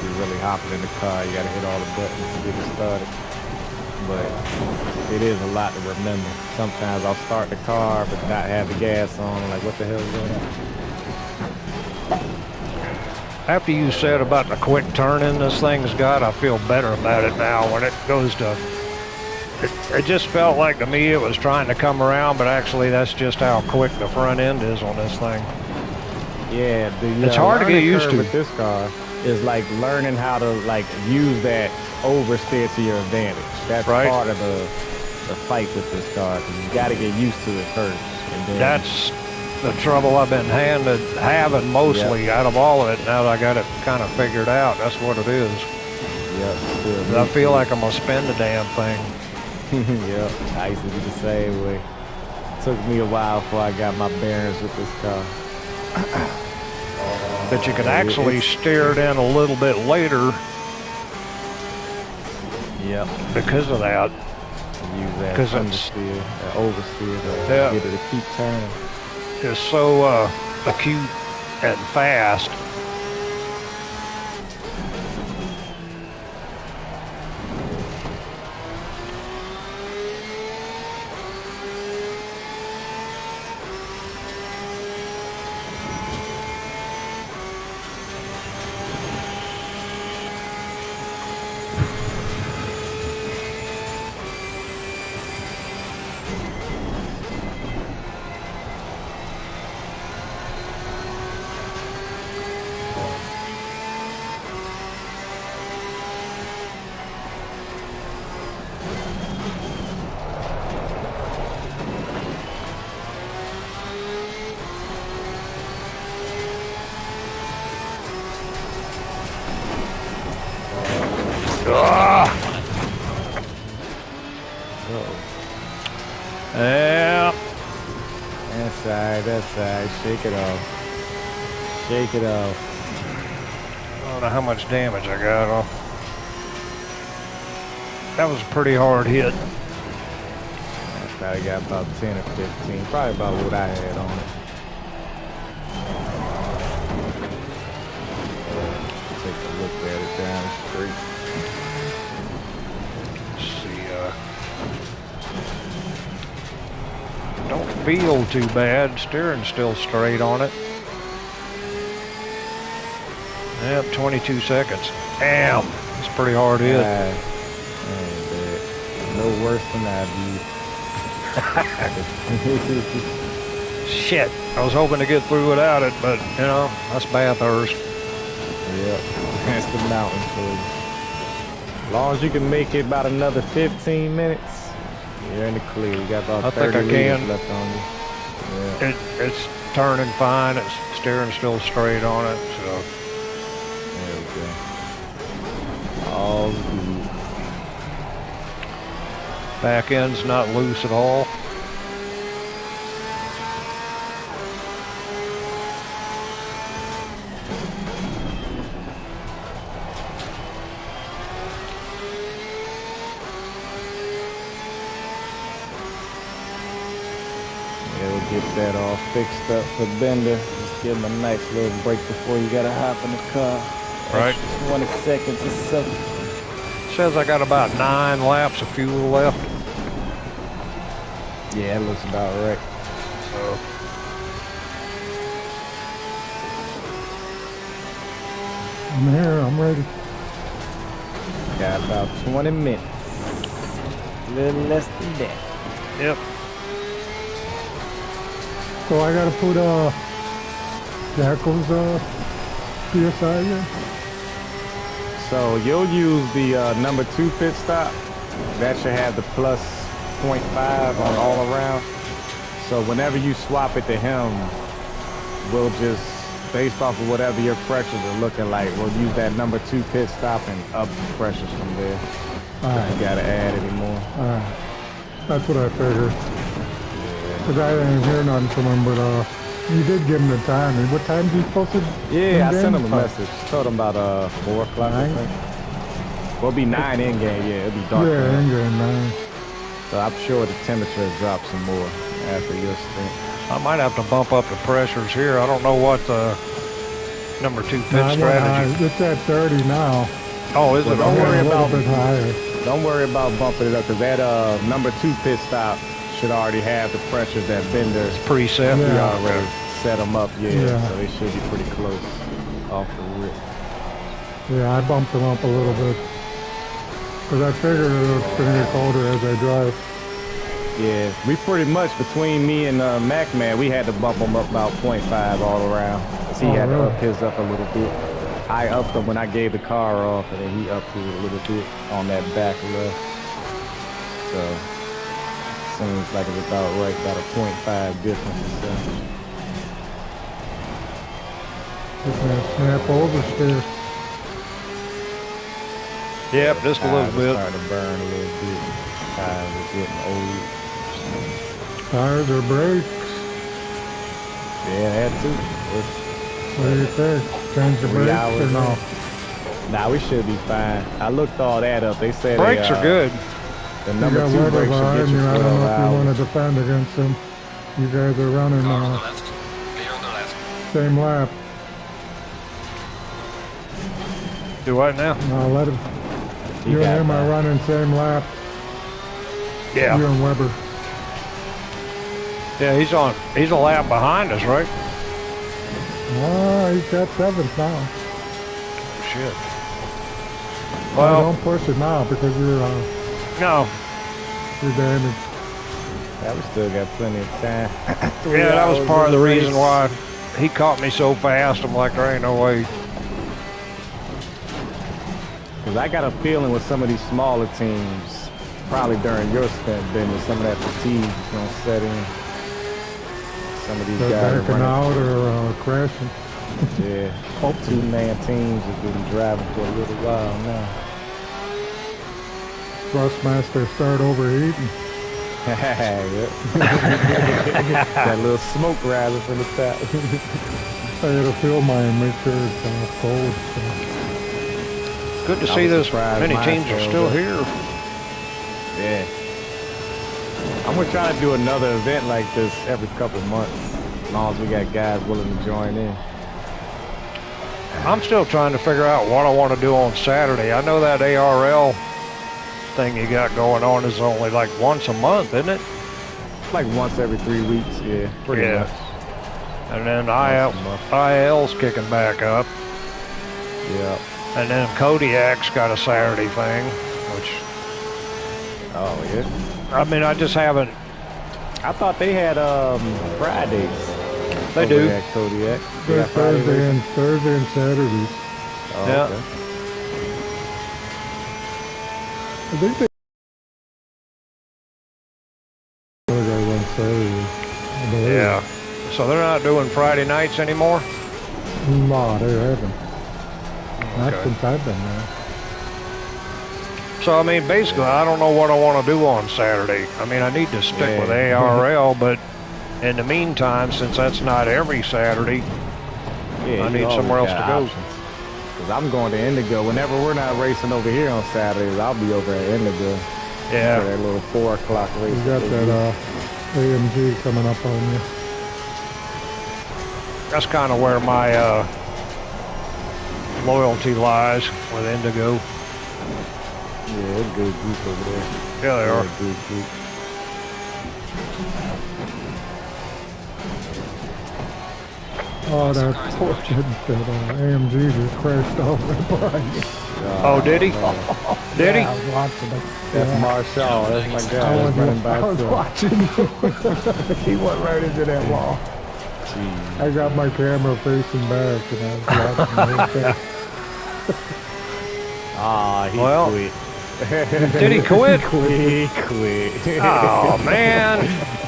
you're really hopping in the car, you gotta hit all the buttons to get it started. But it is a lot to remember. Sometimes I'll start the car but not have the gas on, like what the hell is going on? After you said about the quick turning this thing's got, I feel better about it now when it goes to... It just felt like to me it was trying to come around, but actually that's just how quick the front end is on this thing. Yeah, it's hard to get used to. With this car is like learning how to like use that oversteer to your advantage. That's right. Part of the fight with this car. You got to get used to it first. And then that's the trouble I've been having mostly out of all of it. Now that I got it kind of figured out, that's what it is. Yep. I feel like I'm gonna spin the damn thing. Yep. I used to be the same way. Took me a while before I got my bearings with this car. But you can actually steer it in a little bit later. Yep. Because of that. Use that understeer, that oversteer to get it to keep turning. It's so acute and fast. Yeah. That's right. Shake it off. Shake it off. I don't know how much damage I got off. That was a pretty hard hit. I probably got about 10 or 15. Probably about what I had on it. Take a look at it down the street. Don't feel too bad. Steering's still straight on it. Yep, 22 seconds. Damn, it's a pretty hard hit. No worse than I do. Shit, I was hoping to get through without it, but you know, that's Bathurst. Yep, that's the mountain for you. As long as you can make it about another 15 minutes, you're in the clear. You got about 30 liters left on you. Yeah. It's turning fine. It's steering still straight on it, so. There we go. All good. Back end's not loose at all. Get that all fixed up for Bender. Just give him a nice little break before you gotta hop in the car. Right. 20 seconds or so. Says I got about 9 laps of fuel left. Yeah, that looks about right. So. I'm here, I'm ready. Got about 20 minutes. A little less than that. Yep. So I gotta put Jacko's PSI in. So you'll use the number 2 pit stop. That should have the plus 0.5 on all around. So whenever you swap it to him, we'll just, based off of whatever your pressures are looking like, we'll use that number 2 pit stop and up the pressures from there. Alright. You gotta add any more. Alright. That's what I figured. Cause I didn't hear nothing from him, but you did give him the time. And what time is he supposed to? Yeah, I sent him a message. Told him about 4 o'clock. I think. Well, it'll be 9 in game. Yeah, it'll be dark. Yeah, in game 9. So I'm sure the temperature has dropped some more after your stint. I might have to bump up the pressures here. I don't know what the number 2 pit strategy. It's at 30 now. Oh, is it? Don't worry about a bit higher. Don't worry about bumping it up, because that number 2 pit stop should already have the pressures that Bender preset. We already set them up, yeah, so they should be pretty close off the rip. Yeah, I bumped them up a little bit. Because I figured it was going to get colder as I drive. Yeah, we pretty much, between me and Mac Man, we had to bump them up about 0.5 all around. So he had to up his up a little bit. I upped them when I gave the car off, and then he upped it a little bit on that back left. So seems like it's about right, about a 0.5 difference or so. Just gonna snap over still. Yep, just a little bit. Starting to burn a little bit. Tires are getting old. Tires or brakes? Yeah, that too. What do you think? Change the brakes or no? Nah, we should be fine. I looked all that up. They said brakes are good. The number 2 brakes should get you 12 I don't know if hours. you want to defend against them. You guys are running same lap. Do what now? No, let him. You and him are running same lap. Yeah. You and Weber. Yeah, he's a lap behind us, right? Oh, he's got 7th now. Shit. Well, don't push it now because you're no. You're damaged. Yeah, we still got plenty of time. Yeah, that was part of the reason why he caught me so fast. I'm like, there ain't no way. Because I got a feeling with some of these smaller teams, probably during your stint, Ben, some of that fatigue is going to set in. Some of these guys backing out or crashing. Yeah, 2-man teams have been driving for a little while now. Thrustmaster start overheating. That little smoke rising from the top. I gotta fill mine and make sure it's cold. So. Good to see this many teams are still here. Yeah. I'm gonna try to do another event like this every couple months, as long as we got guys willing to join in. I'm still trying to figure out what I want to do on Saturday. I know that ARL thing you got going on is only like once a month, isn't it? Like once every 3 weeks, yeah, pretty much. And then IL's kicking back up. Yeah. And then Kodiak's got a Saturday thing, which... Oh, yeah? I mean, I just haven't I thought they had Fridays. They do. At Kodiak. They There's got Friday racing? Thursday and Saturdays. Oh, Yeah. okay. I think they run Saturdays. I believe. Yeah. So they're not doing Friday nights anymore? No, they haven't. Not Okay. since I've been there. So, I mean, basically, I don't know what I want to do on Saturday. I mean, I need to stick with ARL, but in the meantime, since that's not every Saturday, I need somewhere else to go. Because I'm going to Indigo. Whenever we're not racing over here on Saturdays, I'll be over at Indigo. Yeah. For that little 4 o'clock race. You got that AMG coming up on you. That's kind of where my loyalty lies with Indigo. Yeah, it's a good group over there. Yeah, they are. Good group. Oh, that poor kid that AMG just crashed off the bike. Oh, did he? Did he? I was watching it. That's Marshall. That's my guy. That's running by I was watching He went right into that wall. Jeez. I got my camera facing back and I was watching it. Ah, he Well, quit. Did he quit? He quit. Oh, man.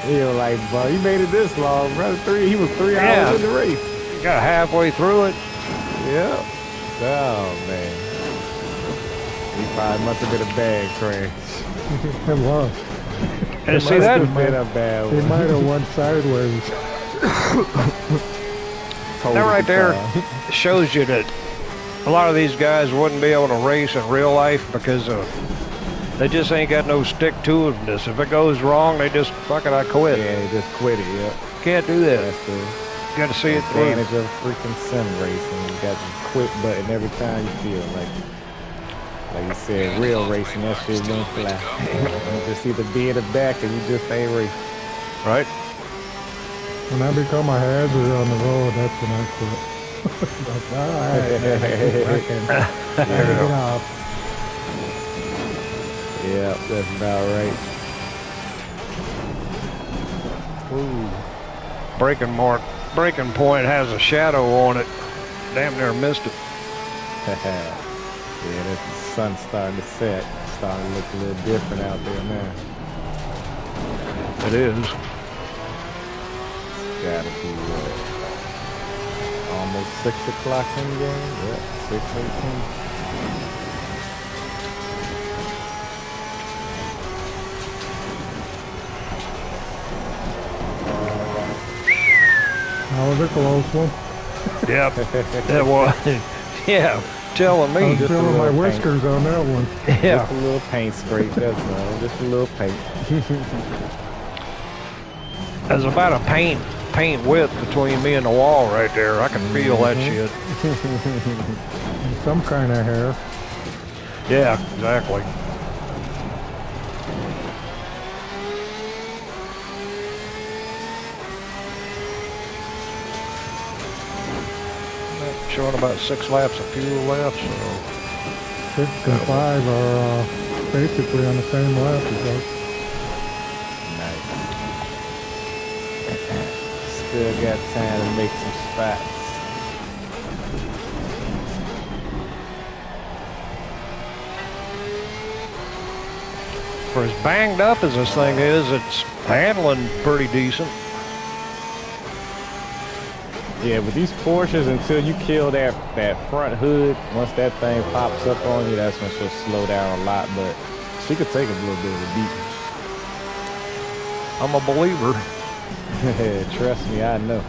He was like, bro, you made it this long, bro. He was 3 hours in the race. Got halfway through it. Yep. Oh, man. He probably must have been a bad crash. It was. And see that? Been a bad He one. might have went sideways. That right there shows you that a lot of these guys wouldn't be able to race in real life because they just ain't got no stick-to-itiveness. If it goes wrong, they just, fuck it, I quit. Yeah, he just quit it, yep. Can't do that. That's the Got to see it through. advantage of freaking sim racing. You got the quit button every time you feel like you said, real racing, that shit won't fly. You just either be in the back or you just ain't racing. Right? When I become a hazard on the road, that's when I quit. Like, all right, man, I can get off. Yeah, that's about right. Ooh. Breaking point has a shadow on it. Damn near missed it. Yeah, the sun's starting to set. It's starting to look a little different out there now. It is. Gotta be almost 6 o'clock in the game. Yep, 6:18. That was a close one. Yep. That was. Yeah. Telling I me. was feeling my whiskers on that one. Yeah. Just a little paint scrape, that's all. Just a little paint. There's about a paint width between me and the wall right there. I can feel that shit. Some kind of hair. Yeah, exactly. Showing about 6 laps of fuel left, so 6 and 5 are basically on the same lap as us. Nice. Still got time to make some spots. for as banged up as this thing is, it's handling pretty decent. Yeah, but these Porsches, until you kill that front hood, once that thing pops up on you, that's when she'll slow down a lot. But she could take a little bit of a beating. I'm a believer. Trust me, I know.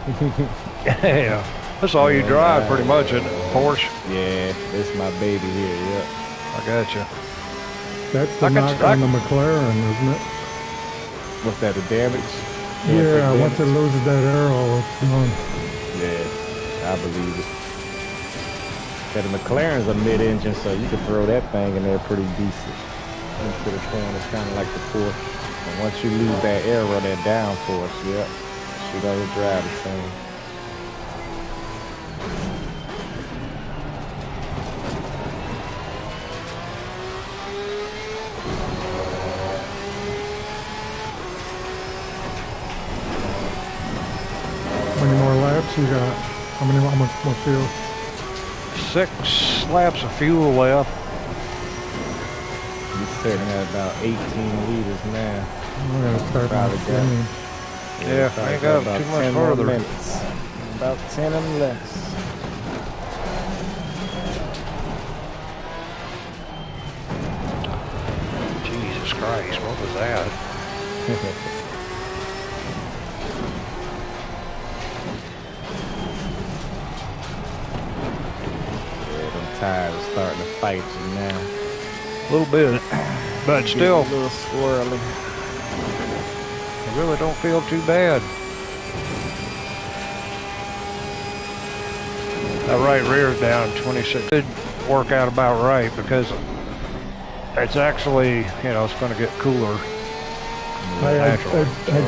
Yeah, that's all you drive pretty much, isn't it? Porsche. Yeah, this is my baby here. Yep. I got you. That's the knock on the McLaren, isn't it? What's that? The damage? Yeah, once it loses that arrow, it's gone. Yeah, I believe it. Yeah, the McLaren's a mid-engine, so you can throw that thing in there pretty decent. Into the corner, it's kind of like the Porsche. And once you lose that arrow, that downforce, yep, she doesn't drive the same. How much more fuel? 6 laps of fuel left. He's sitting at about 18 liters now. I'm gonna start my spinning. Yeah, I ain't got too much further. Minutes. About 10 and less. Jesus Christ, what was that? Tires are starting to fight you now. A little bit, but still, a little squirrely. I really don't feel too bad. That right rear's down 26. Did work out about right because it's actually, you know, it's going to get cooler. I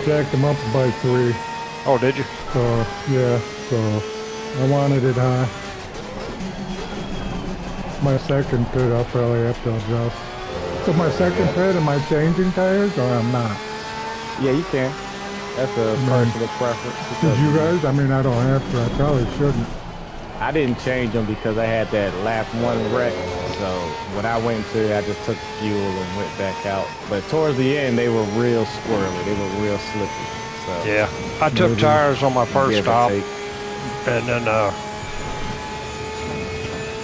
jacked them up by 3. Oh, did you? So yeah, so I wanted it high. My second pit, I'll probably have to adjust. So my second pit, am I changing tires or I'm not? Yeah, you can. That's a personal preference. Did you guys? I mean, I don't have to. I probably shouldn't. I didn't change them because I had that lap 1 wreck. So when I went into it, I just took fuel and went back out. But towards the end, they were real squirrely. They were real slippy. So yeah, I took tires on my first stop, and then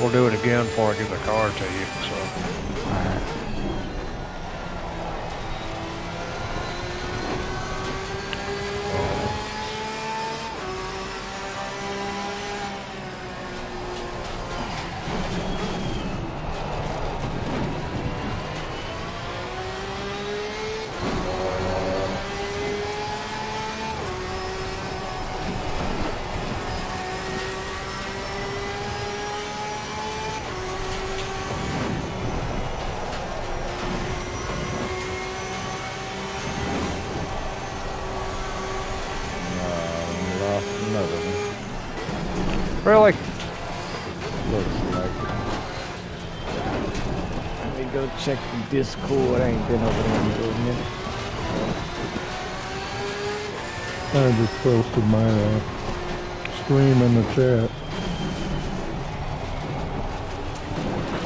we'll do it again before I give the car to you. So. All right. Really? Looks like it. Let me go check the Discord. I ain't been over there in a little minute. I just posted my stream in the chat.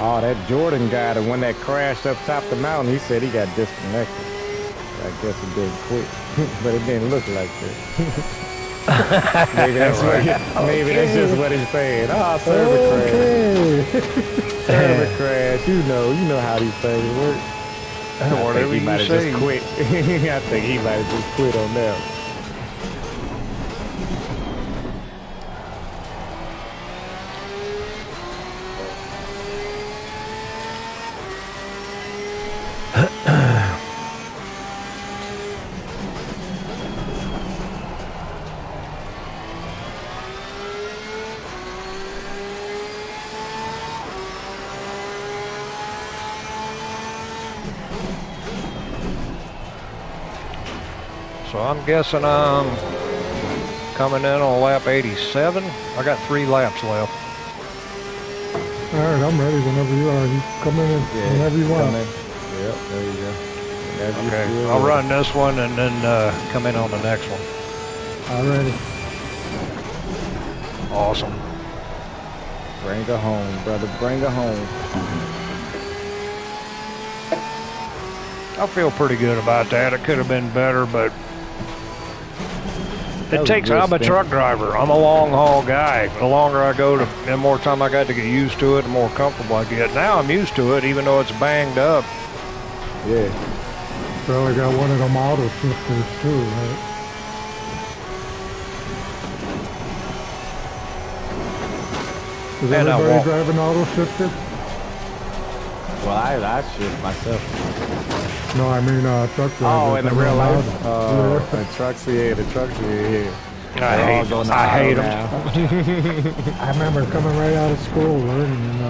Oh, that Jordan guy, the one that crashed up top the mountain, he said he got disconnected. I guess he didn't quit, but it didn't look like that. Maybe that's maybe that's just what he's saying. Oh, server crash. Server crash. You know how these things work. I think he might have just quit. I think he might have just quit on that. So I'm guessing I'm coming in on lap 87. I got 3 laps left. All right, I'm ready whenever you are. You come in whenever you want. Yep, there you go. Okay, I'll run this one and then come in on the next one. All righty. Awesome. Bring her home, brother. Bring her home. I feel pretty good about that. It could have been better, but I'm a truck driver. I'm a long haul guy. The longer I go, the more time I got to get used to it, the more comfortable I get. Now I'm used to it, even though it's banged up. Yeah. So I got one of them auto shifters too, right? Does everybody drive an auto shifter? Well, I shift myself. No, I mean truck drivers. Oh, in the real life? The trucks, yeah. I hate them. I remember coming right out of school learning, and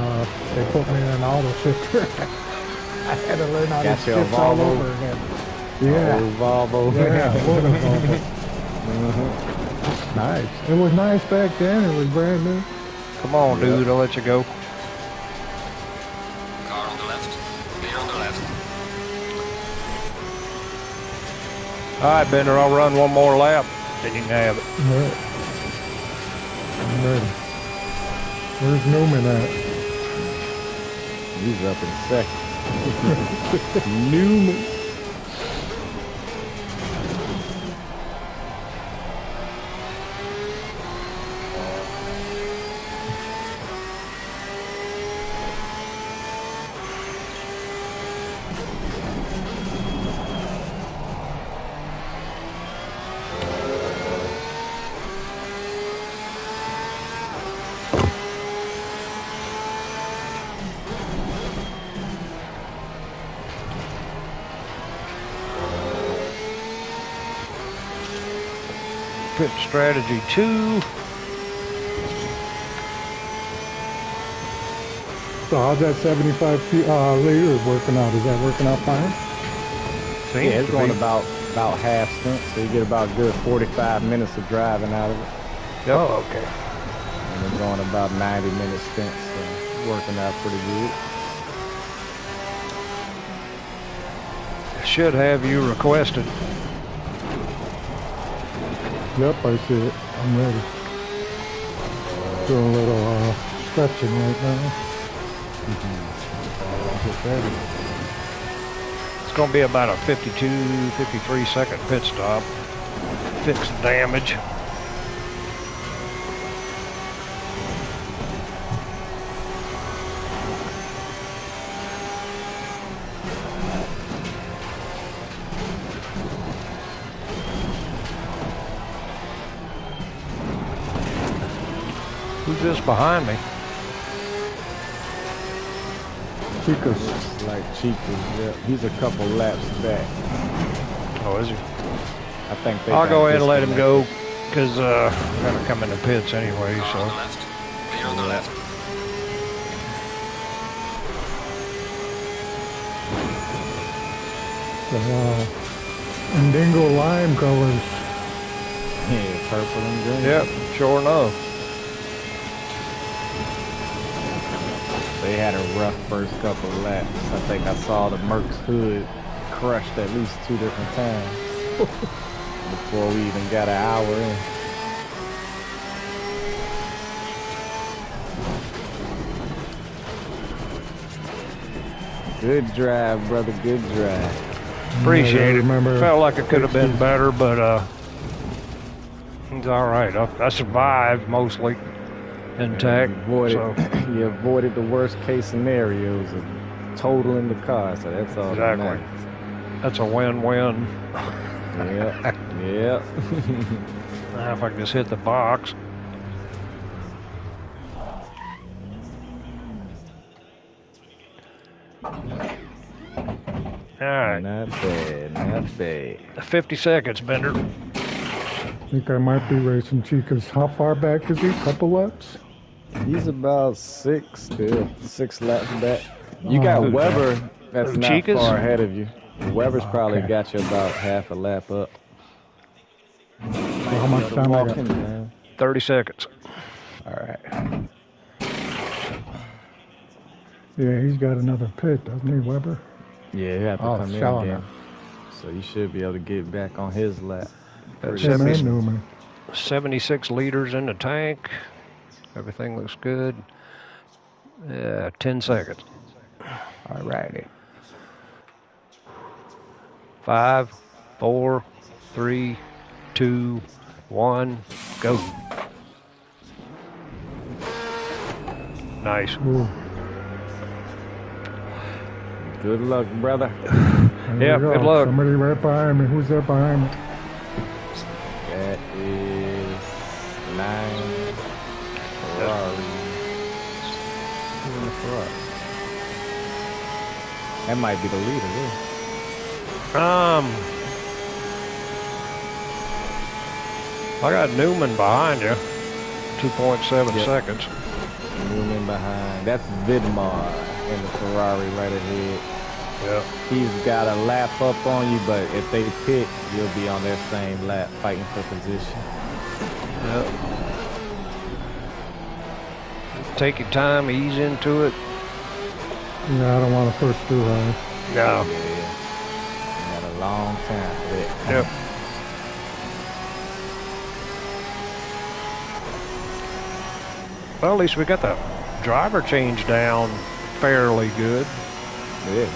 they put me in an auto shifter. I had to learn how to shift all over again. Yeah. Volvo. Yeah, what a Volvo. Nice. It was nice back then. It was brand new. Come on, dude. I'll let you go. Car on the left. Clear on the left. All right, Bender. I'll run one more lap, then you can have it. All right. I'm ready. Where's Newman at? He's up in second. Newman. Pit strategy 2. So how's that 75 liters working out? Is that working out fine? Yeah, it's going about half stint, so you get about a good 45 minutes of driving out of it. Yep. Oh, okay. And it's going about 90-minute stints, so it's working out pretty good. Should have you requested. Yep, I see it. I'm ready. Doing a little stretching right now. Get ready. It's going to be about a 52, 53 second pit stop. Fix the damage. Who's this behind me? Chica's. Looks like Chica's, yeah. He's a couple laps back. Oh, is he? I think they I'll got go ahead and let him go, disconnected. because I'm going to come in the pits anyway, On the so. left. Clear on the left. Indigo lime colors. Yeah, purple and green. Yep, sure enough. They had a rough first couple of laps. I think I saw the Merc's hood crushed at least 2 different times before we even got an hour in. Good drive, brother. Good drive. Appreciate it. remember- Felt like it could have been better, but it's all right. I survived mostly intact. You avoided the worst case scenarios of totaling the car, so that's all that Exactly. matters. That's a win-win. Yep. Yep. Now if I can just hit the box. All right, Not bad. Not bad. 50 seconds, Bender. I think I might be racing Chica's. How far back is he? Couple laps? He's about 6 still. 6 laps back. You Oh, got okay. Weber that's not Chica's? far ahead of you. Weber's probably Okay. got you about half a lap up. So how much time I got? Walking down. 30 seconds. All right. Yeah, he's got another pit, doesn't he, Weber? Yeah, you have to Oh, come in showing again. up. So you should be able to get back on his lap. That's Him 70 and Newman. 76 liters in the tank. Everything looks good. 10 seconds. All righty. 5, 4, 3, 2, 1, go. Nice. Ooh, Good luck, brother. there Yeah, we go. good luck. Somebody right behind me. Who's there behind me? That is 9 Ferrari. Who's in the Ferrari? That might be the leader, yeah. I got Newman behind you. 2.7 Yep. seconds. Newman behind. That's Vidmar in the Ferrari right ahead. Yeah. He's got a lap up on you, but if they pit, you'll be on their same lap fighting for position. Yep. Take your time, ease into it. Yeah, I don't want to push too high. No. Yeah. You got a long time for that. Yep. Well, at least we got the driver change down fairly good. Yeah,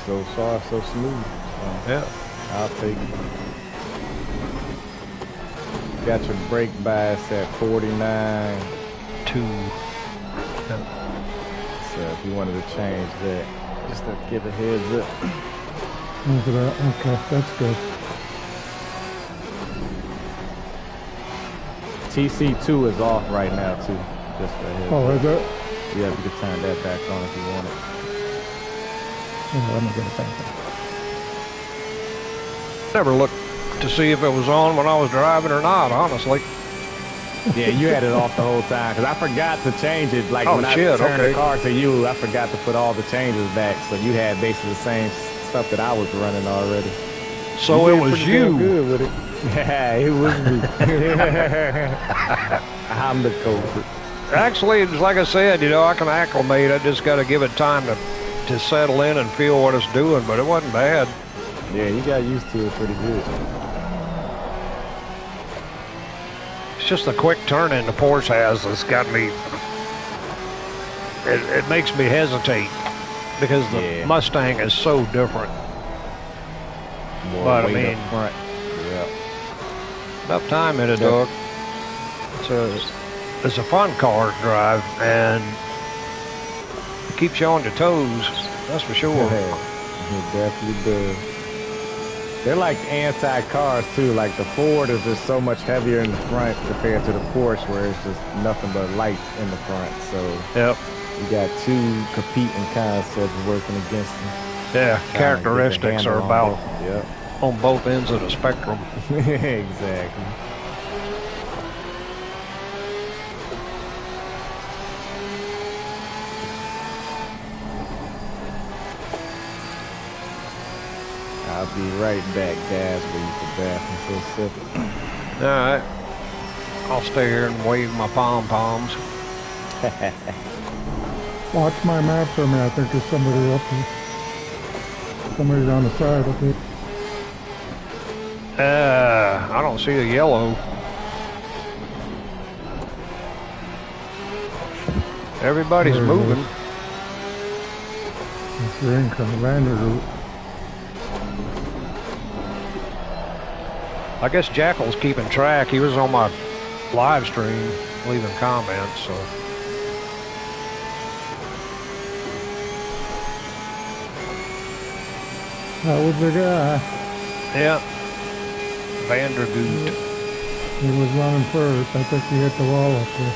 so far so smooth. Yeah. I'll take it. Got your brake bias at 49. 2. Yeah. So if you wanted to change that, just to give a heads up. Look at that. Okay, that's good. TC2 is off right now too. Just for a heads Oh, up. is it? Yeah, you can turn that back on if you want it. Yeah, let me get it back on. Never looked to see if it was on when I was driving or not, honestly. Yeah, you had it off the whole time because I forgot to change it. Like Oh, when shit, I turned okay. the car to you, I forgot to put all the changes back. So you had basically the same stuff that I was running already. So it was you. Good with it. Yeah, it was me. I'm the culprit. Actually, it's like I said, you know, I can acclimate. I just got to give it time to settle in and feel what it's doing, but it wasn't bad. Yeah, you got used to it pretty good. It's just the quick turning the Porsche has that's got me. It makes me hesitate because the Mustang is so different. More But I weight mean, up front. Yeah. enough time in it, dog. It's a fun car to drive, and it keeps you on your toes. That's for sure. It definitely does. They're like anti-cars too. Like the Ford is just so much heavier in the front compared to the Porsche, where it's just nothing but light in the front. So yep, you got two competing concepts working against them. Yeah, characteristics are about on both ends of the spectrum. Exactly. I'll be right back, guys. Leave the bathroom for a second. All right. I'll stay here and wave my pom-poms. Watch my map for me. I think there's somebody up here. Somebody's on the side of it. I don't see a yellow. Everybody's moving. It's the income landing route. I guess Jackal's keeping track. He was on my live stream leaving comments, so. That was the guy. Yeah. Vandergoot. He was running first. I think he hit the wall up there.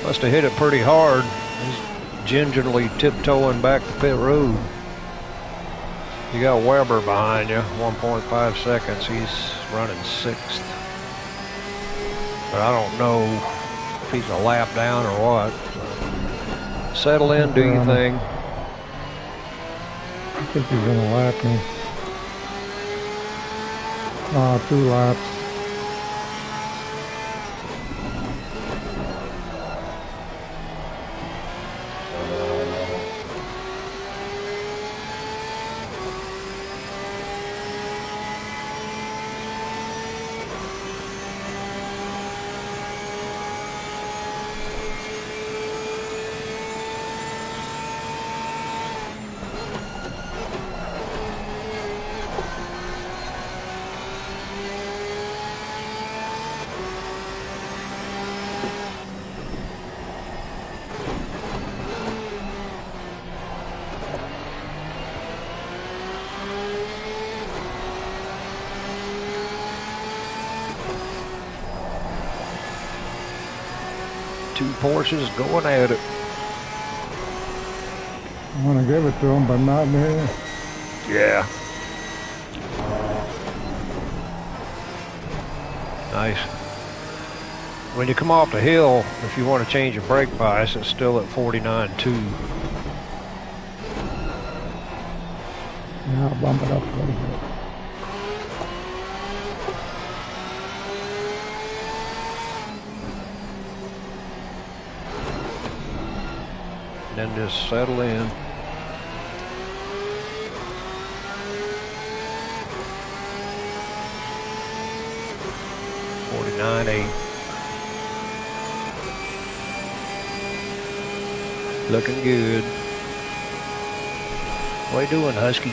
Must have hit it pretty hard. He's gingerly tiptoeing back the pit road. You got Weber behind you, 1.5 seconds. He's running 6th. But I don't know if he's a lap down or what. So settle in, do your thing. I think he's gonna lap me. 2 laps. Two Porsches going at it. I want to give it to him, but not me. Yeah. Nice. When you come off the hill, if you want to change your brake bias, it's still at 49.2. Yeah, I'll bump it up a little bit. Then just settle in. $49.8. Looking good. What you doing, Husky?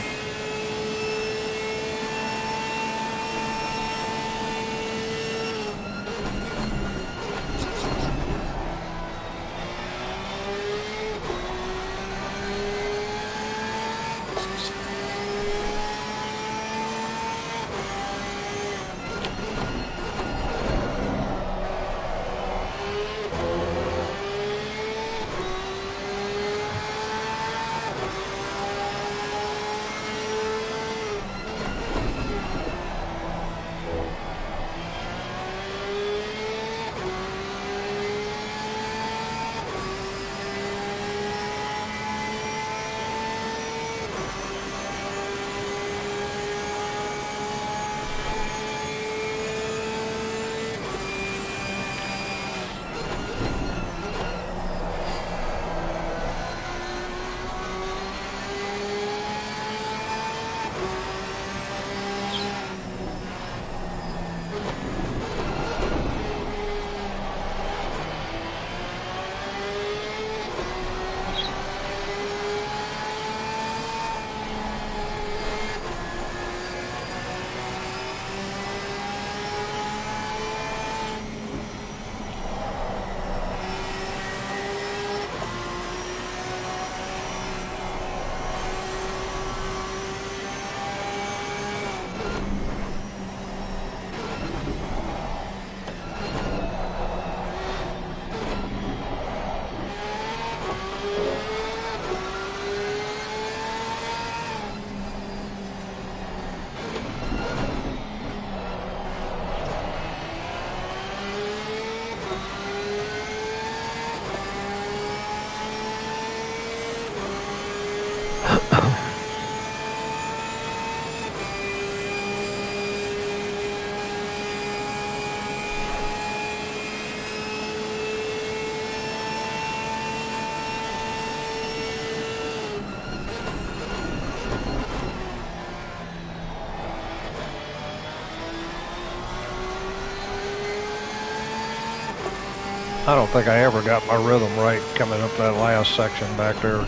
I don't think I ever got my rhythm right coming up that last section back there.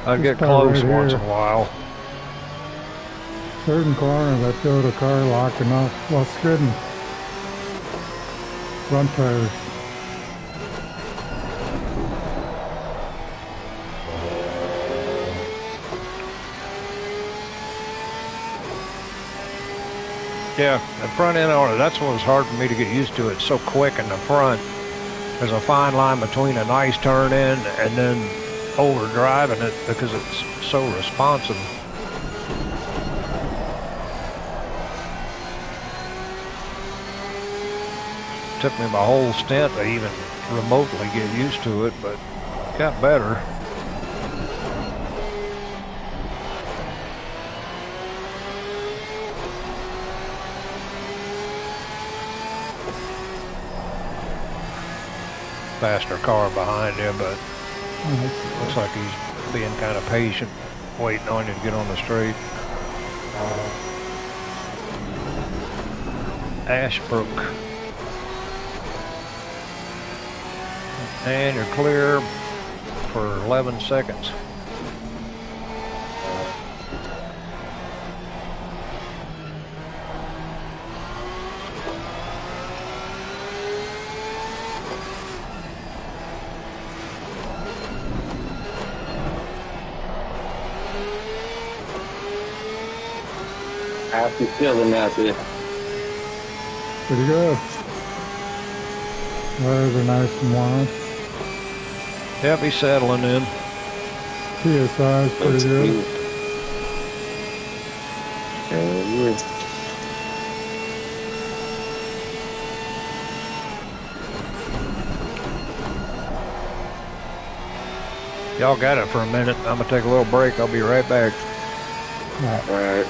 I'd get close right once in a while. Certain corners I feel the car locking up while skidding. Front tires. Yeah, the front end on it, that's what was hard for me to get used to. It's so quick in the front. There's a fine line between a nice turn in and then overdriving it because it's so responsive. Took me my whole stint to even remotely get used to it, but got better. Faster car behind you, but looks like he's being kind of patient, waiting on you to get on the straight. Ashbrook. And you're clear for 11 seconds. How's he feeling out there? Pretty good. Tires are nice and warm. Yep, he's settling in. PSI is pretty good. Y'all got it for a minute. I'm gonna take a little break. I'll be right back. All right.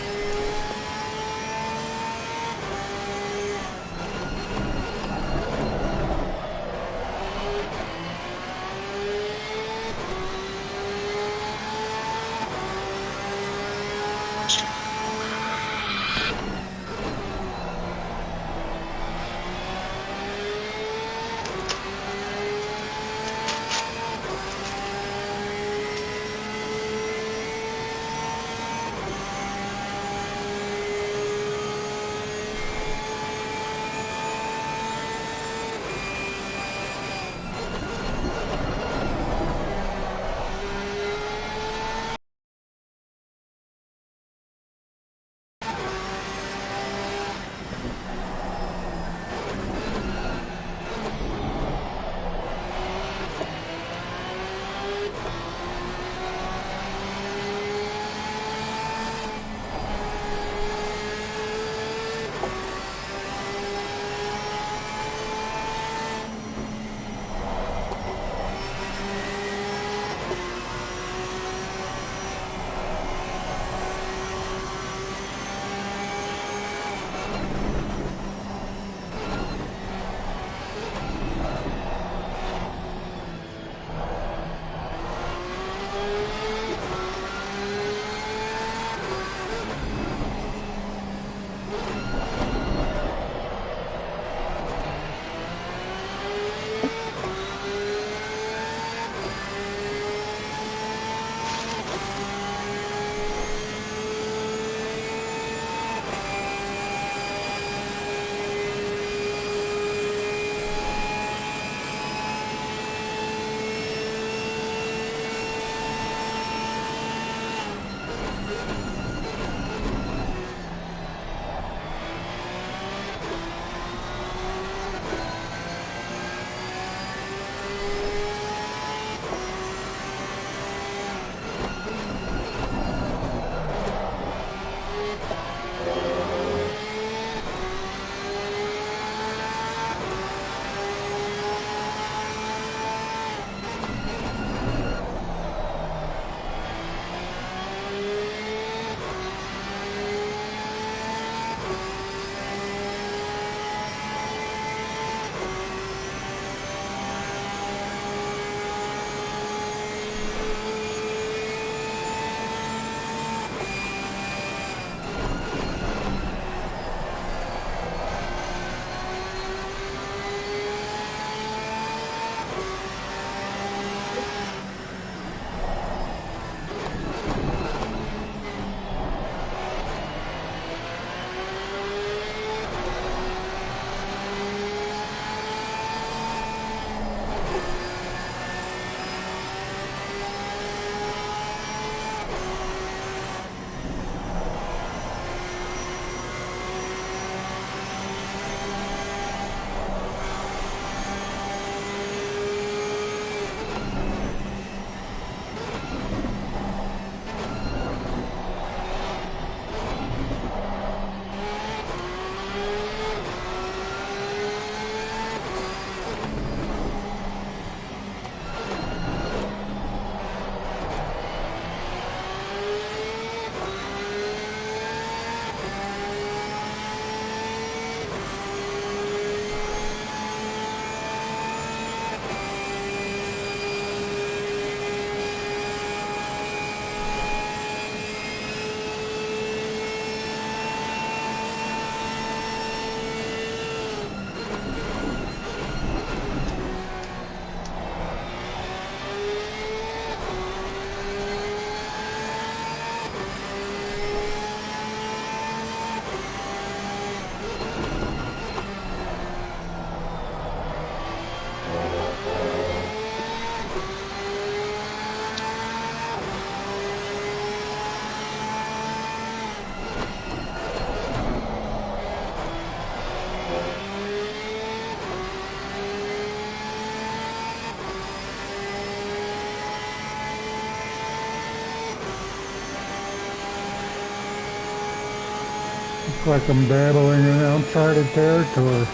Like I'm dabbling in uncharted territory.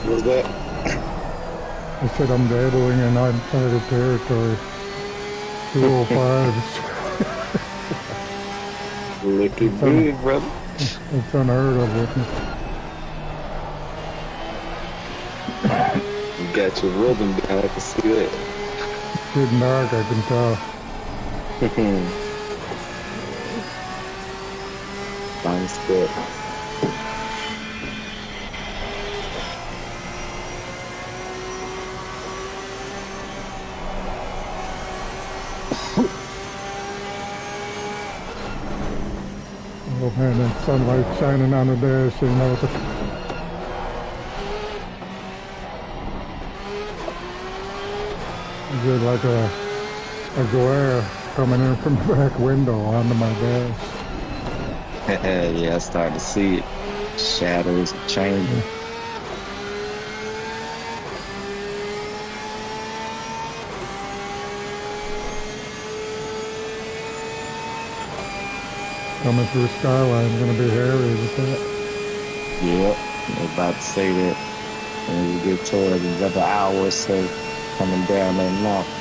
What was that? I said I'm dabbling in uncharted territory. 205s. Looking good, brother. It's unheard of with me. You got your rhythm down. I can see that. It's getting dark, I can tell. Fine spot. Oh man, that sunlight shining on the dash, you know. It's like a glare coming in from the back window onto my dash. Yeah, I started to see it. Shadows changing. Coming through Skyline's gonna be hairy with that. Yep, I was about to say that. When we get towards another hour or so, coming down that mountain.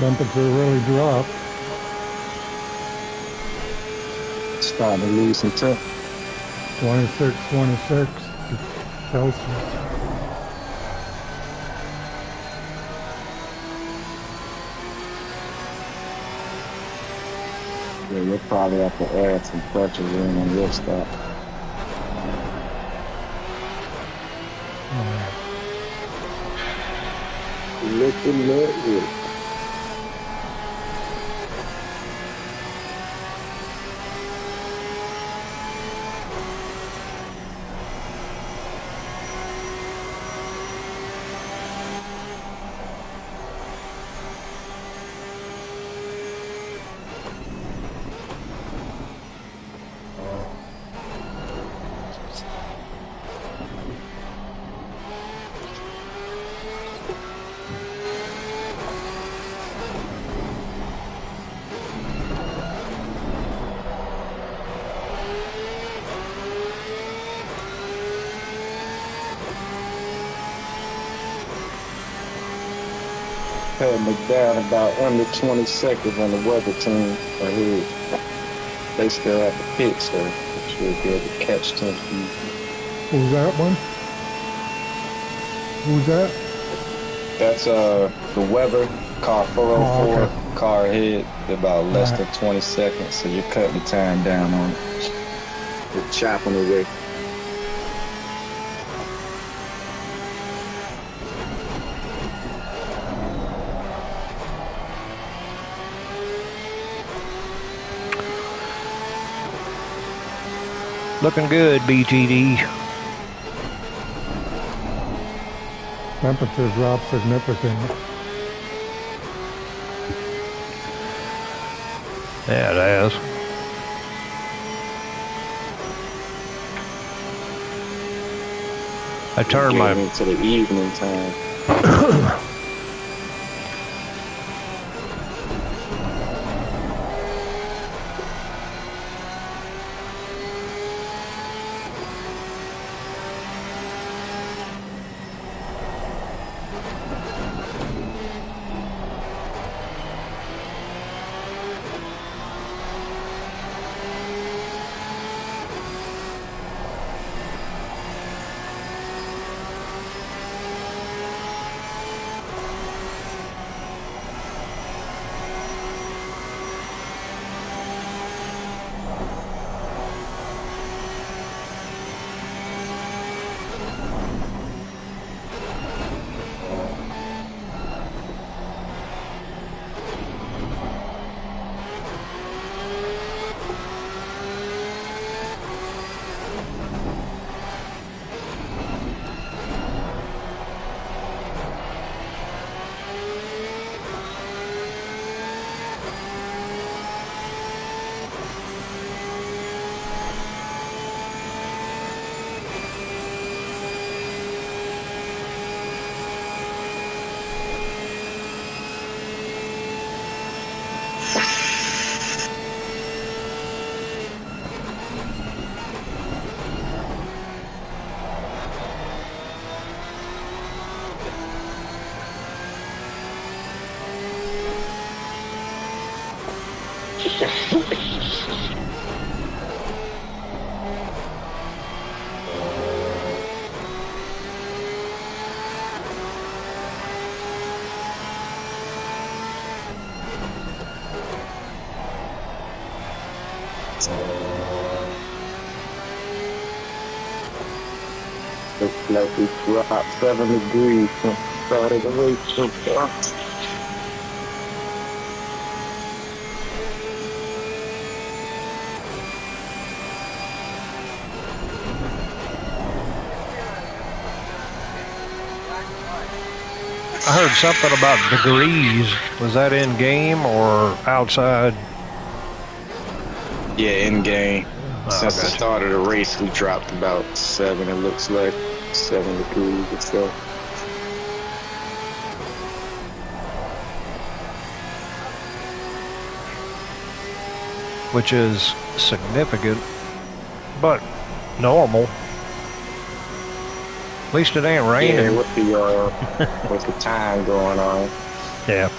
Temperature really dropped. Starting to lose some temp. 26 Celsius. Yeah, you'll probably have to add some pressure in on your stop. Looking at it. Cutting it down about under 20 seconds on the weather team ahead. They still at the pit, so should be able to catch 10 feet. Who's that one? Who's that? That's the weather, car 404, Oh, okay. car ahead, about less than 20 seconds, so you're cutting the time down on it. You're chopping away. Looking good, BTD. Temperature dropped significantly. Yeah, it has. I turned my... into the evening time. Looks like we dropped 7 degrees from the start of the race so far. I heard something about degrees. Was that in game or outside? Yeah, in game. Since the gotcha. start of the race, we dropped about 7. It looks like 7 degrees or so. Which is significant, but normal. At least it ain't raining. Yeah, with the time going on. Yeah.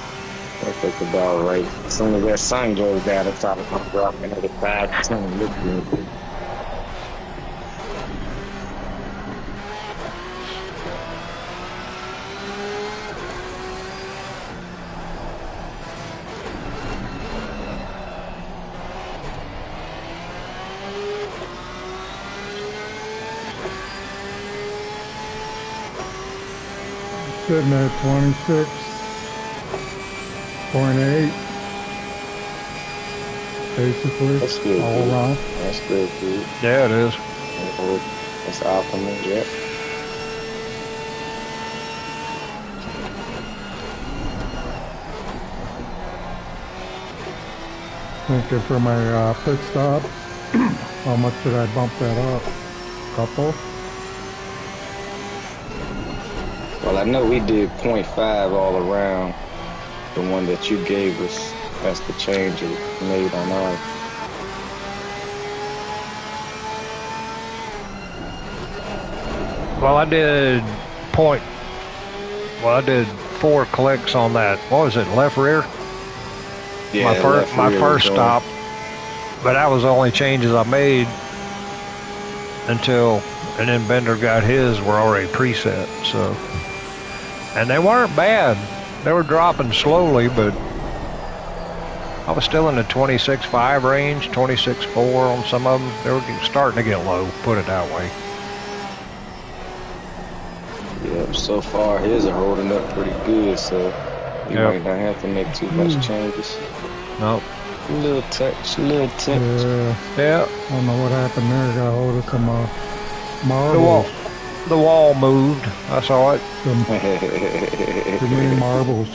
That's about right. As soon as that sun goes down, it's probably gonna drop another 5 to 10 minutes. Sitting at 26.8. Basically, That's good. all around. That's good, dude. Yeah, it is. That's optimal, yep. Thinking for my pit stop, how much did I bump that up? Couple? Well, I know we did 0.5 all around. The one that you gave us, that's the change you made on ours. Well, I did I did 4 clicks on that. What was it, left rear? Yeah, my first stop. But that was the only changes I made and then Bender got his were already preset, so. And they weren't bad. They were dropping slowly, but I was still in the 26.5 range, 26.4 on some of them. They were starting to get low, put it that way. Yeah, so far his are holding up pretty good, so you might not have to make too much changes. Nope. Little touch. Yeah. Yeah. I don't know what happened there. Got a hold of some marbles. The wall moved. I saw it. Too many marbles.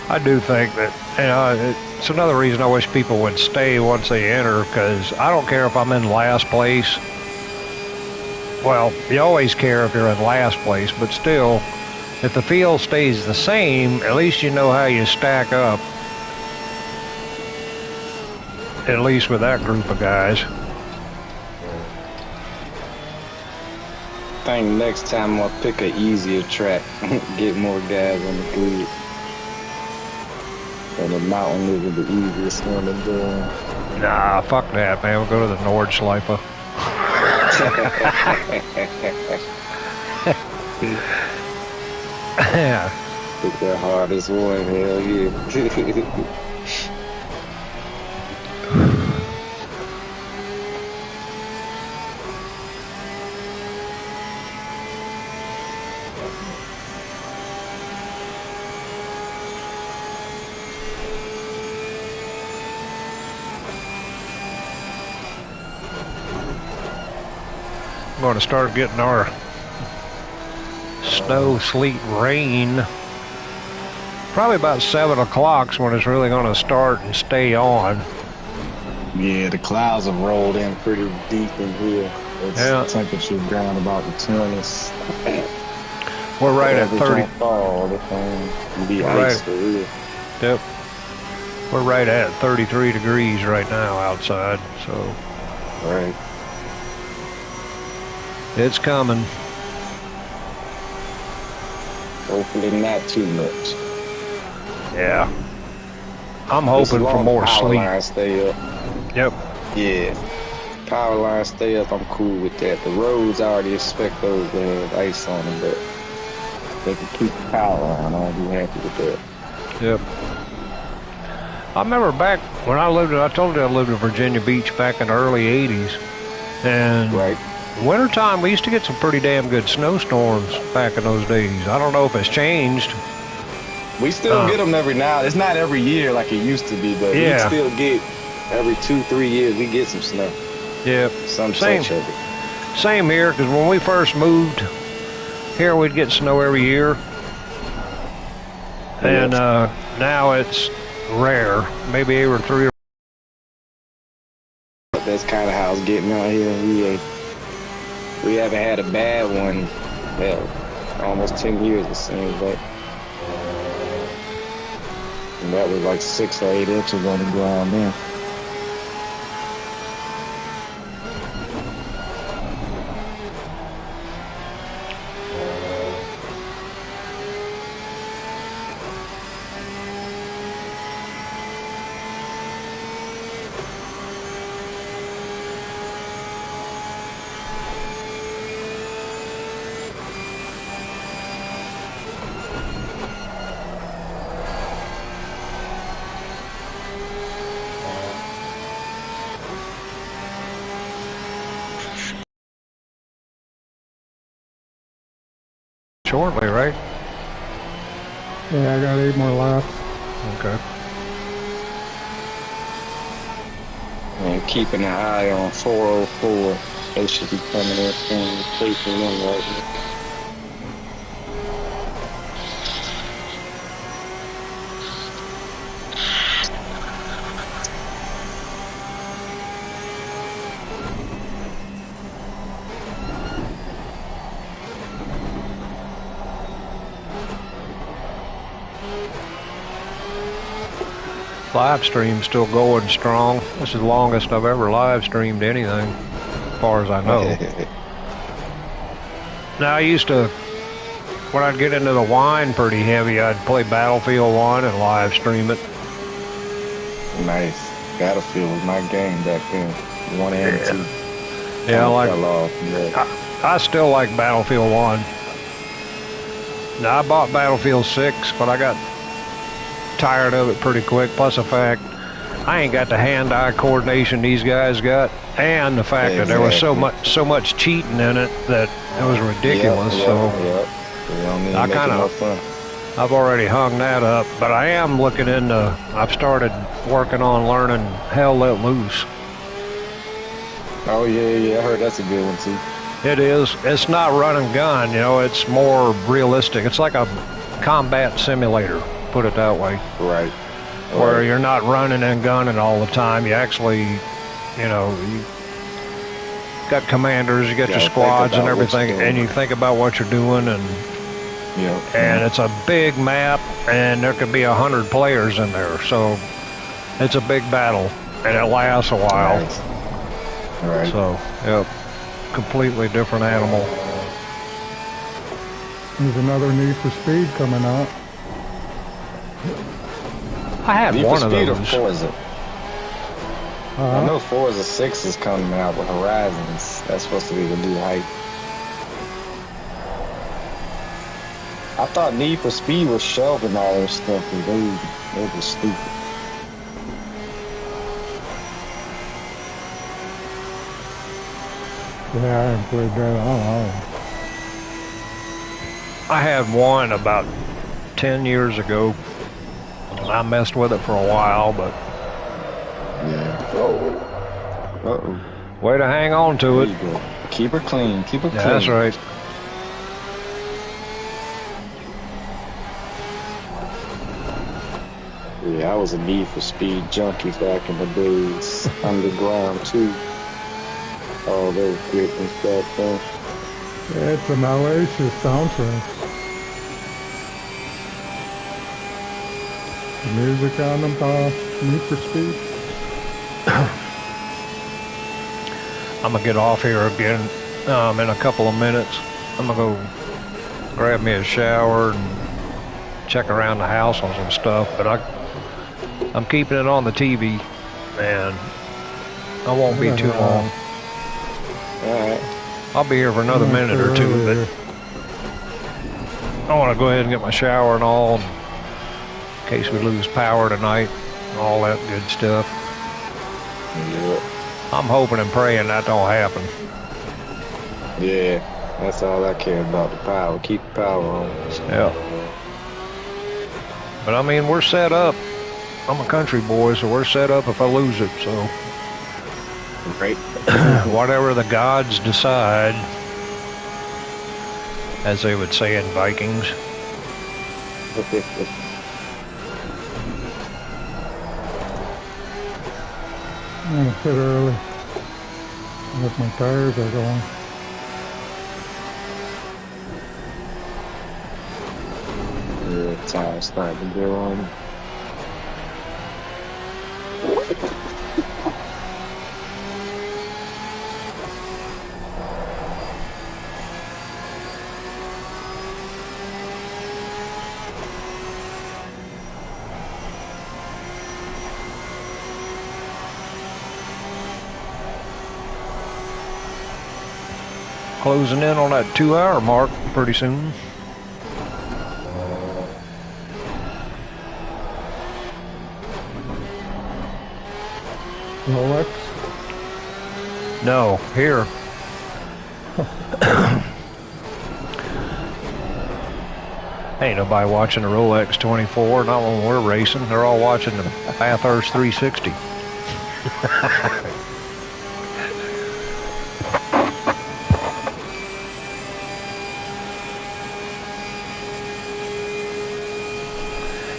I do think that, it's another reason I wish people would stay once they enter, because I don't care if I'm in last place. Well, you always care if you're in last place, but still, if the field stays the same, at least you know how you stack up. At least with that group of guys. I think next time I'll pick an easier track, get more guys on the grid. And the mountain isn't the easiest one to do. Nah, fuck that, man. We'll go to the Nordschleife. Yeah. Pick the hardest one, hell yeah. I'm going to start getting our snow, sleet, rain. Probably about 7 o'clock's when it's really going to start and stay on. Yeah, the clouds have rolled in pretty deep in here. It's temperature down about the 20s. We're right at 30. Fall, the thing can be ice for real. Yep. We're right at 33 degrees right now outside, so. Right. It's coming. Hopefully not too much. Yeah. I'm hoping for more sleep. Power lines stay up. Yep. Yeah. Power lines stay up, I'm cool with that. The roads, I already expect those to have ice on them, but they can keep the power line. I'll be happy with that. Yep. I remember back when I told you I lived in Virginia Beach back in the early 80s. And wintertime, we used to get some pretty damn good snowstorms back in those days. I don't know if it's changed. We still get them every now. It's not every year like it used to be, but we still get every 2-3 years we get some snow. Yeah. Same here, because when we first moved here, we'd get snow every year. And now it's rare. Maybe every 3 or That's kind of how it's getting out here. We haven't had a bad one. Hell, almost 10 years it seems like. And that was like 6 or 8 inches on the ground then. shortly, right? Yeah, I got 8 more laps. Okay. And keeping an eye on 404. They should be coming in and facing them right now. Live stream still going strong. This is the longest I've ever live streamed anything, as far as I know. Now I used to, when I'd get into the wine pretty heavy, I'd play Battlefield 1 and live stream it. Nice. Battlefield was my game back then. 1 and 2. Yeah, I still like Battlefield 1. Now I bought Battlefield 6, but I got tired of it pretty quick. Plus the fact I ain't got the hand-eye coordination these guys got, and the fact that there was so much cheating in it that it was ridiculous. I've already hung that up, but I am looking into. I've started working on learning Hell Let Loose. Oh yeah, I heard that's a good one too. It is. It's not run and gun, you know. It's more realistic. It's like a combat simulator. Put it that way. Right. Where you're not running and gunning all the time. You actually, you know, you got commanders, you got your squads and everything, and you think about what you're doing, and it's a big map, and there could be 100 players in there, so it's a big battle, and it lasts a while. Right. So, completely different animal. There's another Need for Speed coming out. I had one of those. Forza? I know Forza 6 is coming out with Horizons. That's supposed to be the new hype. I thought Need for Speed was shelving all their stuff, but they were stupid. Yeah, I haven't played that. I don't know. I had one about 10 years ago. I messed with it for a while, but way to hang on to it. Keep her clean. Keep her clean. That's right. Yeah, I was a Need for Speed junkie back in the days. Underground too. Oh, they were good and stuff, man. Yeah, it's a malicious soundtrack. The music on them, Need for Speed. I'm gonna get off here again in a couple of minutes. I'm gonna go grab me a shower and check around the house on some stuff, but I'm keeping it on the TV, and I won't be too long. Alright. I'll be here for another minute or two, but I want to go ahead and get my shower and all, in case we lose power tonight, and all that good stuff. Yeah. I'm hoping and praying that don't happen. Yeah, that's all I care about, the power. Keep the power on. Yeah. But I mean, we're set up. I'm a country boy, so we're set up if I lose it, so. Right. Whatever the gods decide, as they would say in Vikings. I'm gonna fit early. If my tires are going. Yeah, tires starting to go on. Closing in on that 2-hour mark pretty soon. Rolex? No, here. Ain't nobody watching the Rolex 24, not when we're racing. They're all watching the Bathurst 360.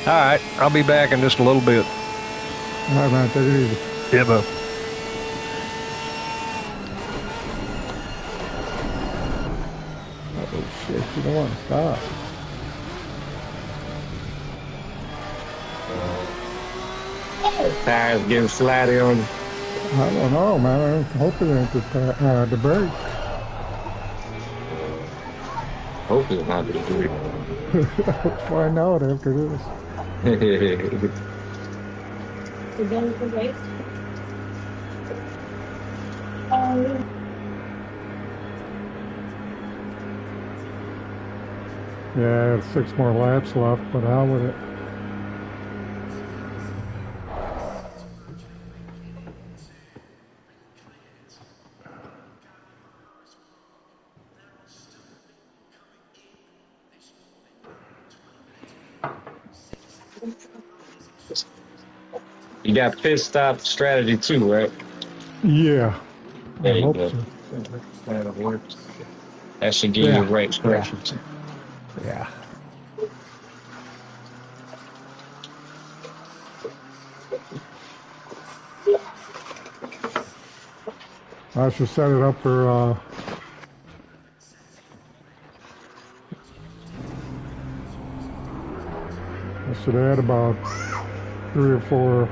All right, I'll be back in just a little bit. All right, man, take it easy. Yeah, bud. Oh, shit, you don't want to stop. Tires getting slidey on you. I don't know, man. I'm hoping it ain't the brakes. Hopefully it's not the brake. Let's find out after this. Is that the race? Yeah, it's 6 more laps left, but how with it? You got pit stop strategy too, right? Yeah. There I you hope go. so. That'll work. That should give you right direction. Yeah. I should set it up for I should add about 3 or 4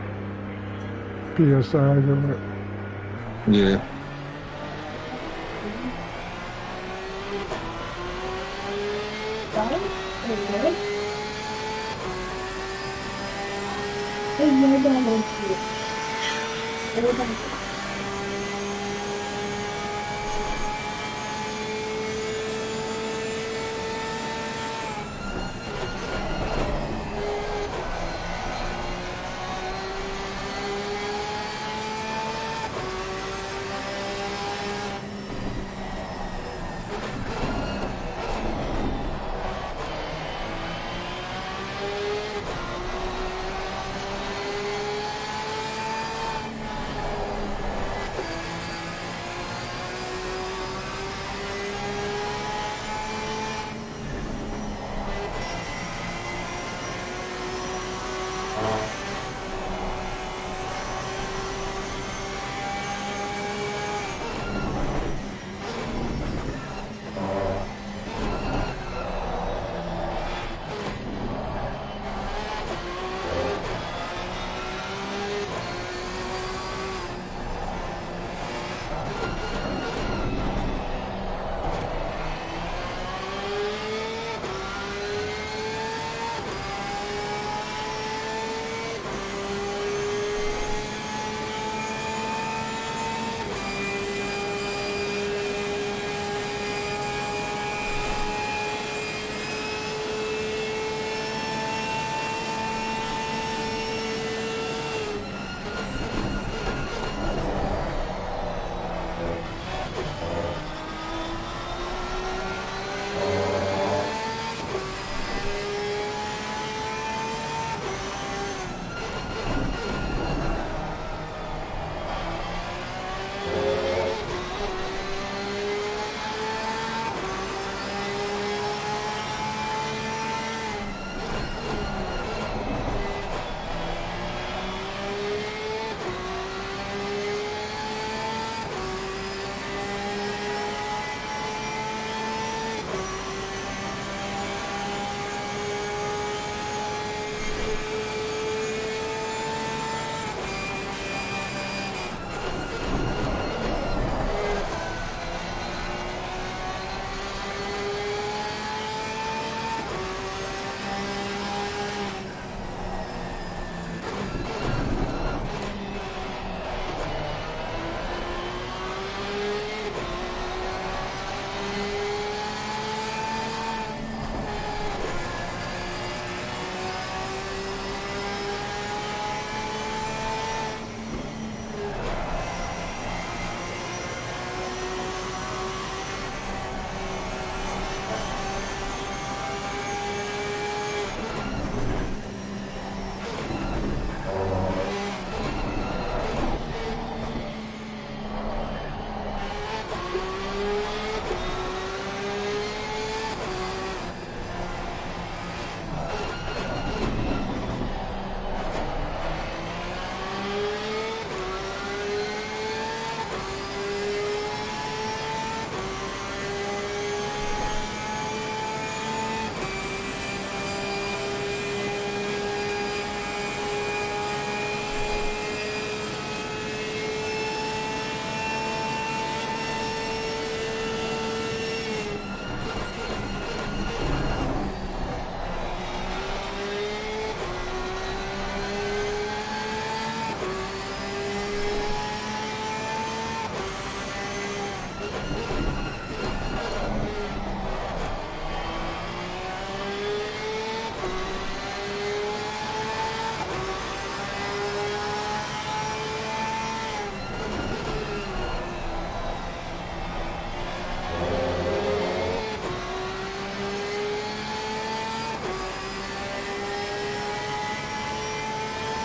PSI to it. Yeah.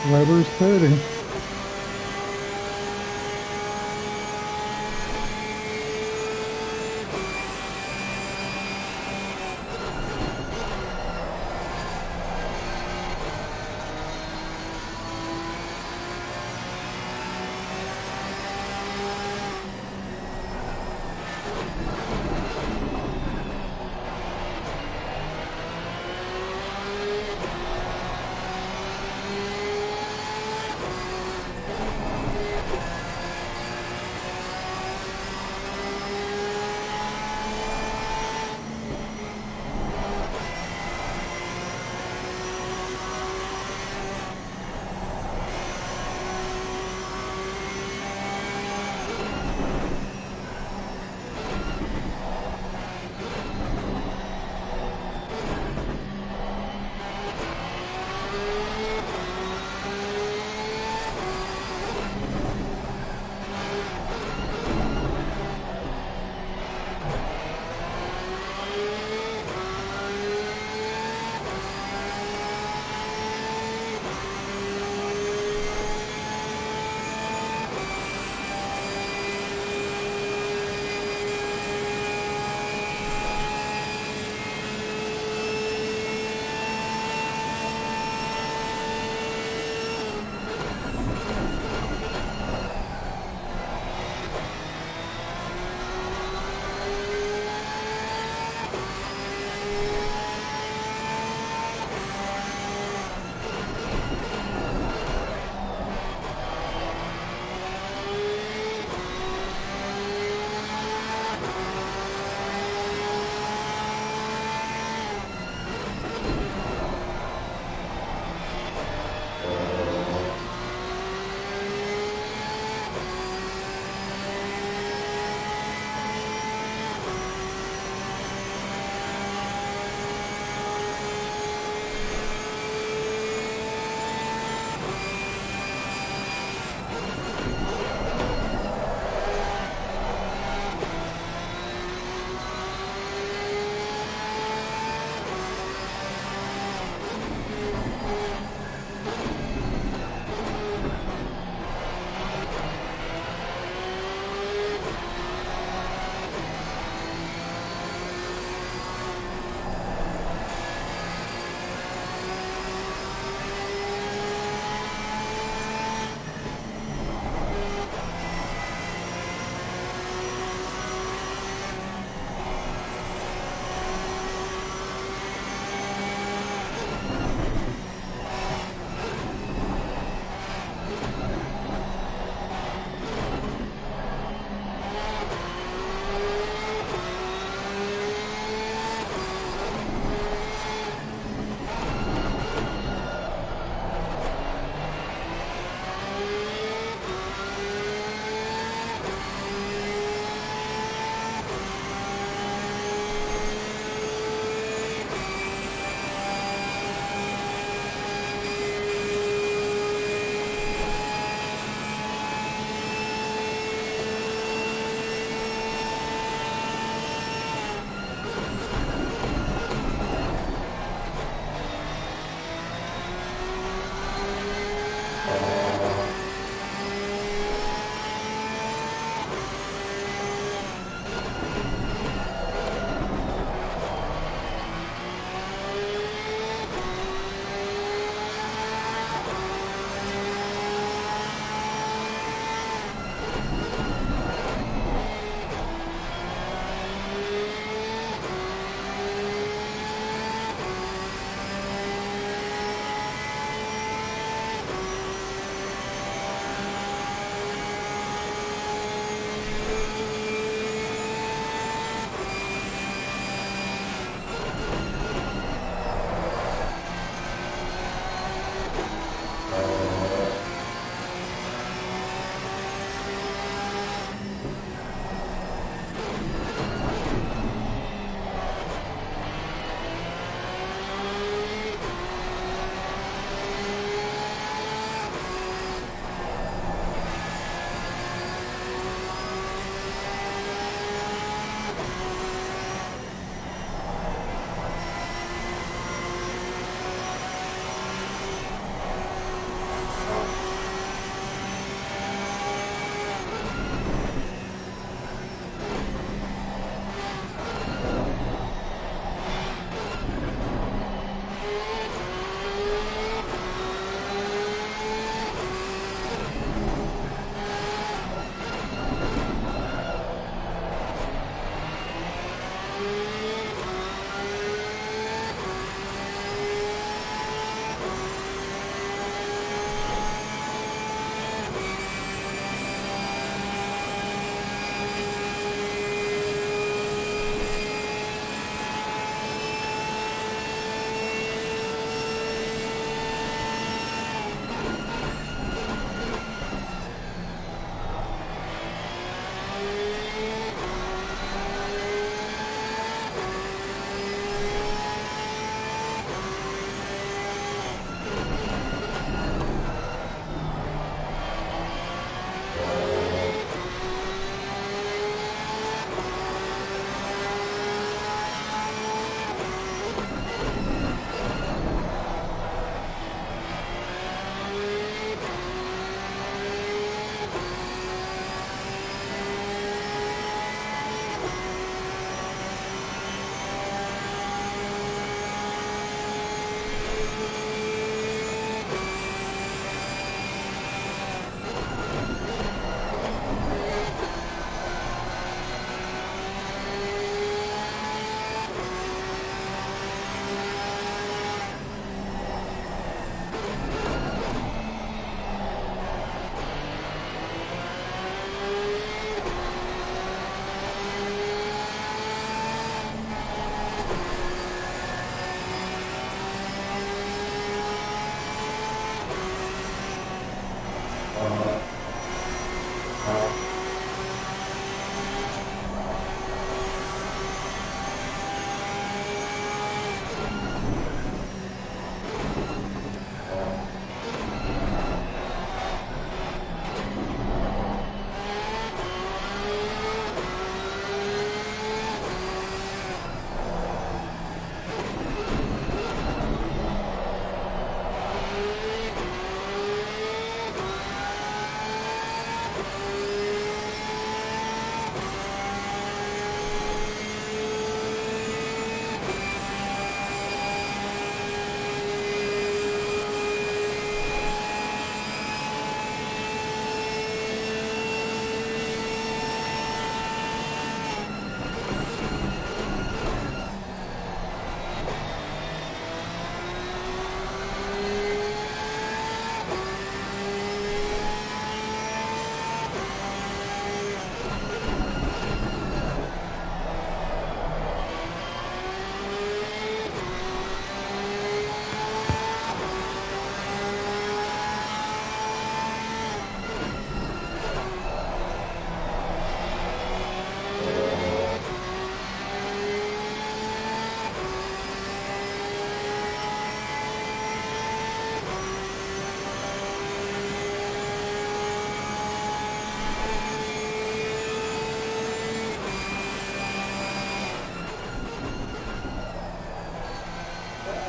Weber's pretty.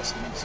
Awesome.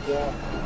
Yeah.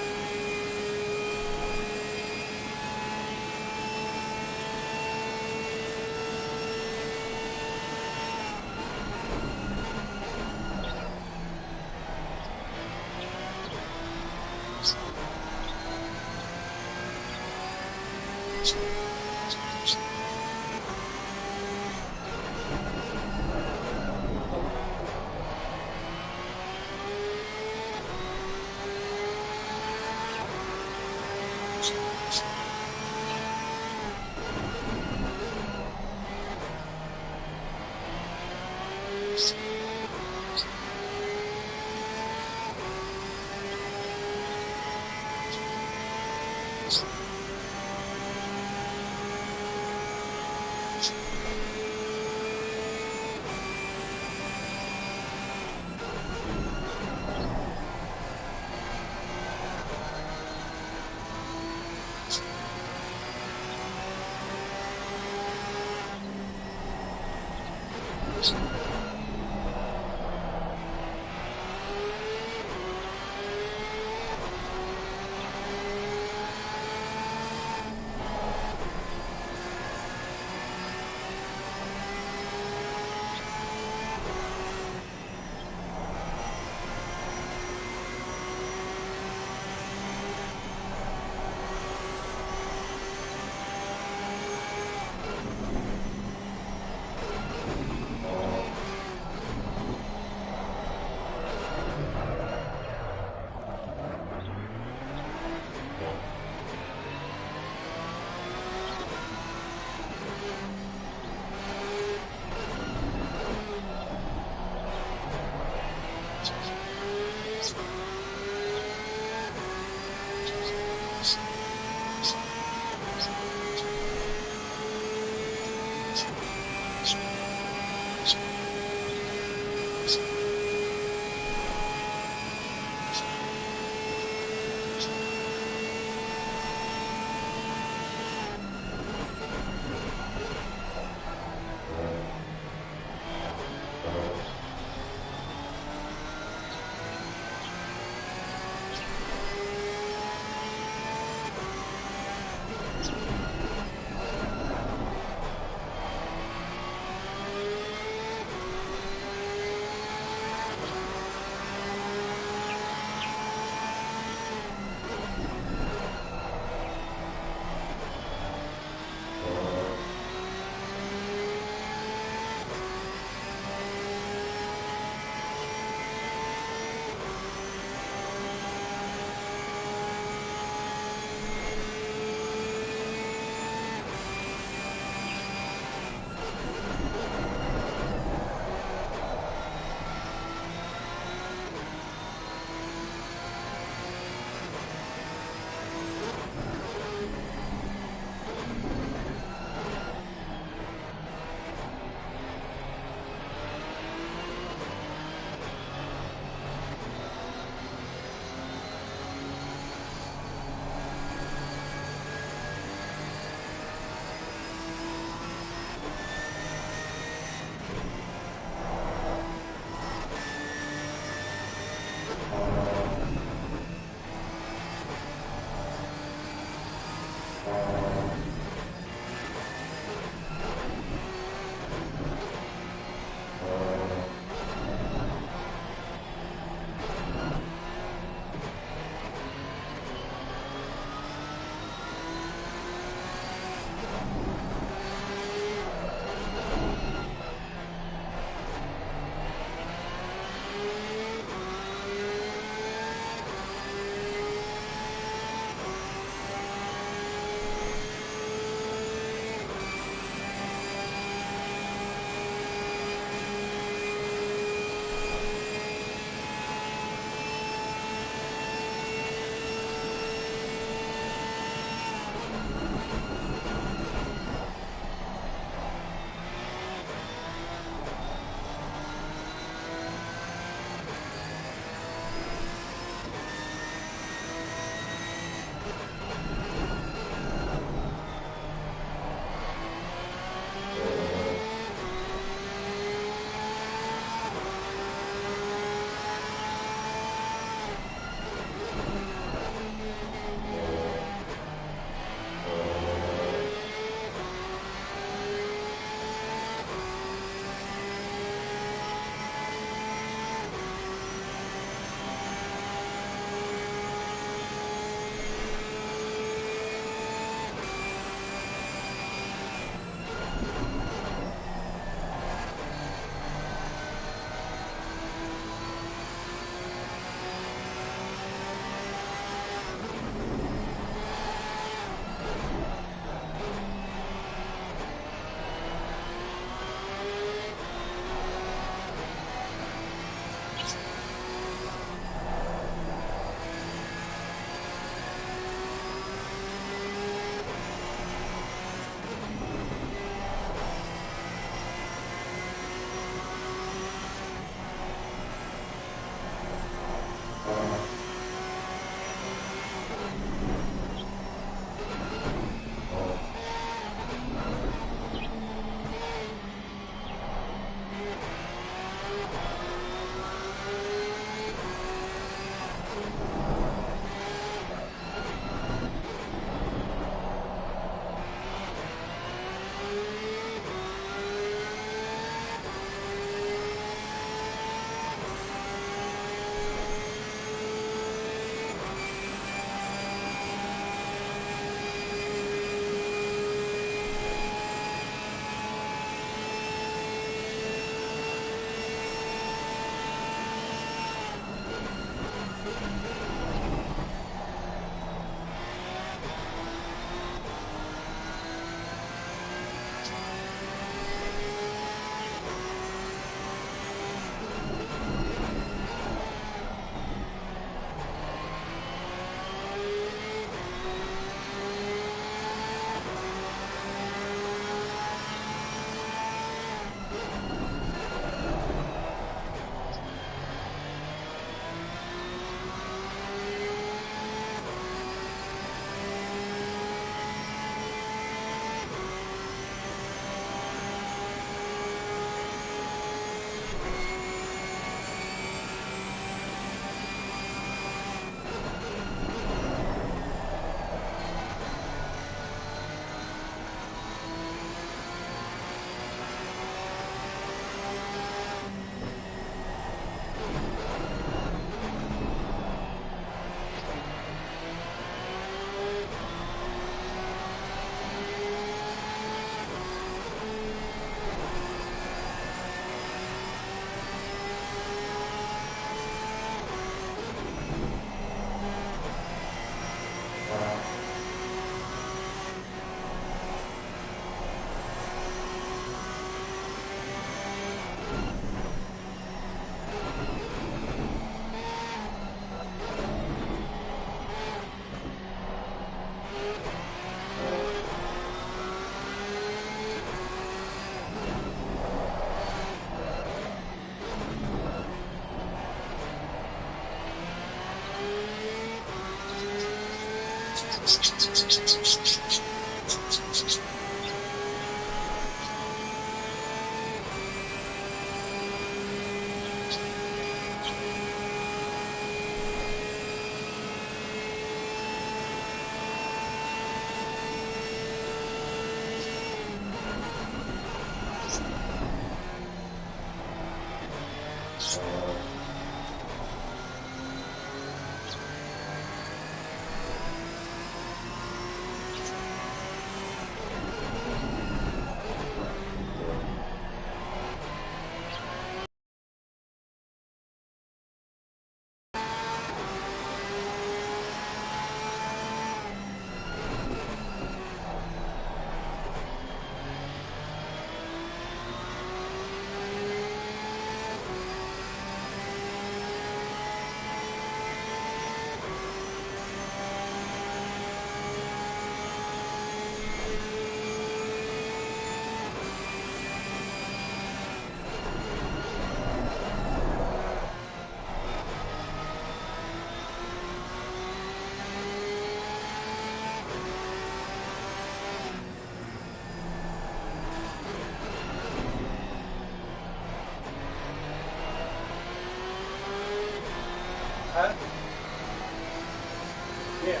Yeah.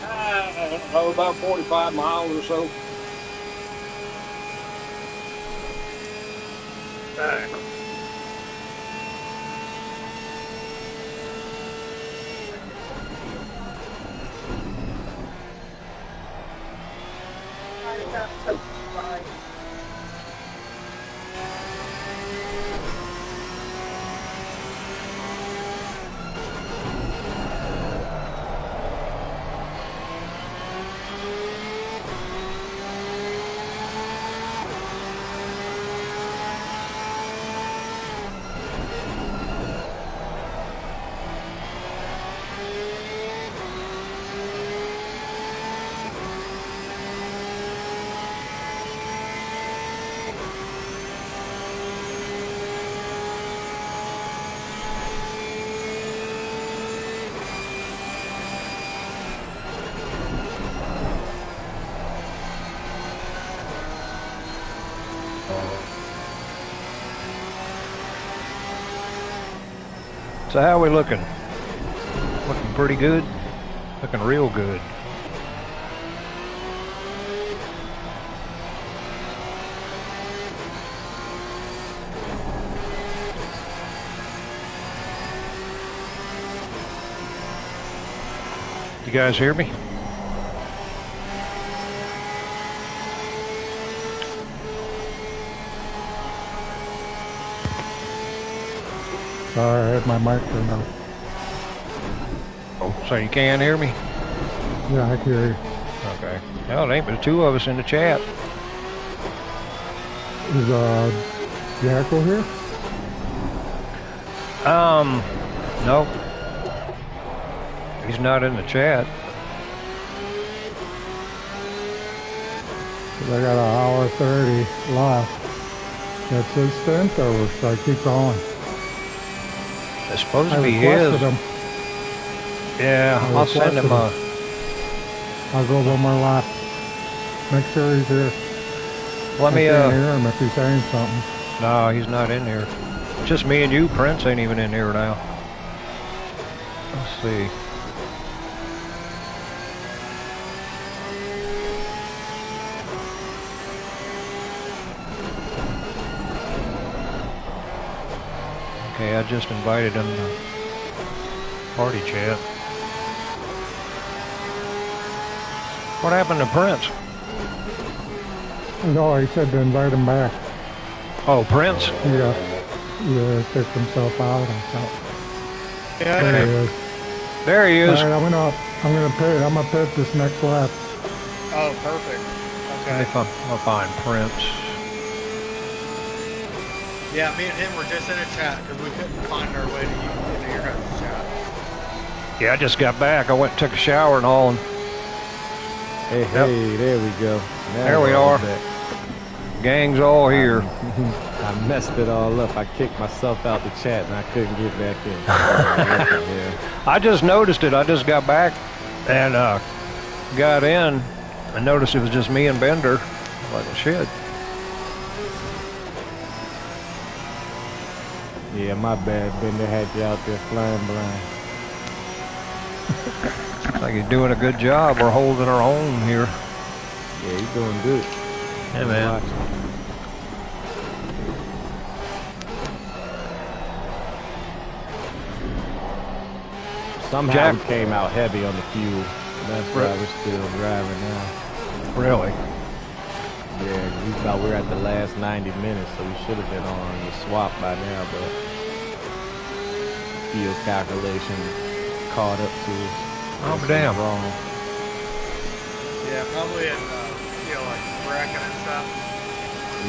I don't know, about 45 miles or so. So how are we looking? Looking pretty good? Looking real good. You guys hear me? Sorry, I had my mic turned on. Oh, so you can hear me? Yeah, I can hear you. Okay. Well, it ain't but the two of us in the chat. Is Jacko here? No. He's not in the chat. I got an hour 30 left. That's his stint, or should I keep going? It's supposed to I be his. requested him. Yeah, I'll send him a... I'll go over my lap. Make sure he's here. Let me, I can't hear him if he's saying something. No, he's not in here. Just me and you. Prince ain't even in here now. Let's see. Okay, I just invited him to party chat. What happened to Prince? No, he said to invite him back. Oh, Prince? Yeah. Yeah, kicked himself out or something. Yeah. There he is. There he is. All right, I'm gonna pit this next lap. Oh, perfect. Let Okay. me I'll find Prince. Yeah, me and him were just in a chat because we couldn't find our way to you into your guys' chat. Yeah, I just got back. I went and took a shower and all. And Hey, hey, there we go. Now there we we're all are. back. Gang's all here. I messed it all up. I kicked myself out the chat and I couldn't get back in. Yeah. I just noticed it. I just got back and got in and noticed it was just me and Bender. Like, well, shit. Yeah, my bad. Bender had you out there flying blind. Like he's doing a good job. We're holding our own here. Yeah, he's doing good. Yeah, man. Watch. Somehow Jack. we came out heavy on the fuel. That's why we're still driving now. Really? Yeah, we thought we were at the last 90 minutes, so we should have been on the swap by now, but fuel calculation caught up to us. Oh, This is damn. Wrong. Yeah, probably in, like bracket and stuff.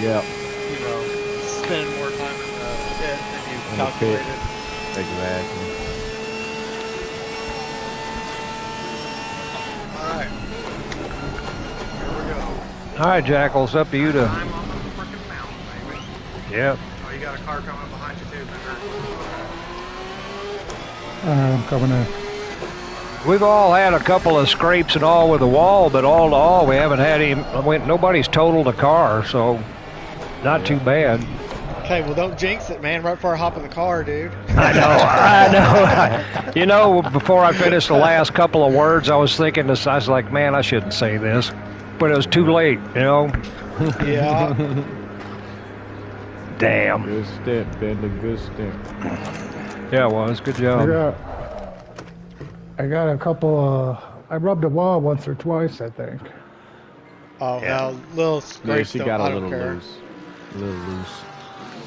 Yep. Spend more time in the pit than you In the pit. calculated. Exactly. Alright. Here we go. All right, Jackal, it's up to you to. I'm on the freaking mountain, baby. Yep. Oh, you got a car coming behind you too, Bender. I'm coming in. We've all had a couple of scrapes and all with the wall, but all to all, we haven't had any. Nobody's totaled a car, so not too bad. Okay, well don't jinx it, man. Right before I hop in the car, dude. I know. You know, before I finished the last couple of words, I was thinking this. I was like, man, I shouldn't say this, but it was too late. You know. Yeah. Damn. Good step, Bender. Good step. Yeah, it was. Good job. I got a couple I rubbed the wall once or twice, I think. Oh, Yeah. well, little Yeah, scrapes. she don't- got I a don't little care. loose. A little loose.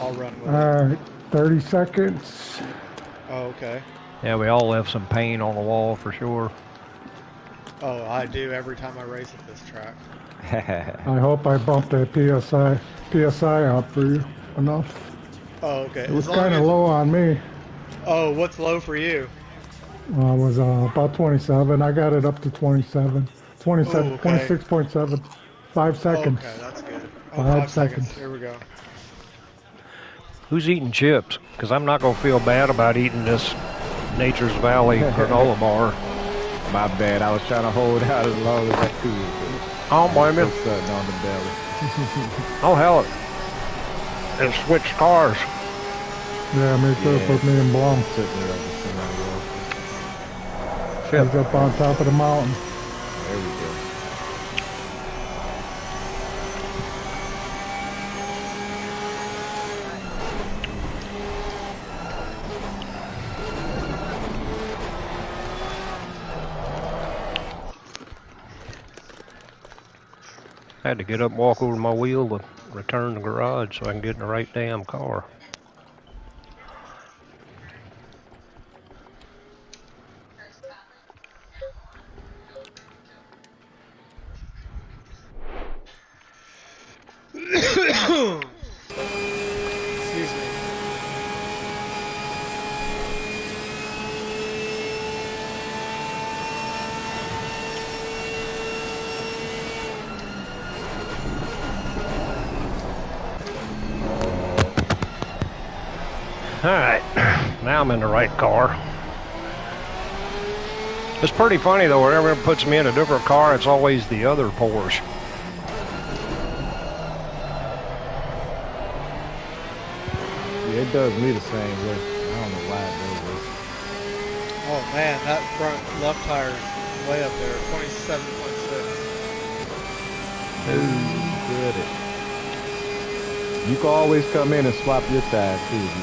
I'll run with it. All right, 30 seconds. Oh, okay. Yeah, we all left some paint on the wall for sure. Oh, I do every time I race at this track. I hope I bumped that PSI up for you enough. Oh, okay. It was As long kind of as- low on me. Oh, what's low for you? It was about 27. I got it up to 27. 27, Ooh, okay. 26.7. 5 seconds. Oh, okay, that's good. Oh, 5 seconds. seconds. Here we go. Who's eating chips? Because I'm not going to feel bad about eating this Nature's Valley granola bar. My bad. I was trying to hold out as long as I could. I don't blame you. Put something on the belly. Oh, hell, it switched cars. Yeah, me too. Yeah. Put me in Blum. Took me over somebody else. Shit. He's up on top of the mountain. There we go. I had to get up and walk over my wheel to return the garage so I can get in the right damn car. Excuse me. Alright, now I'm in the right car. It's pretty funny though, whenever it puts me in a different car, it's always the other Porsche. Yeah, it does me the same way. I don't know why it does this. Oh man, that front left tire is way up there, 27.6. Good it. You can always come in and swap your tires too. If you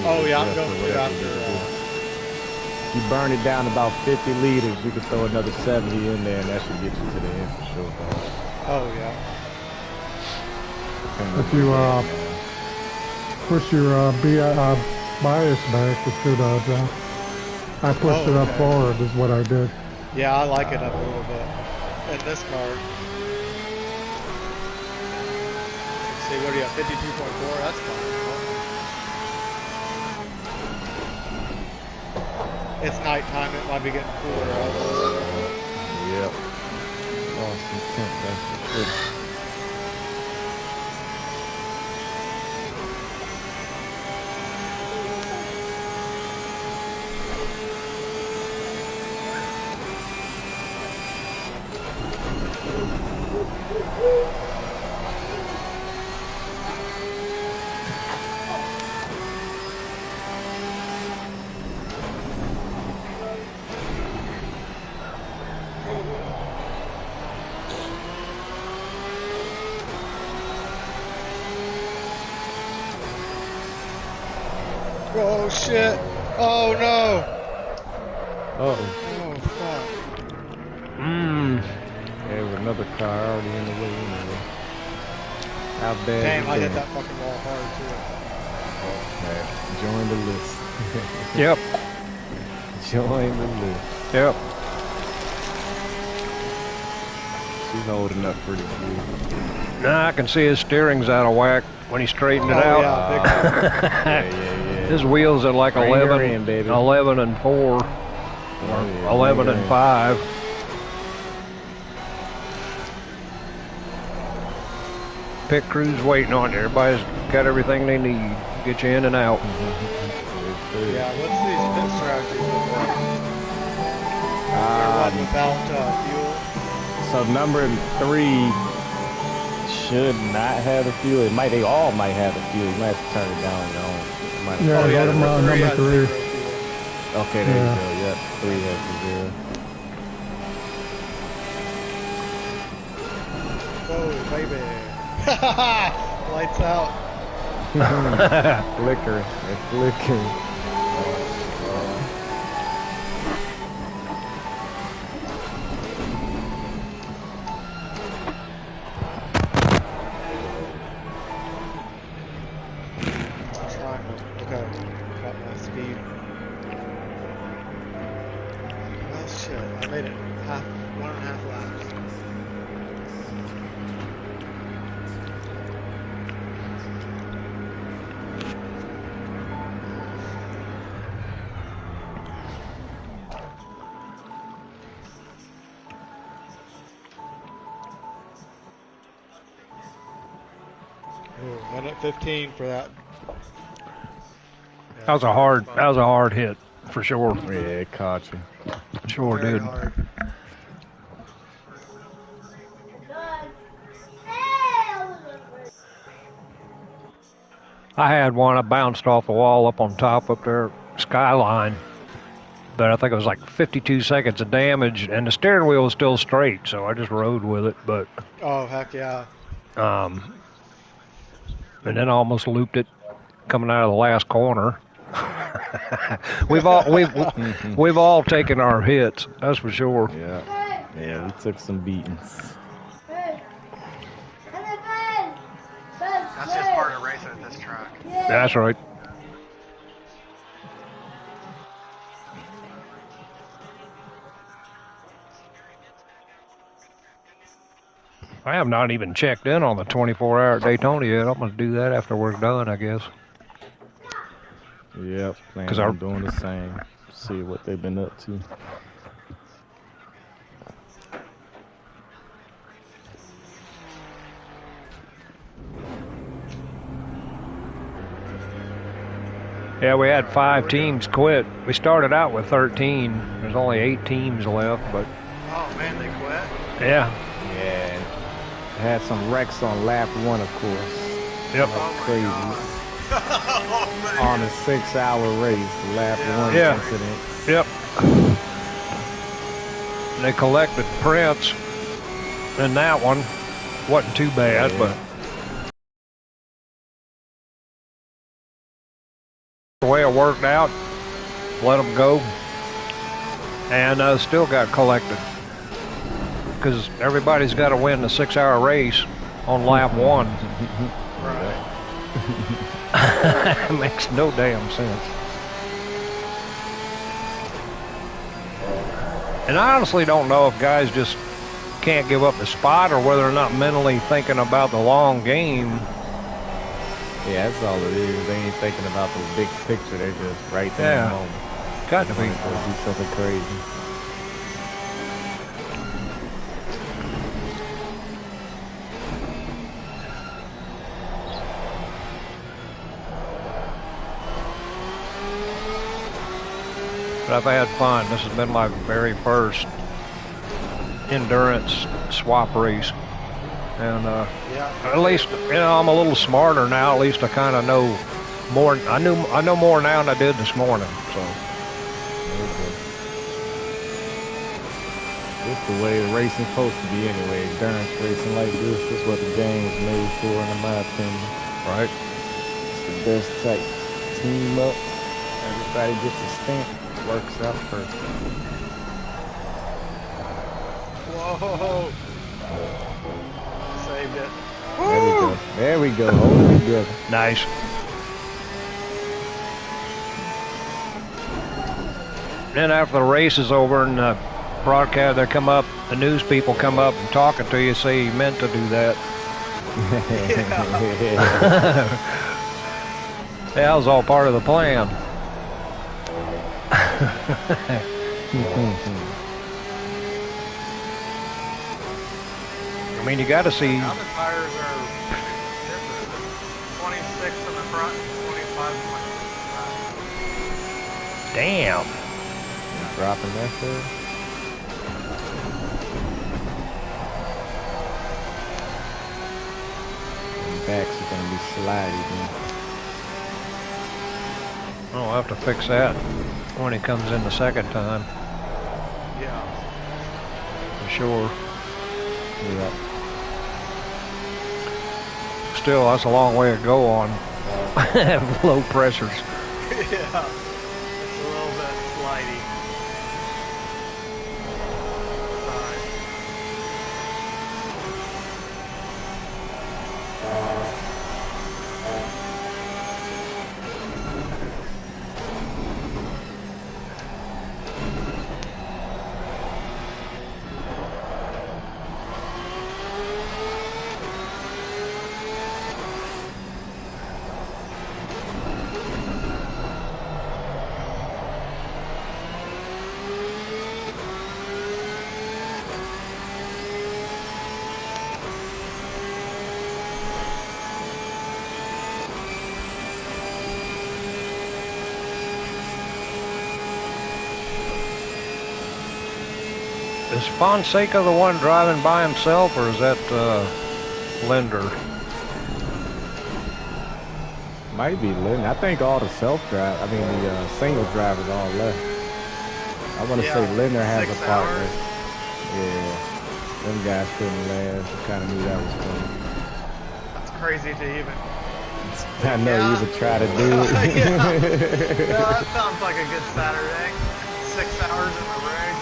Oh yeah, I'm adjust going or through whatever after you do. If you burn it down about 50 liters, you can throw another 70 in there, and that should get you to the end for sure. Oh yeah. If you push your bias back, it should drop. I pushed it up forward is what I did. Yeah, I like it up a little bit. In this car. Let's see, what do you got? 52.4? That's fine. It's nighttime, it might be getting cooler out. Yep. Lost some temp, that's for sure. Oh shit! Oh no! Oh fuck. There's another car already in the way anyway. How bad Damn, is I hit that? that fucking wall hard too. Okay. Join the list. Yep. Join the list. Yep. She's holding up pretty good. Now I can see his steering's out of whack when he straightened it out. Yeah, big time. Yeah. His wheels are like Bring 11, her in, baby. 11 and 4, or yeah, 11 and 5. Pit crew's waiting on you. Everybody's got everything they need. Get you in and out. Yeah, what's these pit strategies look like? They're without fuel. So number 3 should not have the fuel. They all might have the fuel. You might have to turn it down on your own. Yeah, go to number 3. Okay, there you go. Yep, 3 has the 0. Oh, baby. Lights out. Flickering. It's flickering. Okay, got my speed. Oh shit, I made it 1.5 laps. Ooh, minute 15 for that. That was a hard hit, for sure. Yeah, it caught you. Sure Very did. hard. I had one, I bounced off the wall up on top up there, skyline. But I think it was like 52 seconds of damage, and the steering wheel was still straight, so I just rode with it. But Oh, heck yeah. and then I almost looped it coming out of the last corner. we've all taken our hits, that's for sure. Yeah, we took some beatings. That's just part of racing at this track. That's right. I have not even checked in on the 24-hour Daytona yet. I'm going to do that after we're done, I guess. Yep, planning on doing the same. See what they've been up to. Yeah, we had 5 teams quit. We started out with 13. There's only 8 teams left, but... Oh, man, they quit? Yeah. Yeah. Had some wrecks on lap 1, of course. Yep. Like crazy. On a 6-hour race, lap 1 incident. Yep. They collected prints, and that one wasn't too bad, but the way it worked out, let them go. and still got collected. Because everybody's got to win the 6-hour race on lap 1. Right. It makes no damn sense. And I honestly don't know if guys just can't give up the spot or whether they're not mentally thinking about the long game. Yeah, that's all it is. They ain't thinking about the big picture. They're just right there in the moment. Got to be. Do something crazy. But I've had fun. This has been my very first endurance swap race. And at least, I'm a little smarter now. At least I kind of know more. I know more now than I did this morning. So this is the way the racing's supposed to be anyway. Endurance racing like this is what the game was made for, in my opinion. Right. It's the best type. Team up. Everybody gets a stamp. Works out perfect. Whoa! Saved it. There we go. There we go. Hold it together. Nice. Then after the race is over and the broadcast, the news people come up and talking to you, say you meant to do that. That was all part of the plan. I mean, you got to see. Now the tires are different. 26 in the front and 25 in the back. Damn. Dropping that there. And backs are going to be slidey then. I'll have to fix that when he comes in the second time. Yeah. For sure. Yeah. Still, that's a long way to go on low pressures. Yeah. It's a little bit slidey. Alright. Is Fonseca the one driving by himself, or is that Linder? Might be Lynn. I think all the self-drive, the single drivers all left. I want to say Linder has a partner. Yeah. Them guys couldn't last. I kind of knew that was coming. That's crazy to even. I know you would try to do it. Yeah, that sounds like a good Saturday. 6 hours in the rig.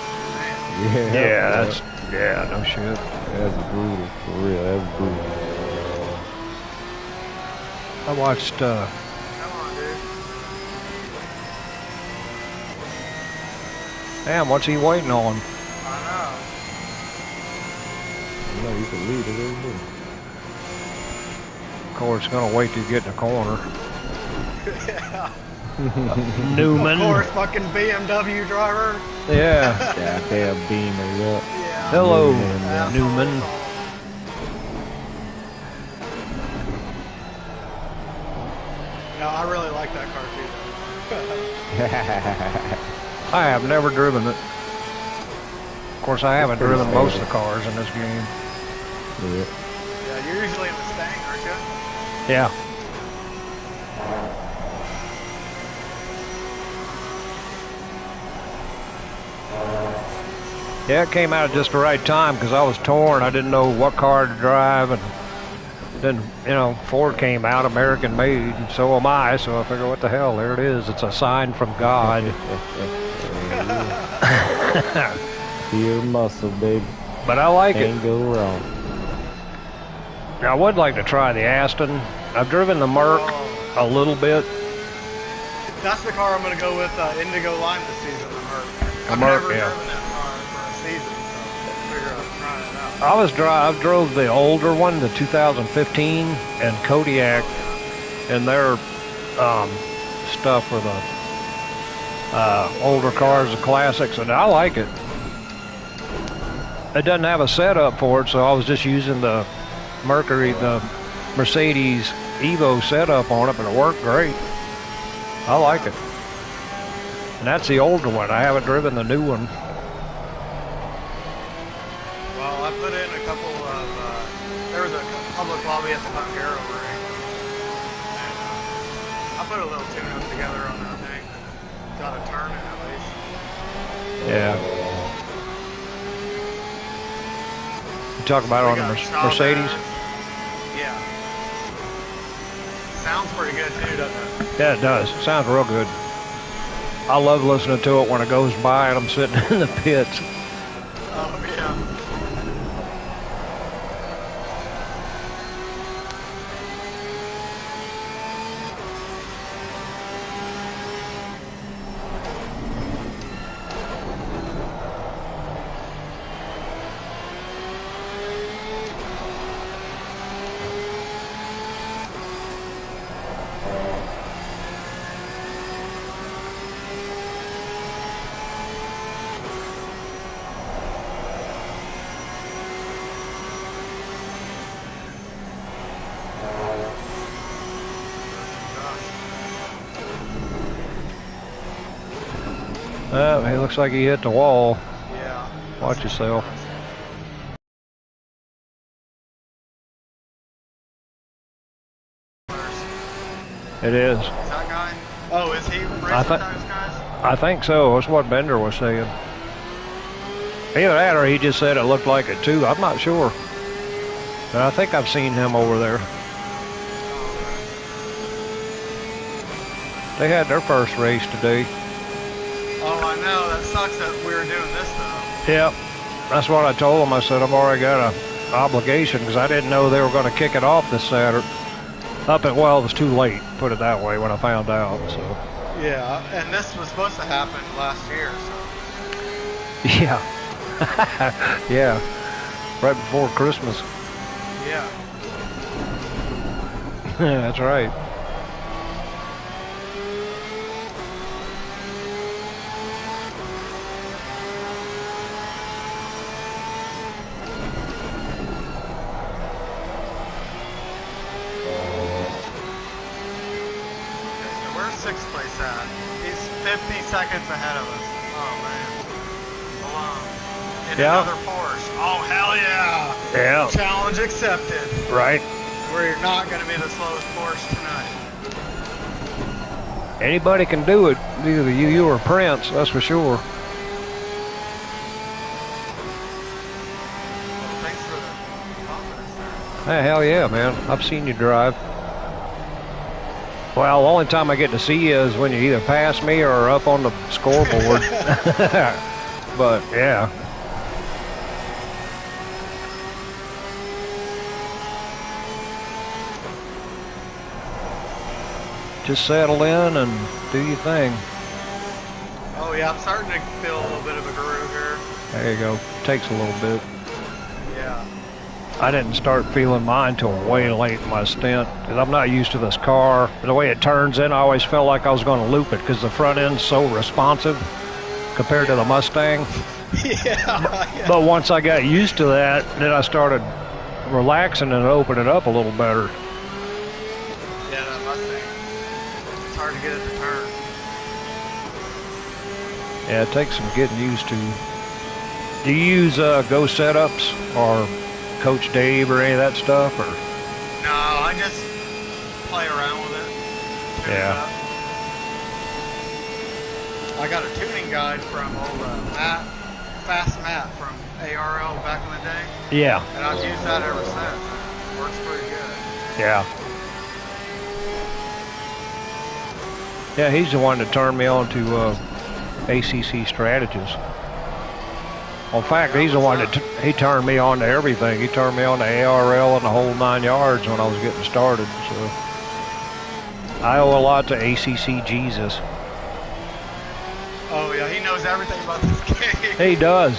Man. Yeah, no shit. That's brutal, for real. That's brutal. I watched. Come on, dude. Damn, what's he waiting on? I You know, you can lead it, isn't it? Of course, gonna wait till you get in the corner. know. Yeah. Newman. Of course, fucking BMW driver. Yeah. Yeah, they'll beam it up. Yeah. Hello, Newman. Newman. No, I really like that car too. I have never driven it. Of course, I haven't driven most of the cars in this game. Yeah. Yeah, you're usually in the Stang, aren't you? Yeah. Yeah, it came out at just the right time because I was torn. I didn't know what car to drive, and then, Ford came out, American made, and so am I, so I figure, what the hell, there it is. It's a sign from God. Pure muscle, baby. But I like it. Can't go wrong. Now, I would like to try the Aston. I've driven the Merc a little bit. That's the car I'm going to go with Indigo Lime this season, the Merc. I've Merc, never yeah. driven that car for a season, so I figure I'll try it out. I drove the older one, the 2015, and Kodiak, and their stuff for the older cars, the classics, and I like it. It doesn't have a setup for it, so I was just using the Mercedes Evo setup on it, but it worked great. I like it. And that's the older one. I haven't driven the new one. Well, I put in a couple of, there was a public lobby at the Hungaro ring. And I put a little tune-up together on that thing. Got a turn in at least. Yeah. You talk about it on the Mercedes? Yeah. Sounds pretty good too, doesn't it? Yeah, it does. It sounds real good. I love listening to it when it goes by and I'm sitting in the pits. Oh, yeah. He looks like he hit the wall. Yeah. Watch yourself. It is. Is that guy? Oh, is he racing those guys? I think so. That's what Bender was saying. Either that or he just said it looked like it too. I'm not sure. But I think I've seen him over there. They had their first race today. Oh, I know. That sucks that we were doing this though. Yep. That's what I told them. I said, I've already got an obligation because I didn't know they were going to kick it off this Saturday. Well, it was too late, put it that way, when I found out. So. Yeah, and this was supposed to happen last year, so. Yeah. Yeah. Right before Christmas. Yeah. That's right. Sixth place at? He's 50 seconds ahead of us. Oh man. Alone. In another Porsche. Oh hell yeah! Yeah. Challenge accepted. Right. We're not going to be the slowest Porsche tonight. Anybody can do it. Either you or Prince, that's for sure. Well, thanks for the confidence there. Hey, hell yeah, man. I've seen you drive. Well, the only time I get to see you is when you either pass me or up on the scoreboard. But, yeah. Just settle in and do your thing. Oh, yeah, I'm starting to feel a little bit of a groove here. There you go. Takes a little bit. Yeah. I didn't start feeling mine till way late in my stint because I'm not used to this car. The way it turns in, I always felt like I was going to loop it because the front end's so responsive compared to the Mustang. Yeah. But once I got used to that, then I started relaxing and opening it up a little better. Yeah, that Mustang. It's hard to get it to turn. Yeah, it takes some getting used to. Do you use Go setups or Coach Dave or any of that stuff, or? No, I just play around with it. Yeah. I got a tuning guide from old Matt from ARL back in the day. Yeah. And I've used that ever since. It works pretty good. Yeah. Yeah, he's the one that turned me on to ACC Strategist. In fact, he's the one that he turned me on to everything. He turned me on to ARL and the whole 9 yards when I was getting started. So I owe a lot to ACC Jesus. Oh yeah, he knows everything about this game. He does.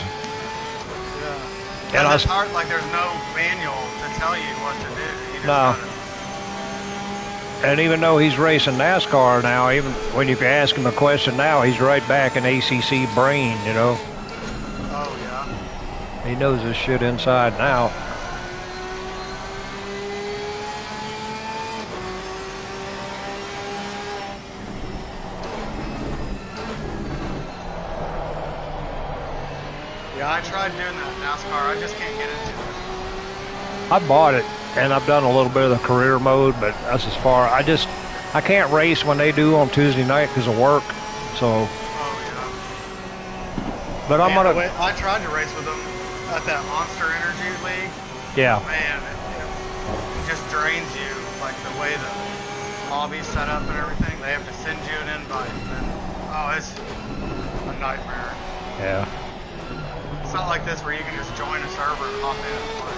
Yeah. And it's hard, like there's no manual to tell you what to do. You just No. gotta... And even though he's racing NASCAR now, even when you ask him a question now, he's right back in ACC brain, you know. Oh yeah. He knows his shit inside and out. Yeah, I tried doing that NASCAR. I just can't get into it. I bought it, and I've done a little bit of the career mode, but that's as far. I can't race when they do on Tuesday night because of work. So. Oh yeah. But I'm gonna. I tried to race with them at that Monster Energy League. Yeah. Man, it just drains you, like the way the lobby's set up and everything. They have to send you an invite, and it's a nightmare. Yeah. It's not like this where you can just join a server and hop in and play.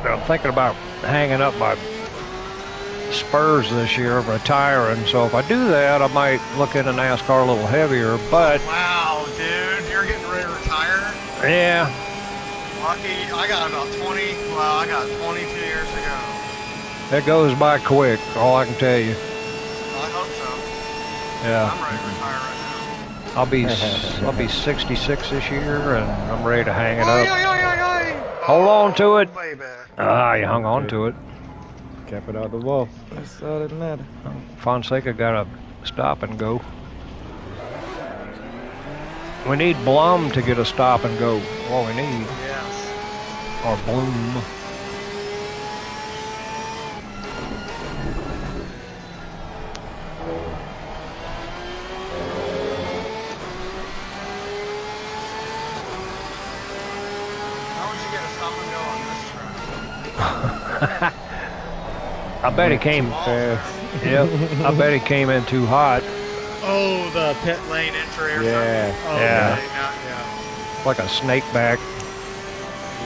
I'm thinking about hanging up my spurs this year, retiring. So if I do that, I might look into NASCAR a little heavier. But wow, dude, you're getting ready to retire? Yeah. Lucky, I got about 22 years to go. It goes by quick, all I can tell you. I hope so. Yeah. I'm ready to retire right now. I'll be 66 this year, and I'm ready to hang it up. Hold on to it. Baby. You hung on to it. Kept it out the wall. That's all that matters. Fonseca got a stop and go. We need Blum to get a stop and go. All we need. Yes. Or Bloom. I bet he came fast. Yep. I bet he came in too hot. Oh, the pit lane entry or yeah. something? Oh, yeah. Yeah. Like a snake back.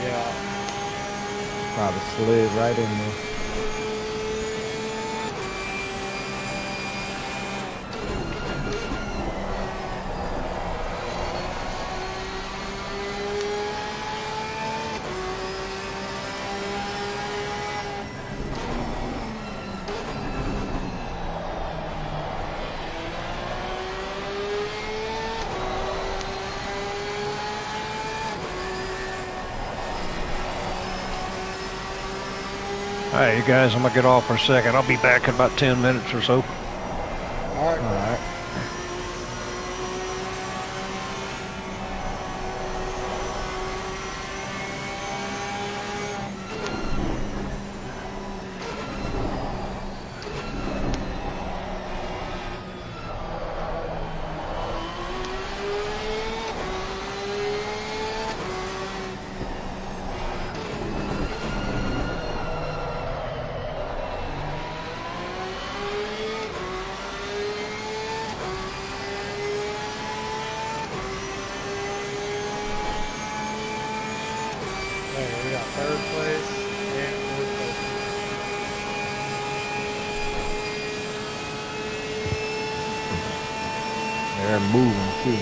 Yeah. Probably slid right in there. All right, you guys, I'm going to get off for a second. I'll be back in about 10 minutes or so. All right. All right. We got third place and fourth place. They're moving too.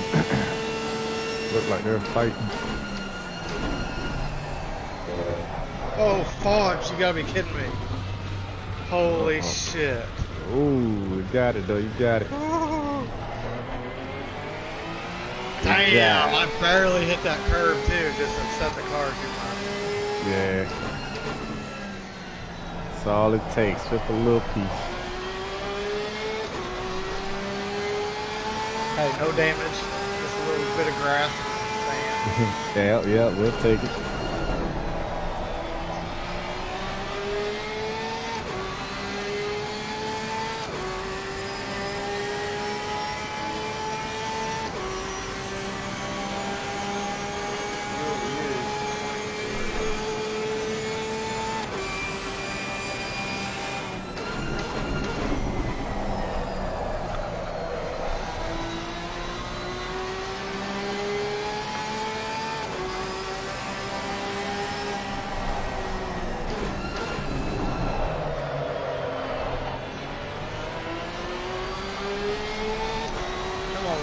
Look like they're fighting. Oh, Fox, you gotta be kidding me. Holy shit. Ooh, you got it though, you got it. Damn, I barely hit that curve too, just to set the car too much. Yeah. That's all it takes, just a little piece. Hey, no damage, just a little bit of grass and sand. Yeah, we'll take it.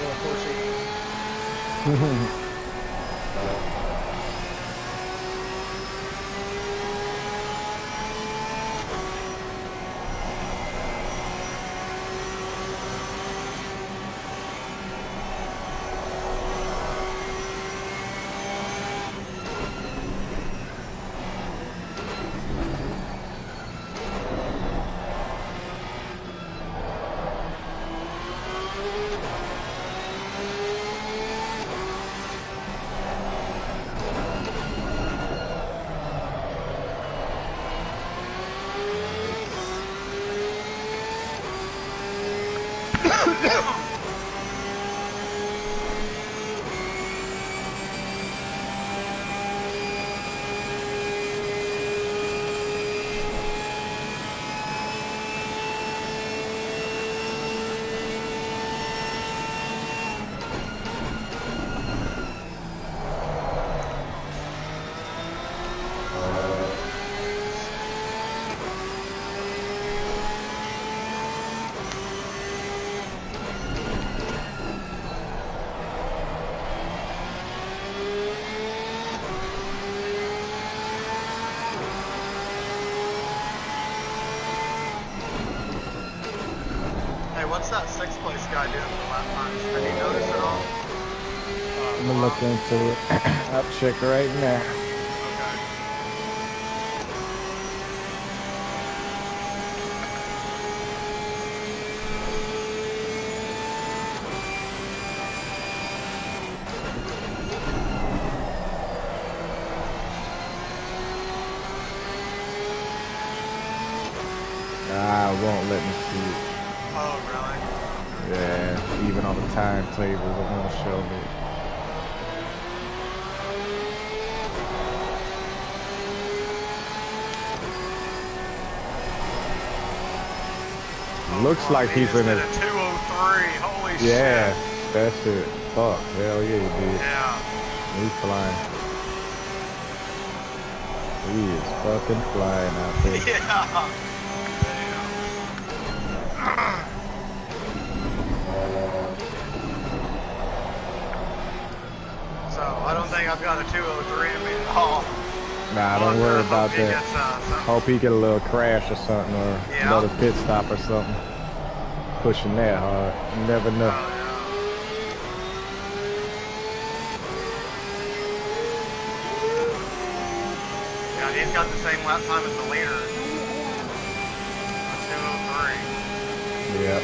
of course he is. What's that sixth place guy doing for lap times? Have you noticed at all? I'm gonna look into it. I'll check right now. It won't let me see it. Oh, really? Yeah, even on the timetables, it won't show me. Looks like he's in a 203. Holy shit. Yeah, that's it. Fuck. Hell yeah, he did. Yeah. He's flying. He is fucking flying out there. Yeah. So, I don't think I've got a 203 in me at all. Nah, don't worry about that. Gets, hope he get a little crash or something, or another pit stop or something. Pushing that hard. You never know. Yeah, he's got the same lap time as the leader. 203. Yep.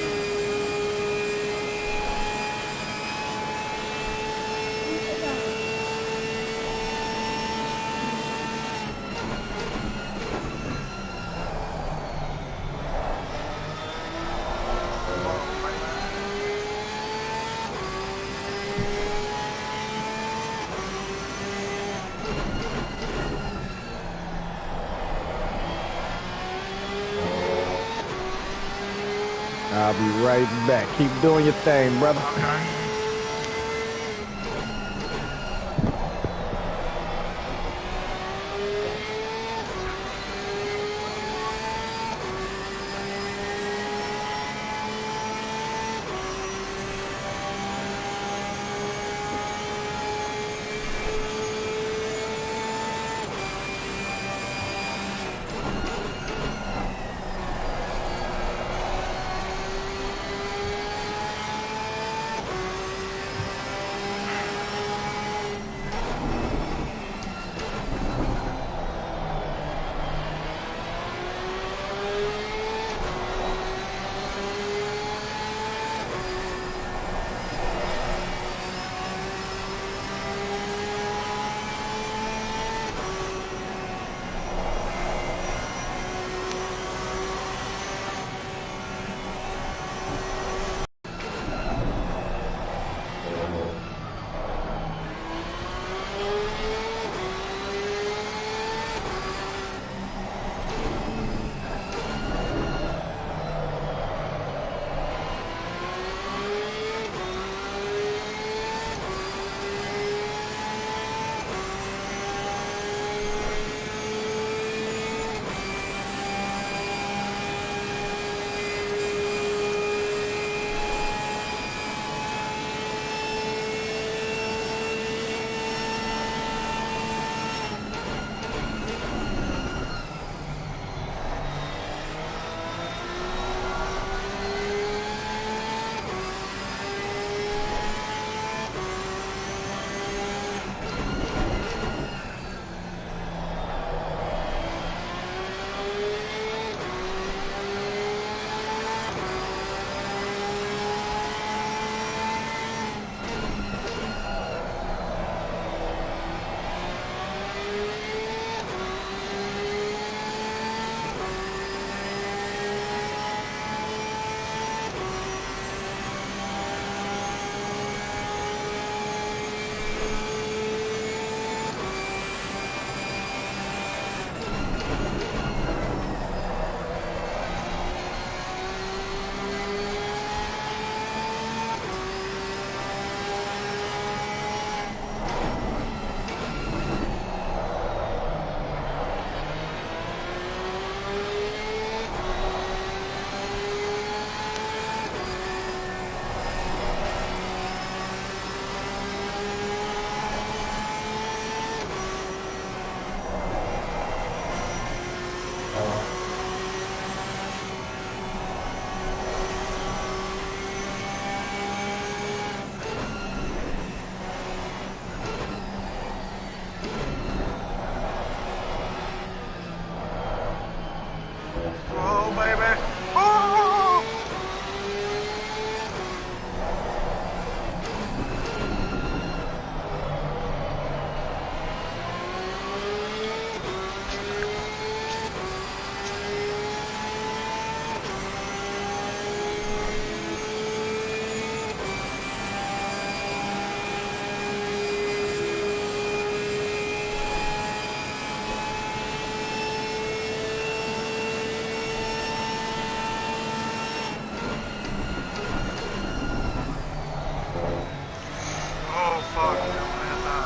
I'll be right back. Keep doing your thing, brother. Okay. fuck, I'm gonna hit that.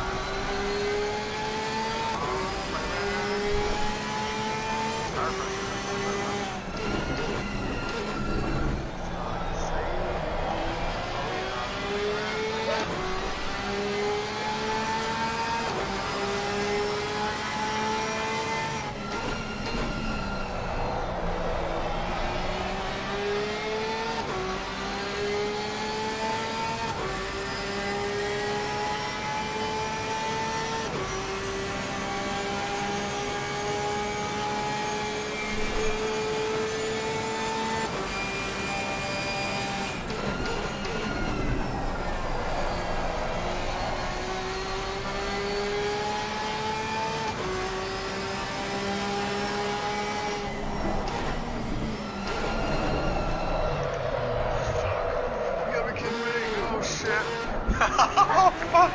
Tire pressure. You gotta be kidding me. Oh shit. Oh fuck.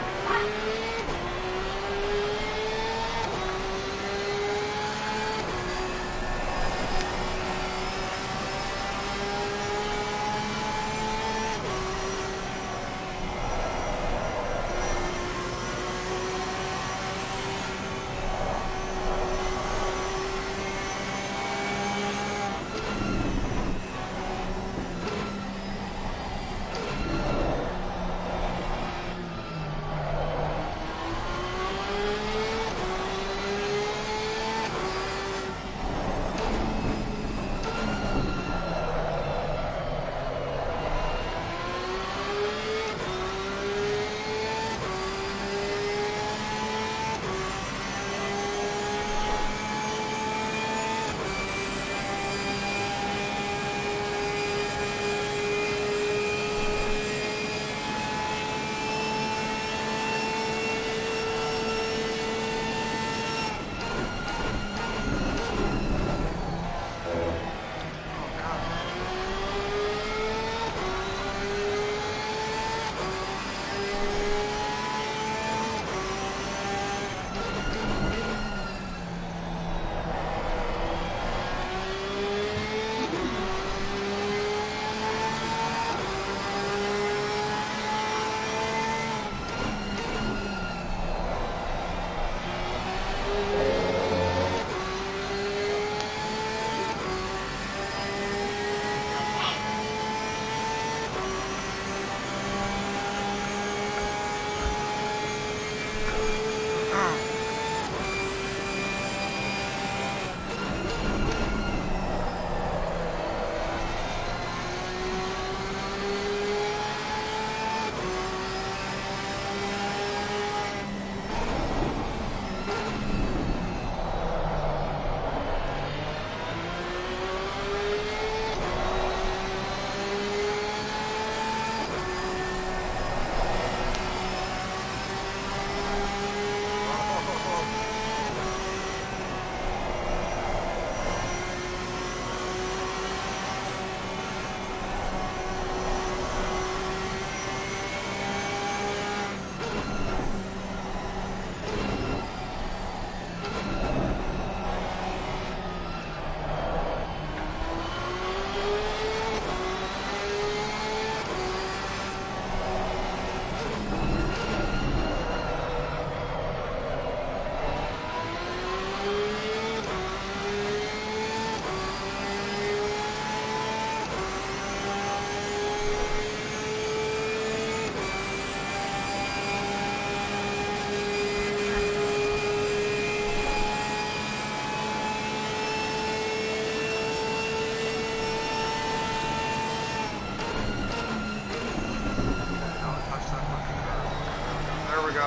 There we go.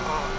Oh.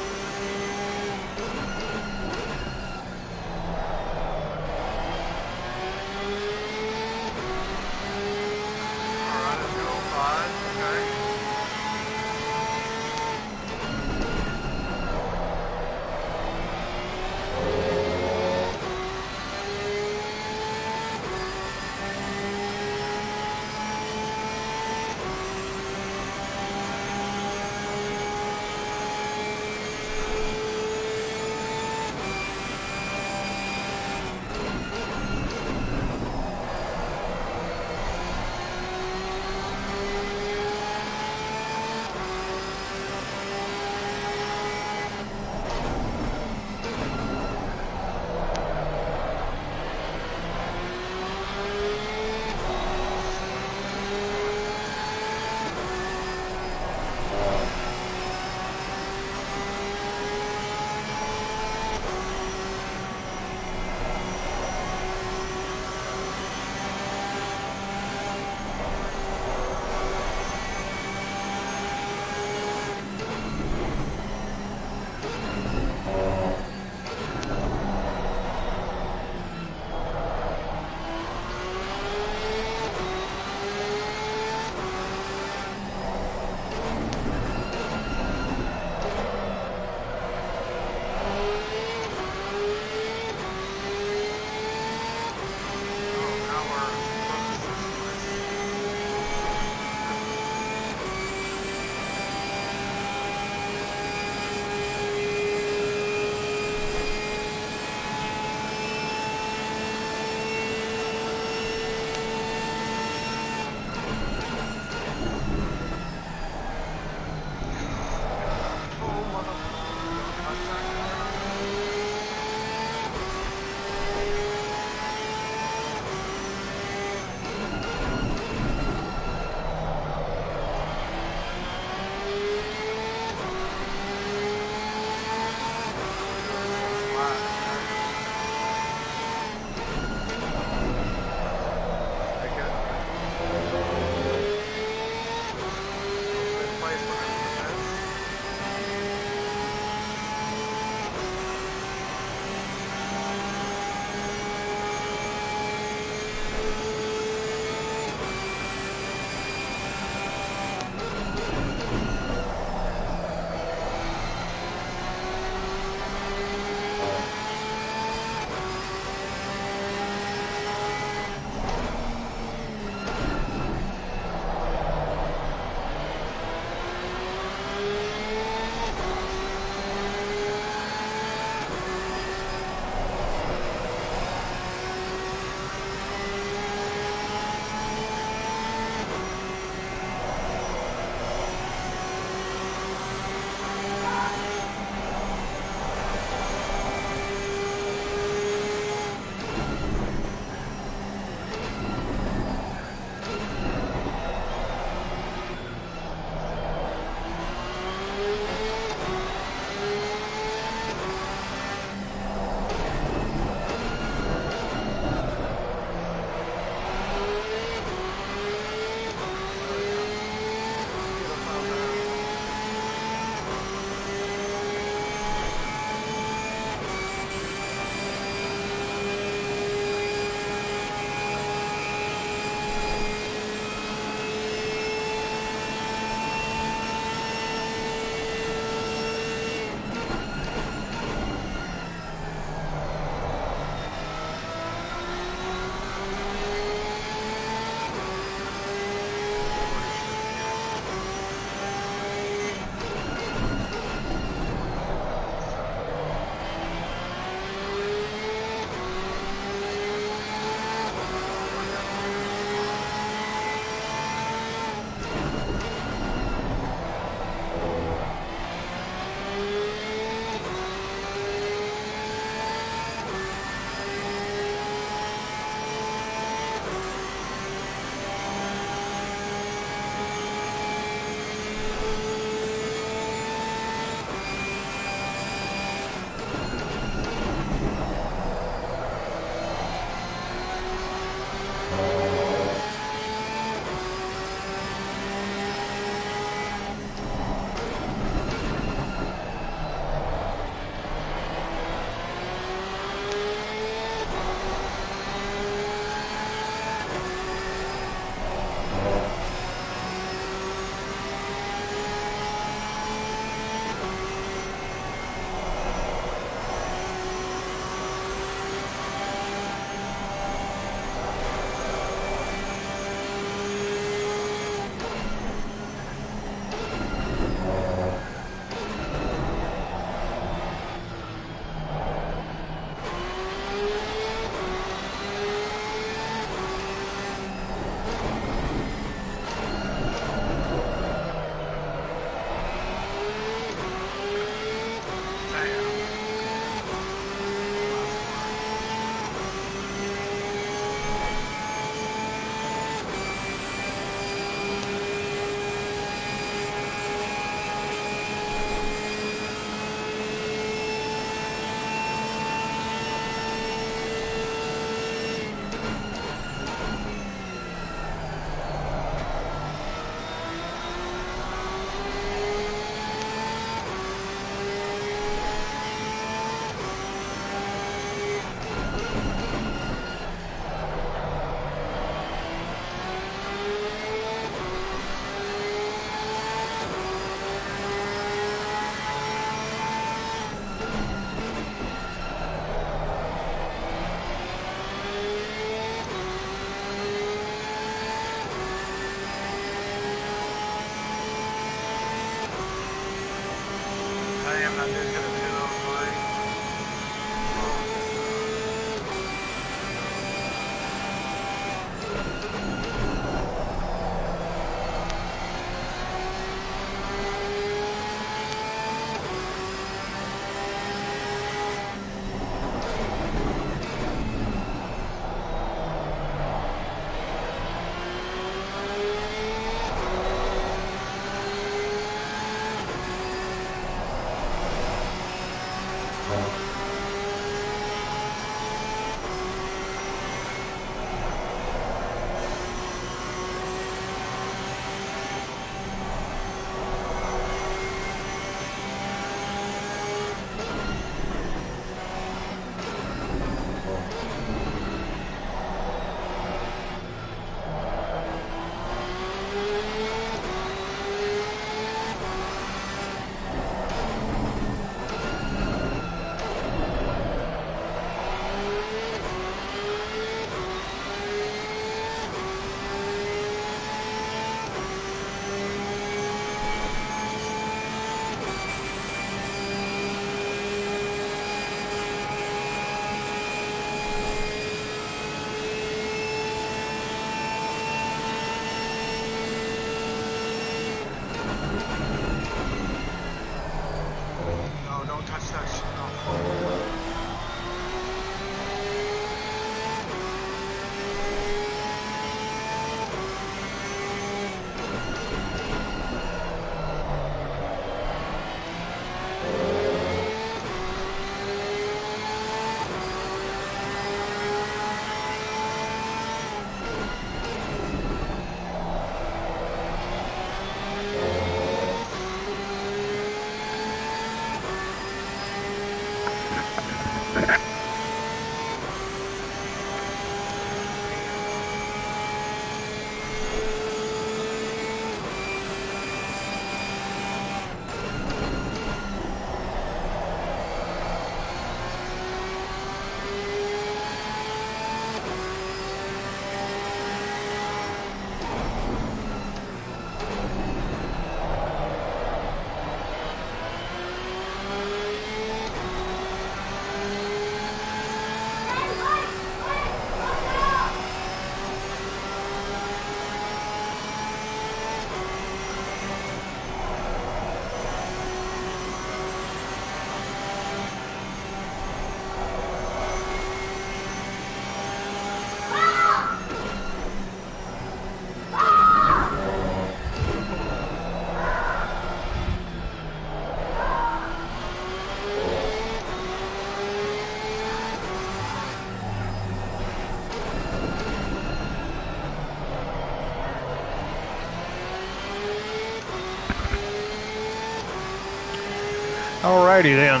Alrighty then.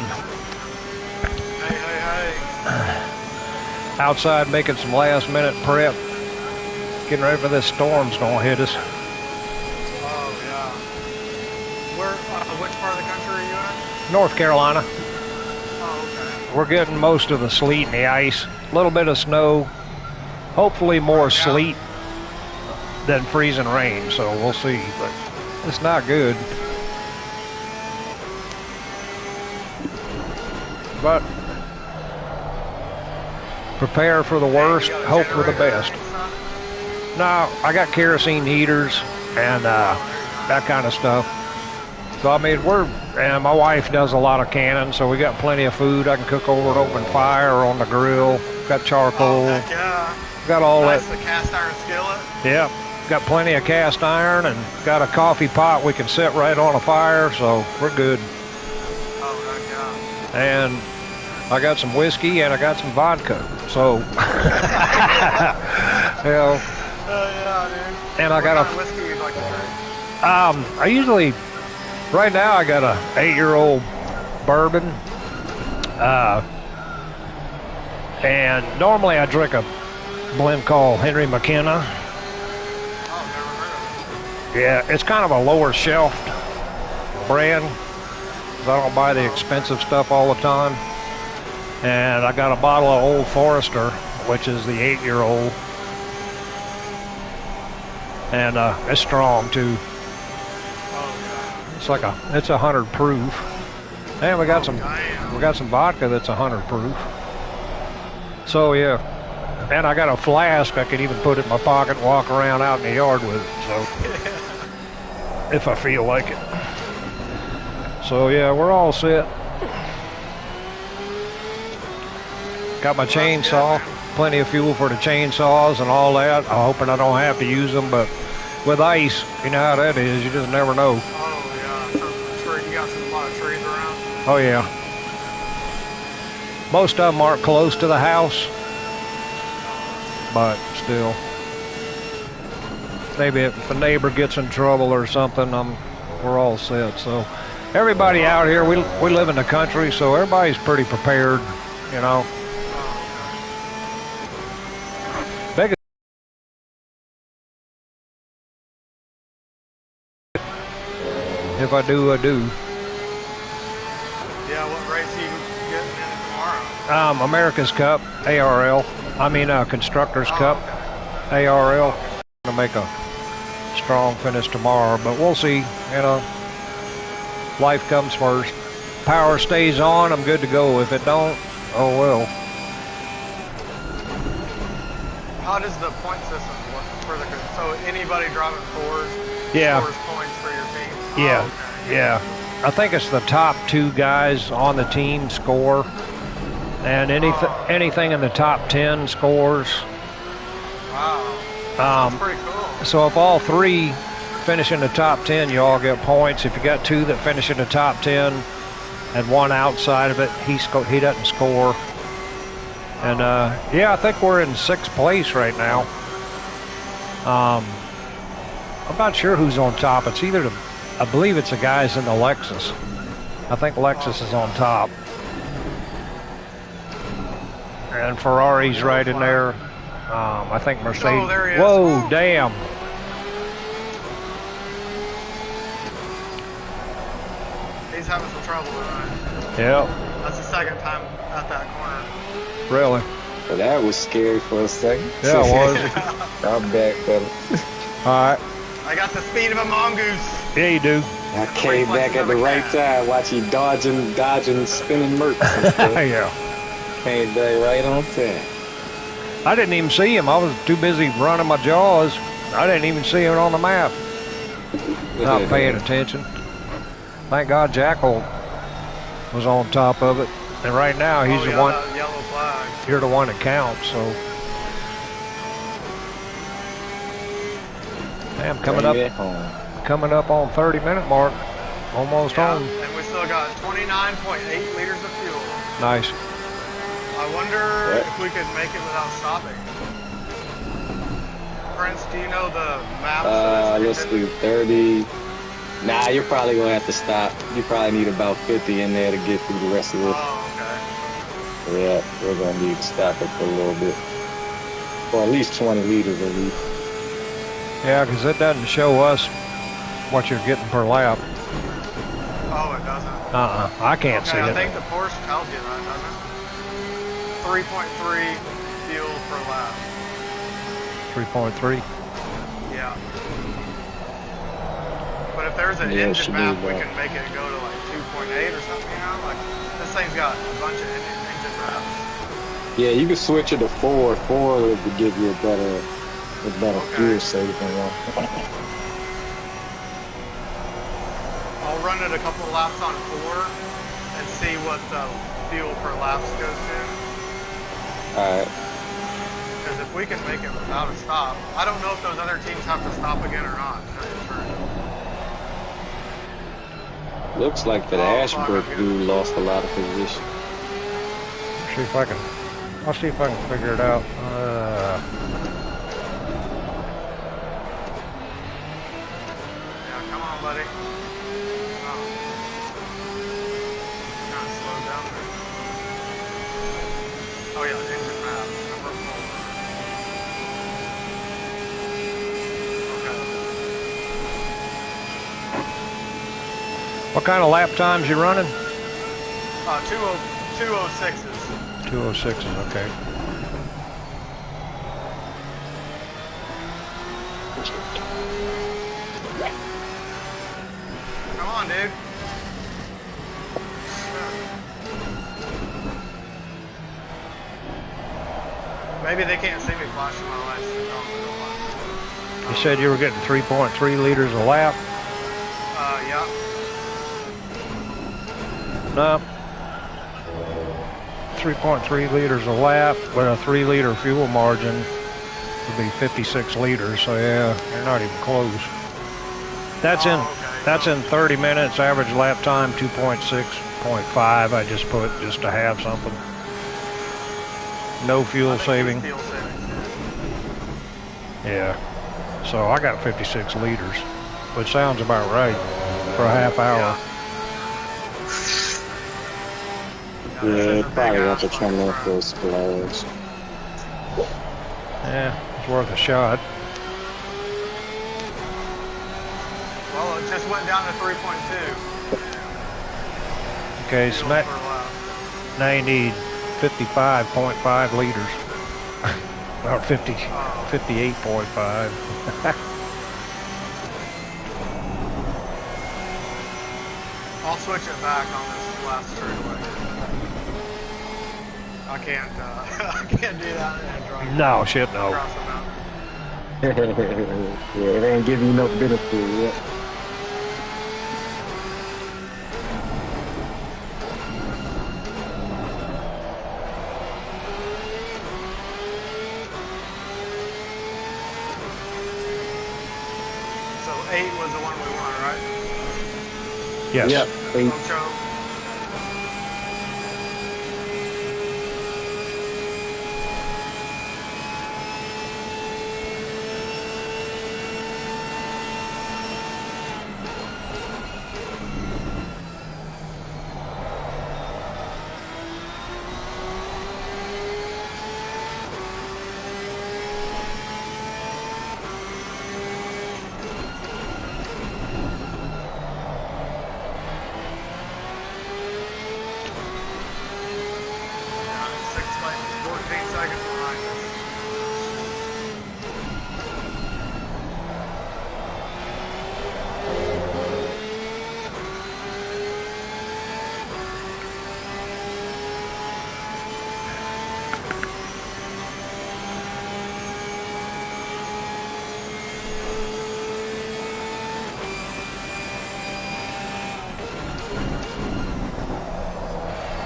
Hey, hey, hey. Outside making some last minute prep. Getting ready for this storm's gonna hit us. Oh, yeah. Which part of the country are you in? North Carolina. Oh, okay. We're getting most of the sleet and the ice. A little bit of snow. Hopefully more sleet than freezing rain, so we'll see. But it's not good. But prepare for the worst, hope for the best. No, I got kerosene heaters and that kind of stuff. So I mean, and my wife does a lot of canning, so we got plenty of food. I can cook over an open fire or on the grill. Got charcoal. Oh, heck yeah. Got all nice, that. The cast iron skillet. Yeah, got plenty of cast iron and got a coffee pot we can set right on a fire, so we're good. Oh, heck yeah. And I got some whiskey and I got some vodka, so you know. Yeah, dude. And I what got kind of whiskey you'd like to drink? I usually, right now I got a 8-year-old bourbon, and normally I drink a blend called Henry McKenna. Oh, never heard of it. Yeah, it's kind of a lower shelf brand, 'cause I don't buy the expensive stuff all the time. And I got a bottle of Old Forester, which is the 8-year-old. And it's strong too. It's like it's 100 proof. And we got some vodka that's 100 proof. So yeah. And I got a flask I can even put in my pocket and walk around out in the yard with it, so if I feel like it. So yeah, we're all set. Got my chainsaw, plenty of fuel for the chainsaws and all that. I'm hoping I don't have to use them, but with ice, you know how that is, you just never know. Oh yeah, you got a lot of trees around? Oh yeah. Most of them aren't close to the house, but still. Maybe if a neighbor gets in trouble or something, we're all set. So everybody out here, we live in the country, so everybody's pretty prepared, you know. If I do, I do. Yeah, what race are you getting in tomorrow? America's Cup, ARL. Constructors Cup, ARL. Gonna make a strong finish tomorrow, but we'll see. You know, life comes first. Power stays on, I'm good to go. If it don't, oh well. How does the point system work for so anybody driving fours scores points for your team? Yeah, oh, okay. Yeah. I think it's the top 2 guys on the team score, and anything in the top 10 scores. Wow, that's pretty cool. So if all 3 finish in the top 10, you all get points. If you got 2 that finish in the top 10 and 1 outside of it, he doesn't score. And yeah, I think we're in 6th place right now. I'm not sure who's on top. It's either I believe it's the guys in the Lexus. I think Lexus is on top. And Ferrari's right in there. I think Mercedes. Oh, there he is. Whoa, damn. He's having some trouble tonight. Yep. That's the 2nd time at that corner. Really? Well, that was scary for a second. Yeah, it was. I'm back, fella. All right. I got the speed of a mongoose. Yeah, you do. I came back at the right time, watch you dodging, spinning mercs and stuff. Yeah. Came back right on time. I didn't even see him. I was too busy running my jaws. I didn't even see him on the map. Not paying attention. Thank God Jackal was on top of it. And right now he's the one. Yellow flag. You're the one that counts, so. Damn, coming up on 30-minute mark. Almost home. And we still got 29.8 liters of fuel. Nice. I wonder if we could make it without stopping. Prince, do you know the map? Let's do 30. Nah, you're probably gonna have to stop. You probably need about 50 in there to get through the rest of this. Oh, okay. Yeah, we're gonna need to stop it for a little bit. Or at least 20 liters at least. Yeah, because it doesn't show us what you're getting per lap. Oh, it doesn't? I can't see I it. think the Porsche tells you that, doesn't it? 3.3 fuel per lap. 3.3. Yeah. But if there's an engine map, we can make it go to like 2.8 or something, you know? Like, this thing's got a bunch of engine maps. Yeah, you can switch it to 4. 4 would give you a better fuel saving one. I'll run it a couple of laps on 4 and see what the fuel per laps goes to. Alright. Because if we can make it without a stop, I don't know if those other teams have to stop again or not. Looks like that Ashbrook dude lost a lot of position. I'll see if I can figure it out. Yeah, come on, buddy. Oh. Kind of slow down there. Oh yeah, engine map, number 4. Okay. What kind of lap times you running? 206s. 206s, okay. Come on, dude. Maybe they can't see me flashing my lights. You said you were getting 3.3 liters a lap? Yeah. No. 3.3 liters a lap with a 3 liter fuel margin would be 56 liters. So yeah, you're not even close. That's in 30 minutes. Average lap time 2.6.5. I just put just to have something. No fuel saving. Yeah. So I got 56 liters, which sounds about right for a half hour. Yeah, probably have to turn off those flares. Yeah, it's worth a shot. Well, it just went down to 3.2. Okay, so now you need 55.5 liters. Or 58.5. I'll switch it back on this last straightaway. I can't do that and drive. No, shit, no. Yeah, it ain't giving you no benefit yet. So 8 was the one we won, right? Yes. Yep, 8. Ocho.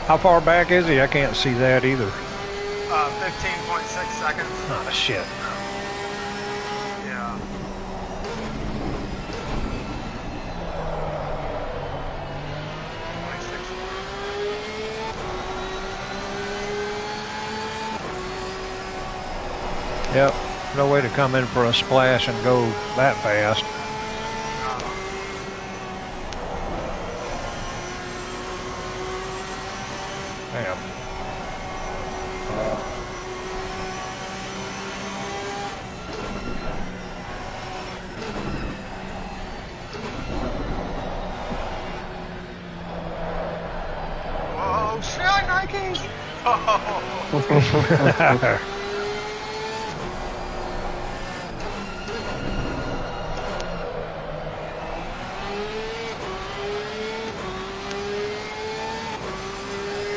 How far back is he? I can't see that either. 15.6 seconds. Oh, shit. Yeah. Yep. No way to come in for a splash and go that fast.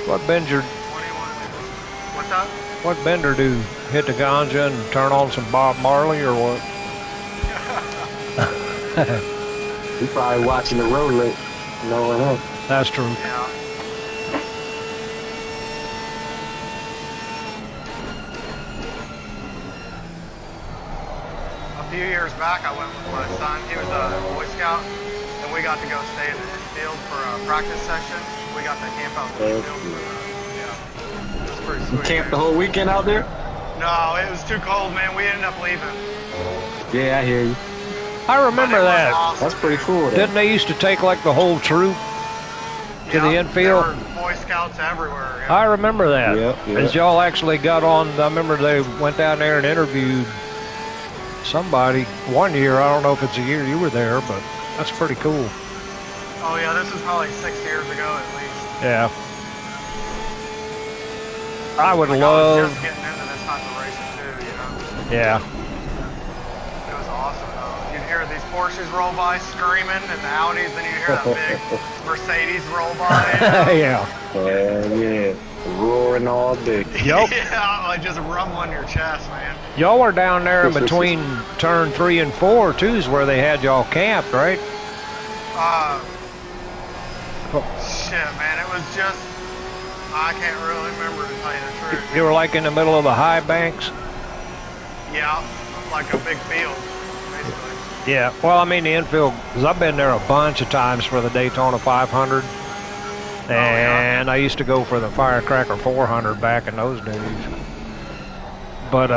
What bender? 21. What's up? What bender do? Hit the ganja and turn on some Bob Marley or what? You probably watching the Rolex. No, That's true. Yeah. A few years back, I went with my son. He was a Boy Scout, and we got to go stay in the infield for a practice session. We got to camp out in the infield. Yeah, it was pretty sweet. You camped the whole weekend out there? No, it was too cold, man. We ended up leaving. Yeah, I hear you. I remember that. Awesome, That's pretty cool. Didn't they used to take like the whole troop to the infield? There were Boy Scouts everywhere. I remember that. Yep. As y'all actually got on, I remember they went down there and interviewed somebody one year. I don't know if it's a year you were there, but that's pretty cool. Oh yeah, this was probably 6 years ago at least. Yeah. I would I love. was just getting into this type of racing too, you know. Yeah. It was awesome though. You'd hear these Porsches roll by screaming and the Audis, then you'd hear that big Mercedes roll by. You know? Yeah. Yeah. Roaring all day. Yup. Yeah, like just rumble in your chest, man. Y'all were down there in between turn 3 and 4 too, is where they had y'all camped, right? Shit, man, it was just, I can't really remember to tell you the truth. You were like in the middle of the high banks? Yeah, like a big field, basically. Yeah, well, I mean the infield, because I've been there a bunch of times for the Daytona 500, and I used to go for the Firecracker 400 back in those days. But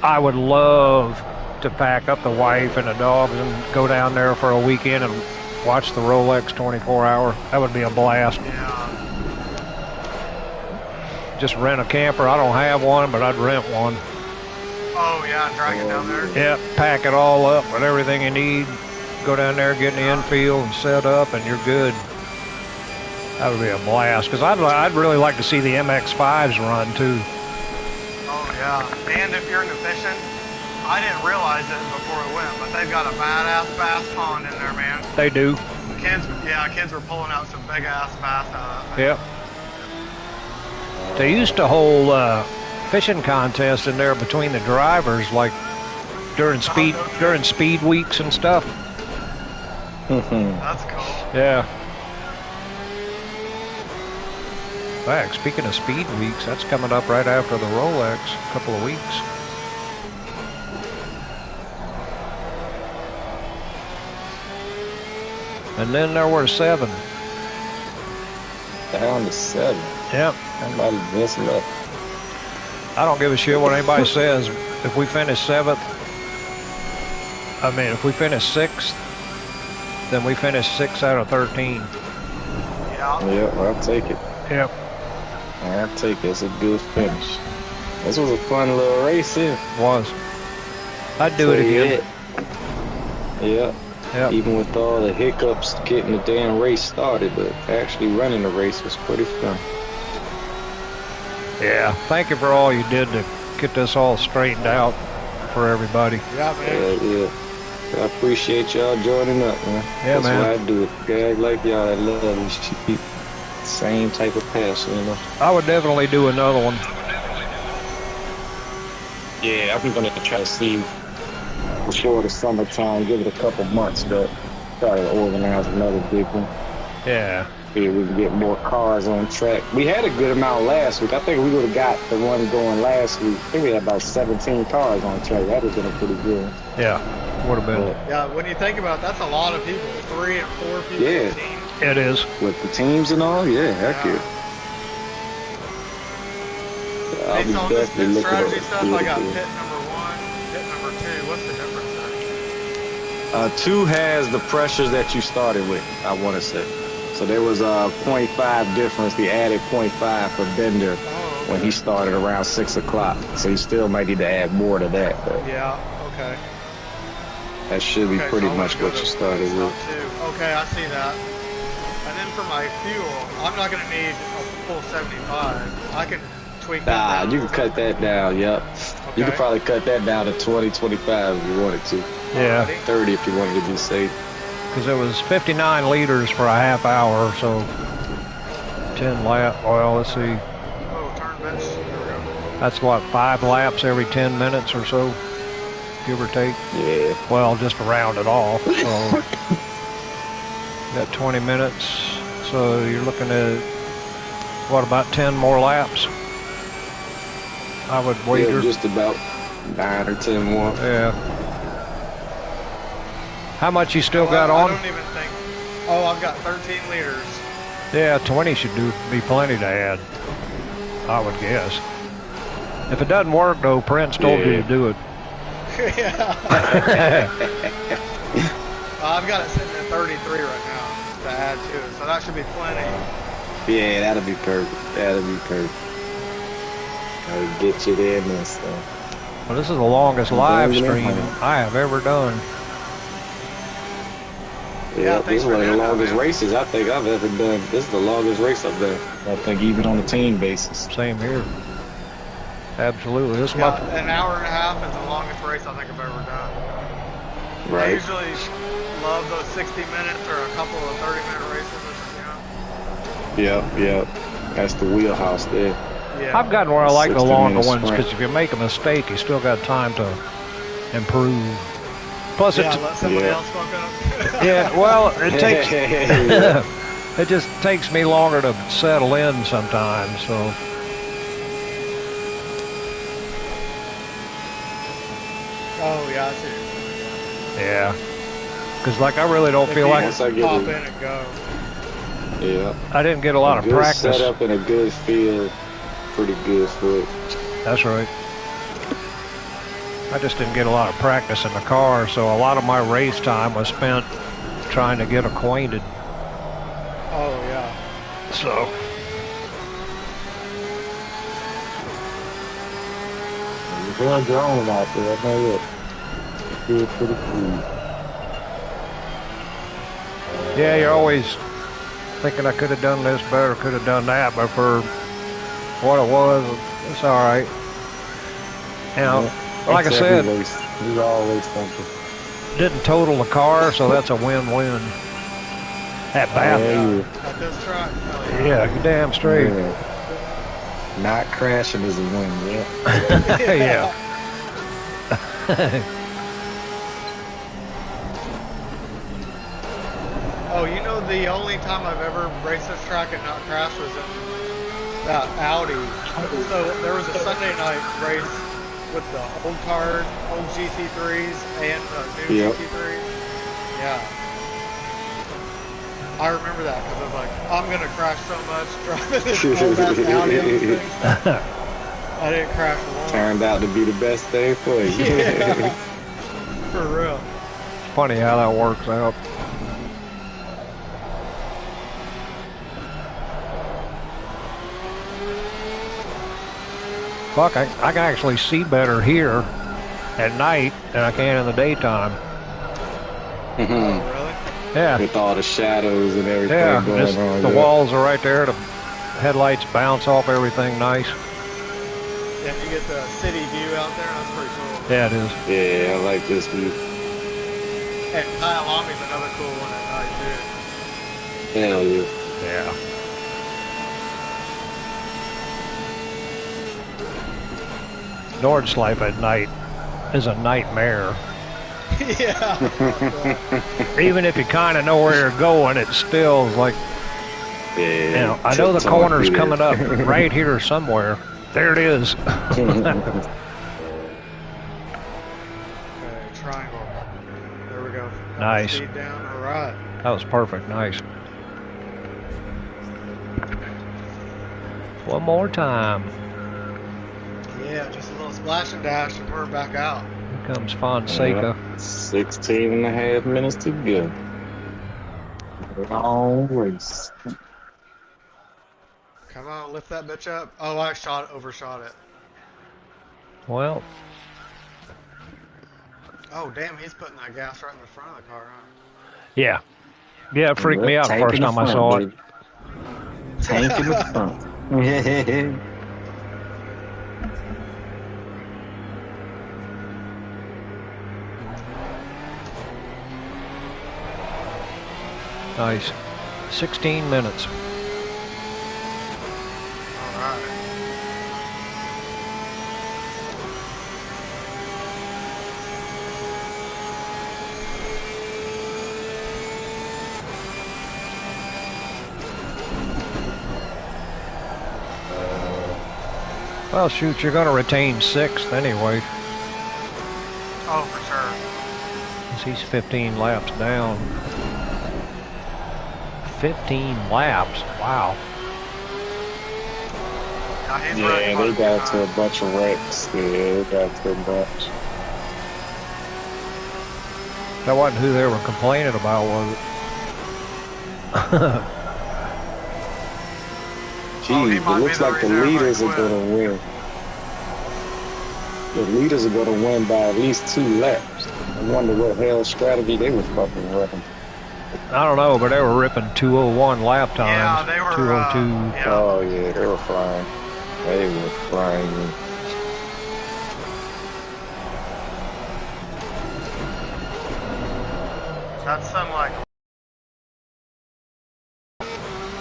I would love to pack up the wife and the dogs and go down there for a weekend and watch the Rolex 24-hour. That would be a blast. Yeah. Just rent a camper. I don't have one, but I'd rent one. Oh yeah, drag it down there. Yep, pack it all up with everything you need. Go down there, get in the infield, and set up, and you're good. That would be a blast. Because I'd really like to see the MX-5s run too. Oh yeah, and if you're into fishing, I didn't realize it before we went, but they've got a badass bass pond in there, man. They do. Kids were pulling out some big ass bass out of that. Yep. They used to hold fishing contests in there between the drivers, like during speed weeks and stuff. That's cool. Yeah. In fact, speaking of speed weeks, that's coming up right after the Rolex, a couple of weeks. And then there were 7. Down to 7. Yep. Somebody messing up. I don't give a shit what anybody says. If we finish 7th, if we finish 6th, then we finish 6 out of 13. Yeah. Yep, I'll take it. Yep. I'll take it. It's a good finish. This was a fun little race here. Was. I'd do it again. Yeah. Yep. Even with all the hiccups getting the damn race started, but actually running the race was pretty fun. Yeah. Thank you for all you did to get this all straightened out for everybody. Yeah, man. Yeah. I appreciate y'all joining up, man. Yeah, That's man. why I do it. Guys like y'all that love this shit. Same type of passion, you know. I would definitely do another one. Yeah, I'm gonna try to see before the summertime. Give it a couple months, but try to organize another big one. Yeah. See if we can get more cars on track. We had a good amount last week. I think we would have got the one going last week. I think we had about 17 cars on track. That would have been a pretty good one. Yeah. Would have been. Yeah, when you think about it, that's a lot of people. 3 and 4 people Yeah. on the team. It is. With the teams and all, yeah, heck yeah. I'll be Based on this definitely pit looking strategy up. stuff, I got pit number 1, pit number 2. What's the difference there? 2 has the pressures that you started with, I want to say. So there was a 0.5 difference. The added 0.5 for Bender when he started around 6 o'clock. So you still might need to add more to that. But Yeah, okay. that should be pretty so much I'm gonna what go you to started with. stuff too. Okay, I see that. And then for my fuel, I'm not going to need a full 75. I can tweak that down? You can cut that down, yep. Okay. You could probably cut that down to 20, 25 if you wanted to. Yeah. 30 if you wanted to be safe. Because it was 59 liters for a half hour, so 10 lap. Well, let's see. Oh, turn bench. There we go. That's what, 5 laps every 10 minutes or so, give or take. Yeah. Well, just to round it off. So got 20 minutes, so you're looking at what, about 10 more laps? I would wager. Yeah, just about 9 or 10 more. Yeah. How much you still got on? I don't even think. Oh, I've got 13 liters. Yeah, 20 should be plenty to add, I would guess. If it doesn't work, though, Prince told you to do it. Yeah. I've got it sitting at 33 right now to add to it, so that should be plenty. Yeah, that'll be perfect. That'll be perfect. I'll get you there and stuff. Well, this is the longest live stream I have ever done. Yeah, this is one of the longest races I think I've ever done. This is the longest race I've done. I think even on a team basis. Same here. Absolutely. This An hour and a half is the longest race I think I've ever done. Right. I usually love those 60 minutes or a couple of 30-minute races. Yep. That's the wheelhouse there. Yeah. I've gotten where I like the longer ones because if you make a mistake, you still got time to improve. Plus, let somebody else fuck up. Yeah, well, it takes it just takes me longer to settle in sometimes. So. Oh yeah, I see. Yeah, because like I really don't feel like pop in and go. Yeah. I didn't get a lot of practice. Set up in a good field, pretty good foot. That's right. I just didn't get a lot of practice in the car, so a lot of my race time was spent trying to get acquainted. Oh yeah. So. You're doing your own out there, I know it. Feel pretty cool. Yeah, you're always thinking I could have done this better, could have done that, but for what it was, it's all right. You know, like I said, there's always something. Didn't total the car, so that's a win-win. At Bathurst. At this track. Yeah, you're damn straight. Yeah. Not crashing is a win, yeah. Yeah. Oh, you know, the only time I've ever raced this track and not crashed was in that Audi. So there was a Sunday night race with the old GT3s and the new GT3s. Yeah. I remember that because I was like, I'm going to crash so much driving this old ass Audi on this thing. I didn't crash once. Turned out to be the best thing for you. Yeah. For real. It's funny how that works out. Fuck, I can actually see better here at night than I can in the daytime. Oh, really? Yeah. With all the shadows and everything going on. The walls are right there. The headlights bounce off everything nice. Yeah, you get the city view out there. That's pretty cool. Yeah, it is. Yeah, I like this view. And Kyalami's another cool one at night, too. Hell yeah. Yeah. Nordschleife at night is a nightmare. Yeah. Even if you kind of know where you're going, it still is like, yeah, you know, I know the corner's coming up right here somewhere. There it is. Okay, triangle. There we go. Nice. Speed down. All right. That was perfect. Nice. One more time. Yeah, just a little splash and dash and we're back out. Here comes Fonseca. 16 and a half minutes to go. Long race. Come on, lift that bitch up. Oh, I overshot it. Well. Oh, damn, he's putting that gas right in the front of the car, huh? Yeah. Yeah, it freaked me out the first time I saw it. Tank in the front. Nice. 16 minutes. Alright. Well, shoot, you're going to retain 6th anyway. Oh, for sure. 'Cause he's 15 laps down. 15 laps. Wow. He's Yeah, running they got quite to a bunch of wrecks. Yeah, they got to a bunch. That wasn't who they were complaining about, was it? Geez, it looks like the leaders are going to win. The leaders are going to win by at least 2 laps. I wonder what hell strategy they was fucking running. I don't know, but they were ripping 2:01 lap times. Yeah, they were. 2:02. Yeah. Oh, yeah, they were flying. They were flying. That's some like.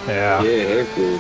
Yeah. Yeah, heck yeah.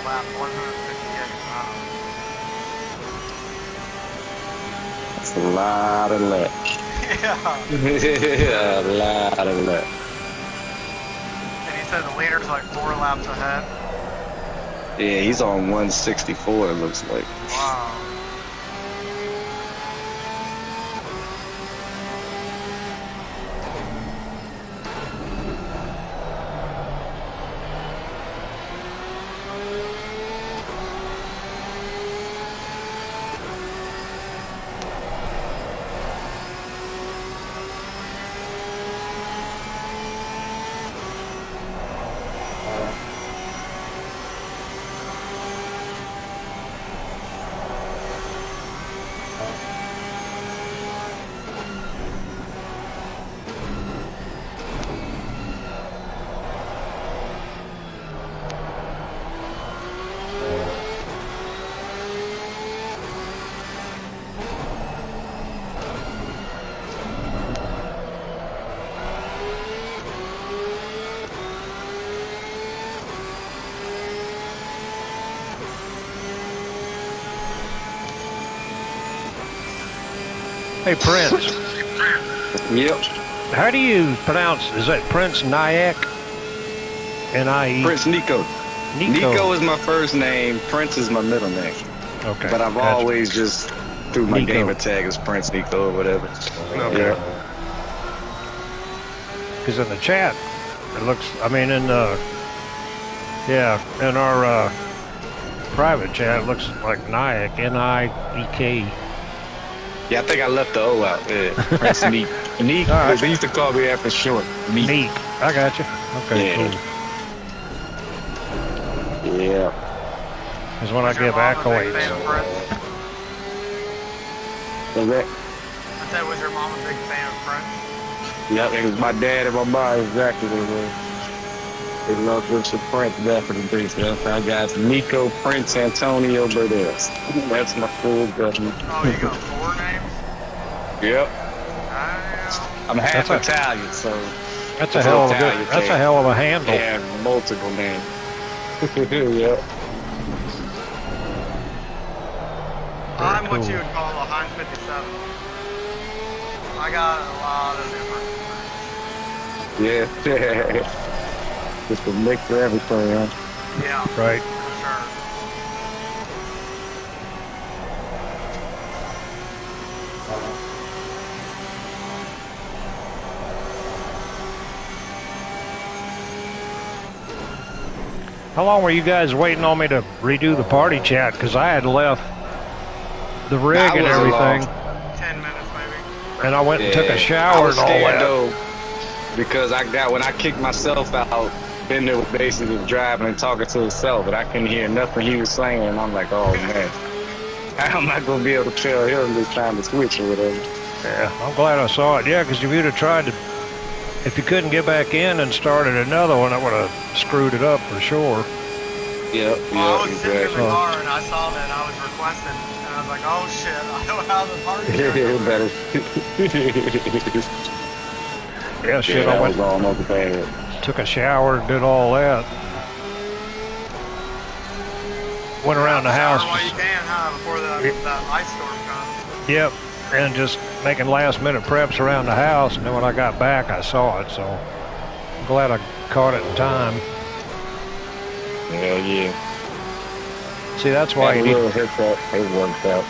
lap 158. Wow. That's a lot of laps. Yeah. A lot of laps. And he said the leader's like 4 laps ahead. Yeah, he's on 164, it looks like. Wow. Hey, Prince. Yep. How do you pronounce? Is that Prince Nyack? N-I-E. Prince Nico. Nico. Nico is my first name. Prince is my middle name. Okay. But I've always just threw my Nico. gamer tag as Prince Nico or whatever. Okay. Because in the chat, it looks. I mean, in our private chat, it looks like Nyack. N-I-E-K. Yeah, I think I left the O out. Yeah. Prince Neek. Neek. Right. They used to call me that for short. Neek. I got you. Okay, cool. Yeah. Because when I give accolades. Was that? I said, was your mom a big fan of Prince? Yep, it was my dad and my mom exactly what it was. They loved Richard Prince, definitely. So I got Nico, Prince, Antonio, Berdes. That's my full government. Oh, you got 4 names? Yep. I'm half Italian, so that's a hell of a handle. Yeah, multiple names. Yep. I'm what you would call a Heinz 57. I got a lot of different. Yeah. Just a mix for everything, huh? Yeah. Right. For sure. How long were you guys waiting on me to redo the party chat? Because I had left the rig and everything. 10 minutes maybe. And I went and took a shower and all that. Though, because when I kicked myself out, Bender was basically driving and talking to himself, but I couldn't hear nothing he was saying. And I'm like, oh man, I'm not going to be able to tell him this time to switch or whatever. Yeah, I'm glad I saw it. Yeah, because if you'd have tried to, if you couldn't get back in and started another one, I would have screwed it up for sure. Yep, I was sitting in the car and I saw that I was requesting, and I was like, oh shit, I don't have the party chat. Yeah, shit, I went, took a shower, did all that. Went around the house. While you can, before that ice storm comes. Yep, and just making last minute preps around the house, and then when I got back, I saw it, so I'm glad I caught it in time. Hell yeah. See, that's why you need... It worked out.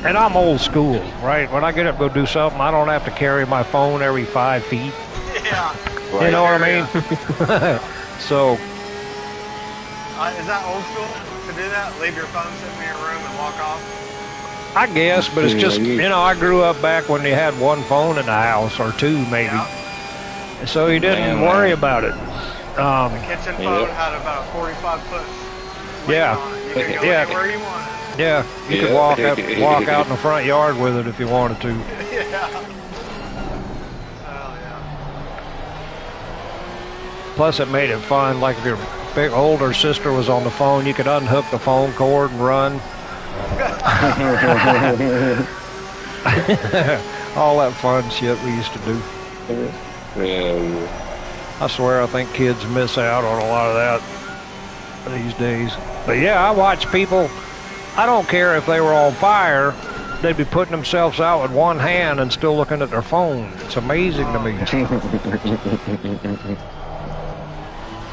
And I'm old school, right? When I get up and go do something, I don't have to carry my phone every 5 feet. Yeah. Right. You know what I mean? So... is that old school to do that? Leave your phone sitting in your room and walk off? I guess, but it's just, I grew up back when you had one phone in the house, or 2 maybe. Yeah. So you didn't worry about it. The kitchen phone had about 45 foot. Yeah. You could go anywhere you wanted. Yeah, you could walk out in the front yard with it if you wanted to. Yeah. Hell yeah. Plus, it made it fun. Like if your big older sister was on the phone, you could unhook the phone cord and run. All that fun shit we used to do. Yeah. I swear I think kids miss out on a lot of that these days. But yeah, I watch people, I don't care if they were on fire, they'd be putting themselves out with one hand and still looking at their phone. It's amazing to me.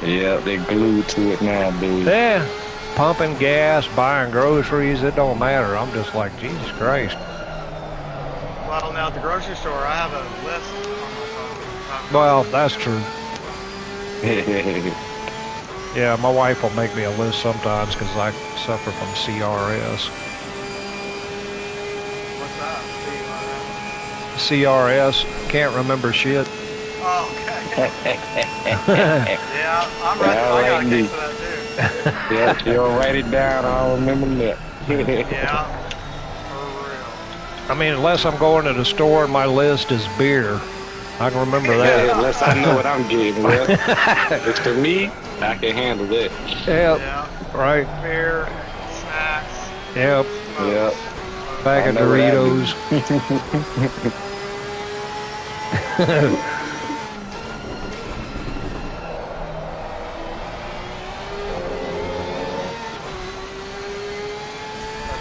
Yeah, they're glued to it now, dude. Yeah, pumping gas, buying groceries, it don't matter. I'm just like, Jesus Christ. Well, now at the grocery store, I have a list on my phone. Well, that's true. Yeah, my wife will make me a list sometimes because I suffer from CRS. What's that? CRS, can't remember shit. Oh, okay. Yeah, I'm right. I got a case of that too. Yeah, you'll write it down. I'll remember that. Yeah, for real. I mean, unless I'm going to the store and my list is beer, I can remember that. Yeah, unless I know what I'm getting. Well, it's for me. I can handle it. Yep. Yeah. Right. Beer, snacks. Yep. Yep. Bag of Doritos. The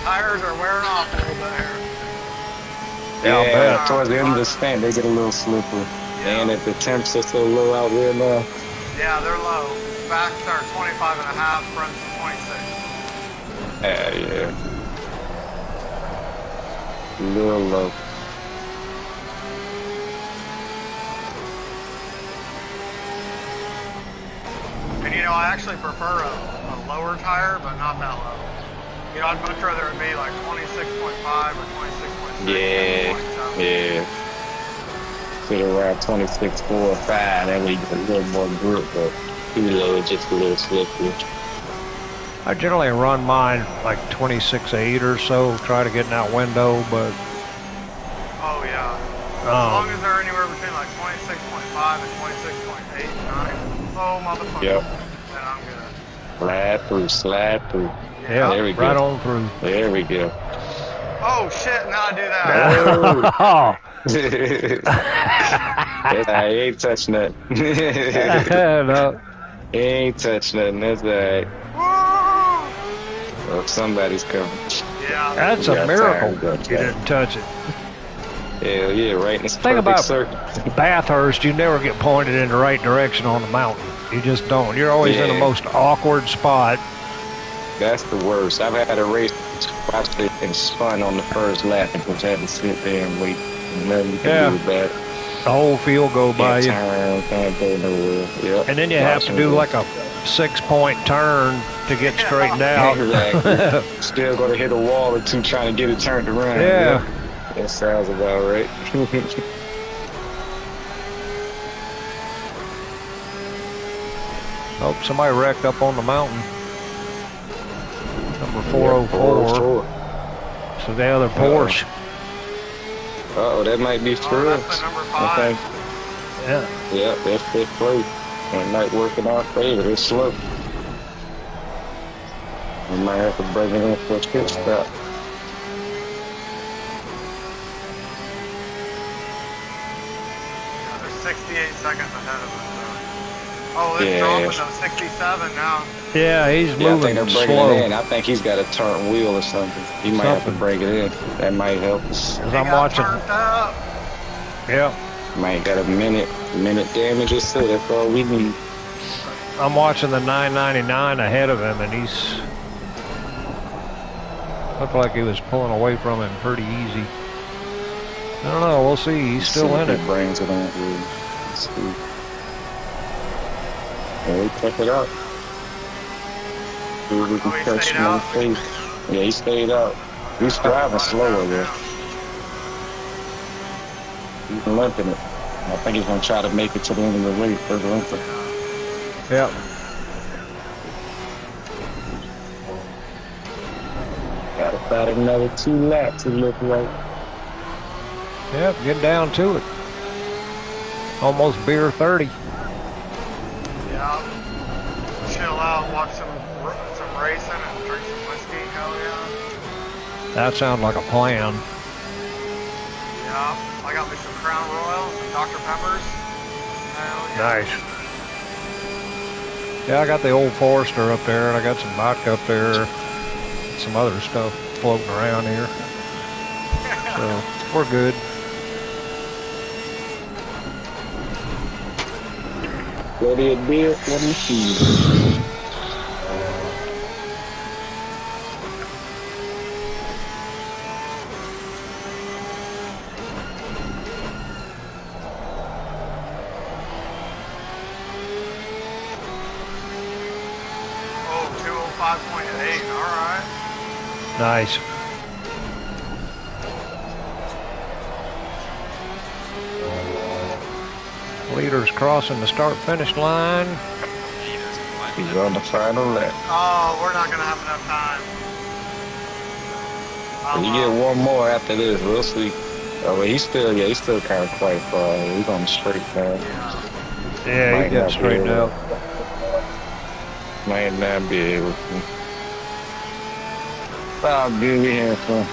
tires are wearing off a little bit here. Yeah, I'll bet. Towards the end of the stand, they get a little slippery. Yeah. And if the temps are so low out there now. Yeah, they're low. Backs are 25 and a half, fronts 26. Yeah. A little low. And you know, I actually prefer a lower tire, but not that low. You know, I'd much rather it be like 26.5 or 26.6. Yeah. Sit around 26, 4 or 5. That way you get a little more grip, but too low, just a little slippery. I generally run mine like 26.8 or so, try to get in that window, but... Oh, yeah. As long as they're anywhere between like 26.5 and 26.89. Oh, motherfucker. Yep. Then I'm good. Slide through. Yeah, there we go. right on through. There we go. Oh, shit, now I do that. I ain't touch nothing. No. He ain't touch nothing. That's all right. Oh, somebody's coming. Yeah. That's a miracle you didn't touch it. Hell yeah, right in the thing about circle. Bathurst, you never get pointed in the right direction on the mountain. You just don't. You're always in the most awkward spot. That's the worst. I've had a race watched it and spun on the first lap and just had to sit there and wait. And nothing you can do with that. The whole field go by you. Can't go nowhere. Yep. And then you have to do like a 6-point turn to get straightened out. Exactly. Still going to hit a wall or two trying to get it turned around. Yeah. That sounds about right. Oh, somebody wrecked up on the mountain. Number 404. So the other Porsche. Uh-oh, that might be for us. That's the number 5. Yeah. Yeah, that's their play. It might work in our favor. They're slow. We might have to bring it in for a pit stop. They're 68 seconds ahead of us. Oh, it's dropping though, 67 now. Yeah, he's moving I think they're slow. bringing it in. I think he's got a turn wheel or something. He might have to break it in. That might help us. I'm watching. Yeah. Might got a minute damage or so. That's all we need. I'm watching the 999 ahead of him, and he's looked like he was pulling away from him pretty easy. I don't know. We'll see. He's still in it. Brings it on. Let's see. Yeah, check it out. See if we can catch him in the face. Yeah, he stayed out. He's driving slower there. He's limping it. I think he's going to try to make it to the end of the race for the limping. Yep. Got about another 2 laps, it look like. Yep, get down to it. Almost beer 30. Yeah. Chill out, watch some racing and drink some whiskey, hell yeah. That sounds like a plan. Yeah, I got me some Crown Royal, some Dr. Peppers. Hell yeah. Nice. Yeah, I got the old Forester up there, and I got some vodka up there. Some other stuff floating around here. So, we're good. Ready a beer? Let me see. Oh, 205.8, alright. Nice. Leaders crossing the start-finish line. He's on the final lap. Oh, we're not going to have enough time. You get one more after this, we'll see. Oh, but he's still kind of quite far. He's on the straight now. Yeah, he got straightened out. Might not be able to. I'll give you here for.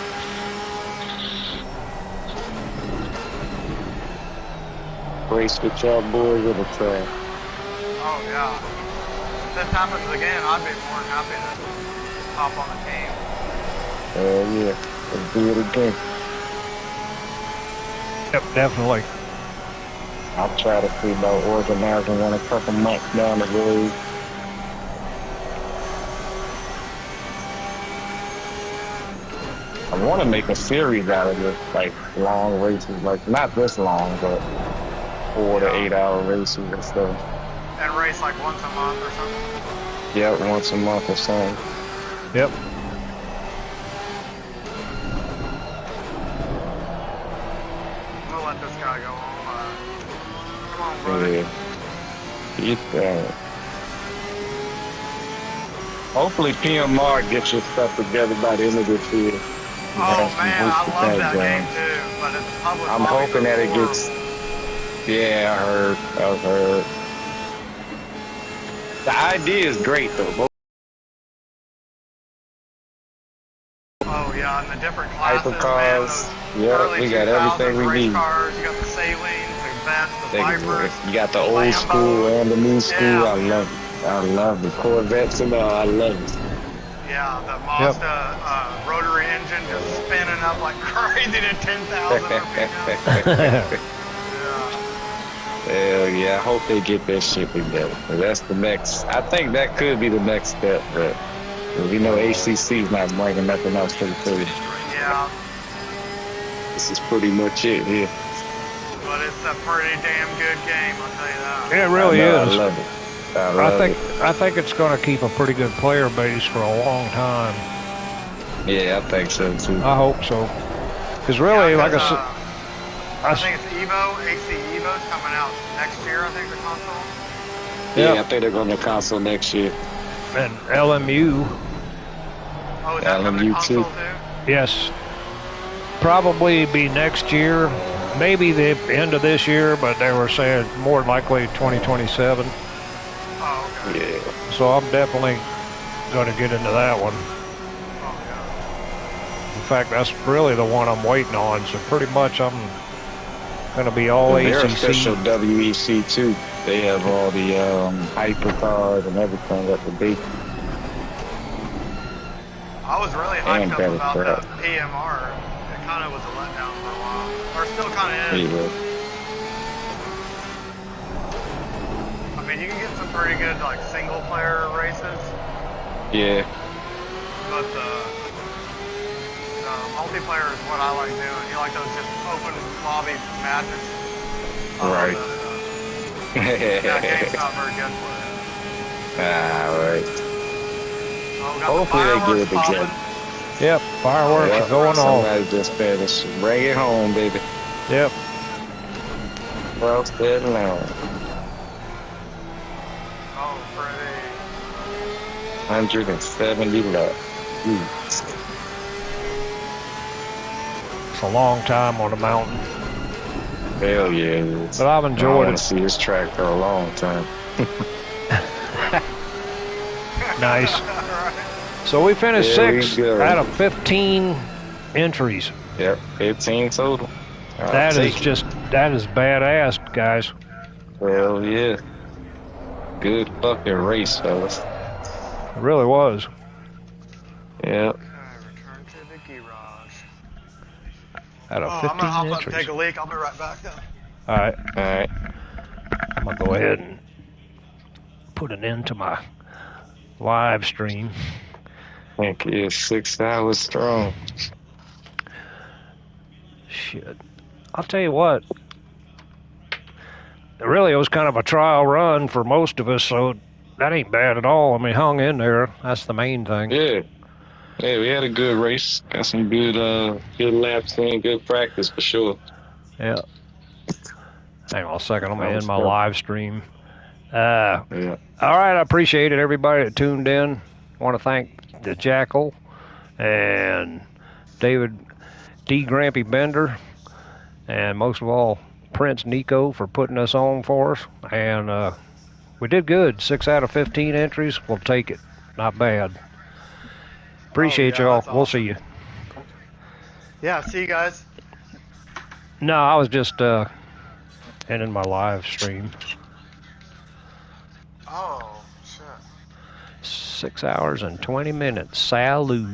Race with y'all boys at the track. Oh, yeah. If this happens again, I'd be more than happy to hop on the team. Yeah. Let's do it again. Yep, definitely. I'll try to see about organizing one a couple months down the road. I want to make a series out of this, like long races, like not this long, but 4 to 8 hour races and stuff. And race like once a month or something? Yeah, once a month or something. Yep. We'll let this guy go on. Come on, buddy. Yeah. Keep that. Hopefully PMR gets your stuff together by the end of this year. Oh man, I love that game too, but it's public. I'm hoping that it gets. Yeah, I've heard. The idea is great though. Oh yeah, and the different classes, hypercars. Man, yeah, we got everything we need. Cars, you got the Salines, the Vets, the Vipers. You got the old school and the new school. Yeah. I love it. I love the Corvettes and all. I love it. Yeah, the Mazda rotary engine just spinning up like crazy to 10,000 RPM. Hell yeah, I hope they get that shit together. That's the next. I think that could be the next step, but we know ACC's not bringing nothing else to the table. Yeah. This is pretty much it here. But it's a pretty damn good game, I'll tell you that. Yeah, it really is. I love it. I think it's going to keep a pretty good player base for a long time. Yeah, I think so too. I hope so. Because really, like I said, I think it's Evo, AC Evo's coming out next year, I think, the console. Yeah, I think they're going to console next year. And LMU. Oh, is that coming to console too? Yes. Probably be next year. Maybe the end of this year, but they were saying more likely 2027. Oh, okay. Yeah. So I'm definitely going to get into that one. Oh, yeah. In fact, that's really the one I'm waiting on. So pretty much I'm going to be all ACC. They're official WEC too. They have all the hypercars and everything up to date. I was really hyped up about the PMR. It kind of was a letdown for a while. Or still kind of is. Yeah. I mean, you can get some pretty good, like, single-player races. Yeah. But the multiplayer is what I like doing. You like those just open lobby madness? Right. That game's not very good for it. Right. Oh, hopefully they get it together. Yep, fireworks are going on. Somebody just finished. Bring it home, baby. Yep. Well, good now. Oh, pretty. 170 left. It's a long time on the mountain. Hell yeah. But I've enjoyed it. I want to see this track for a long time. Nice. So we finished 6 out of 15 entries. Yep, 15 total. That is badass, guys. Well, yeah. Good fucking race, fellas. It really was. Yep. Return to the garage. Out of 15 I'm gonna hop up entries. and take a leak. I'll be right back, though. All right. All right. I'm going to go ahead and put an end to my live stream. I think it's 6 hours strong. Shit. I'll tell you what. Really, it was kind of a trial run for most of us, so that ain't bad at all. I mean, hung in there. That's the main thing. Yeah. Yeah, we had a good race. Got some good laps in, good practice for sure. Yeah. Hang on a second. I'm going to end my live stream. Yeah. All right. I appreciate it, everybody that tuned in. I want to thank the Jackal and David D. Grampy Bender, and most of all, Prince Nico for putting us on for us. And we did good. 6 out of 15 entries. We'll take it. Not bad. Appreciate y'all. Awesome. We'll see you. Yeah, see you guys. No, I was just ending my live stream. Oh, shit. 6 hours and 20 minutes. Salute.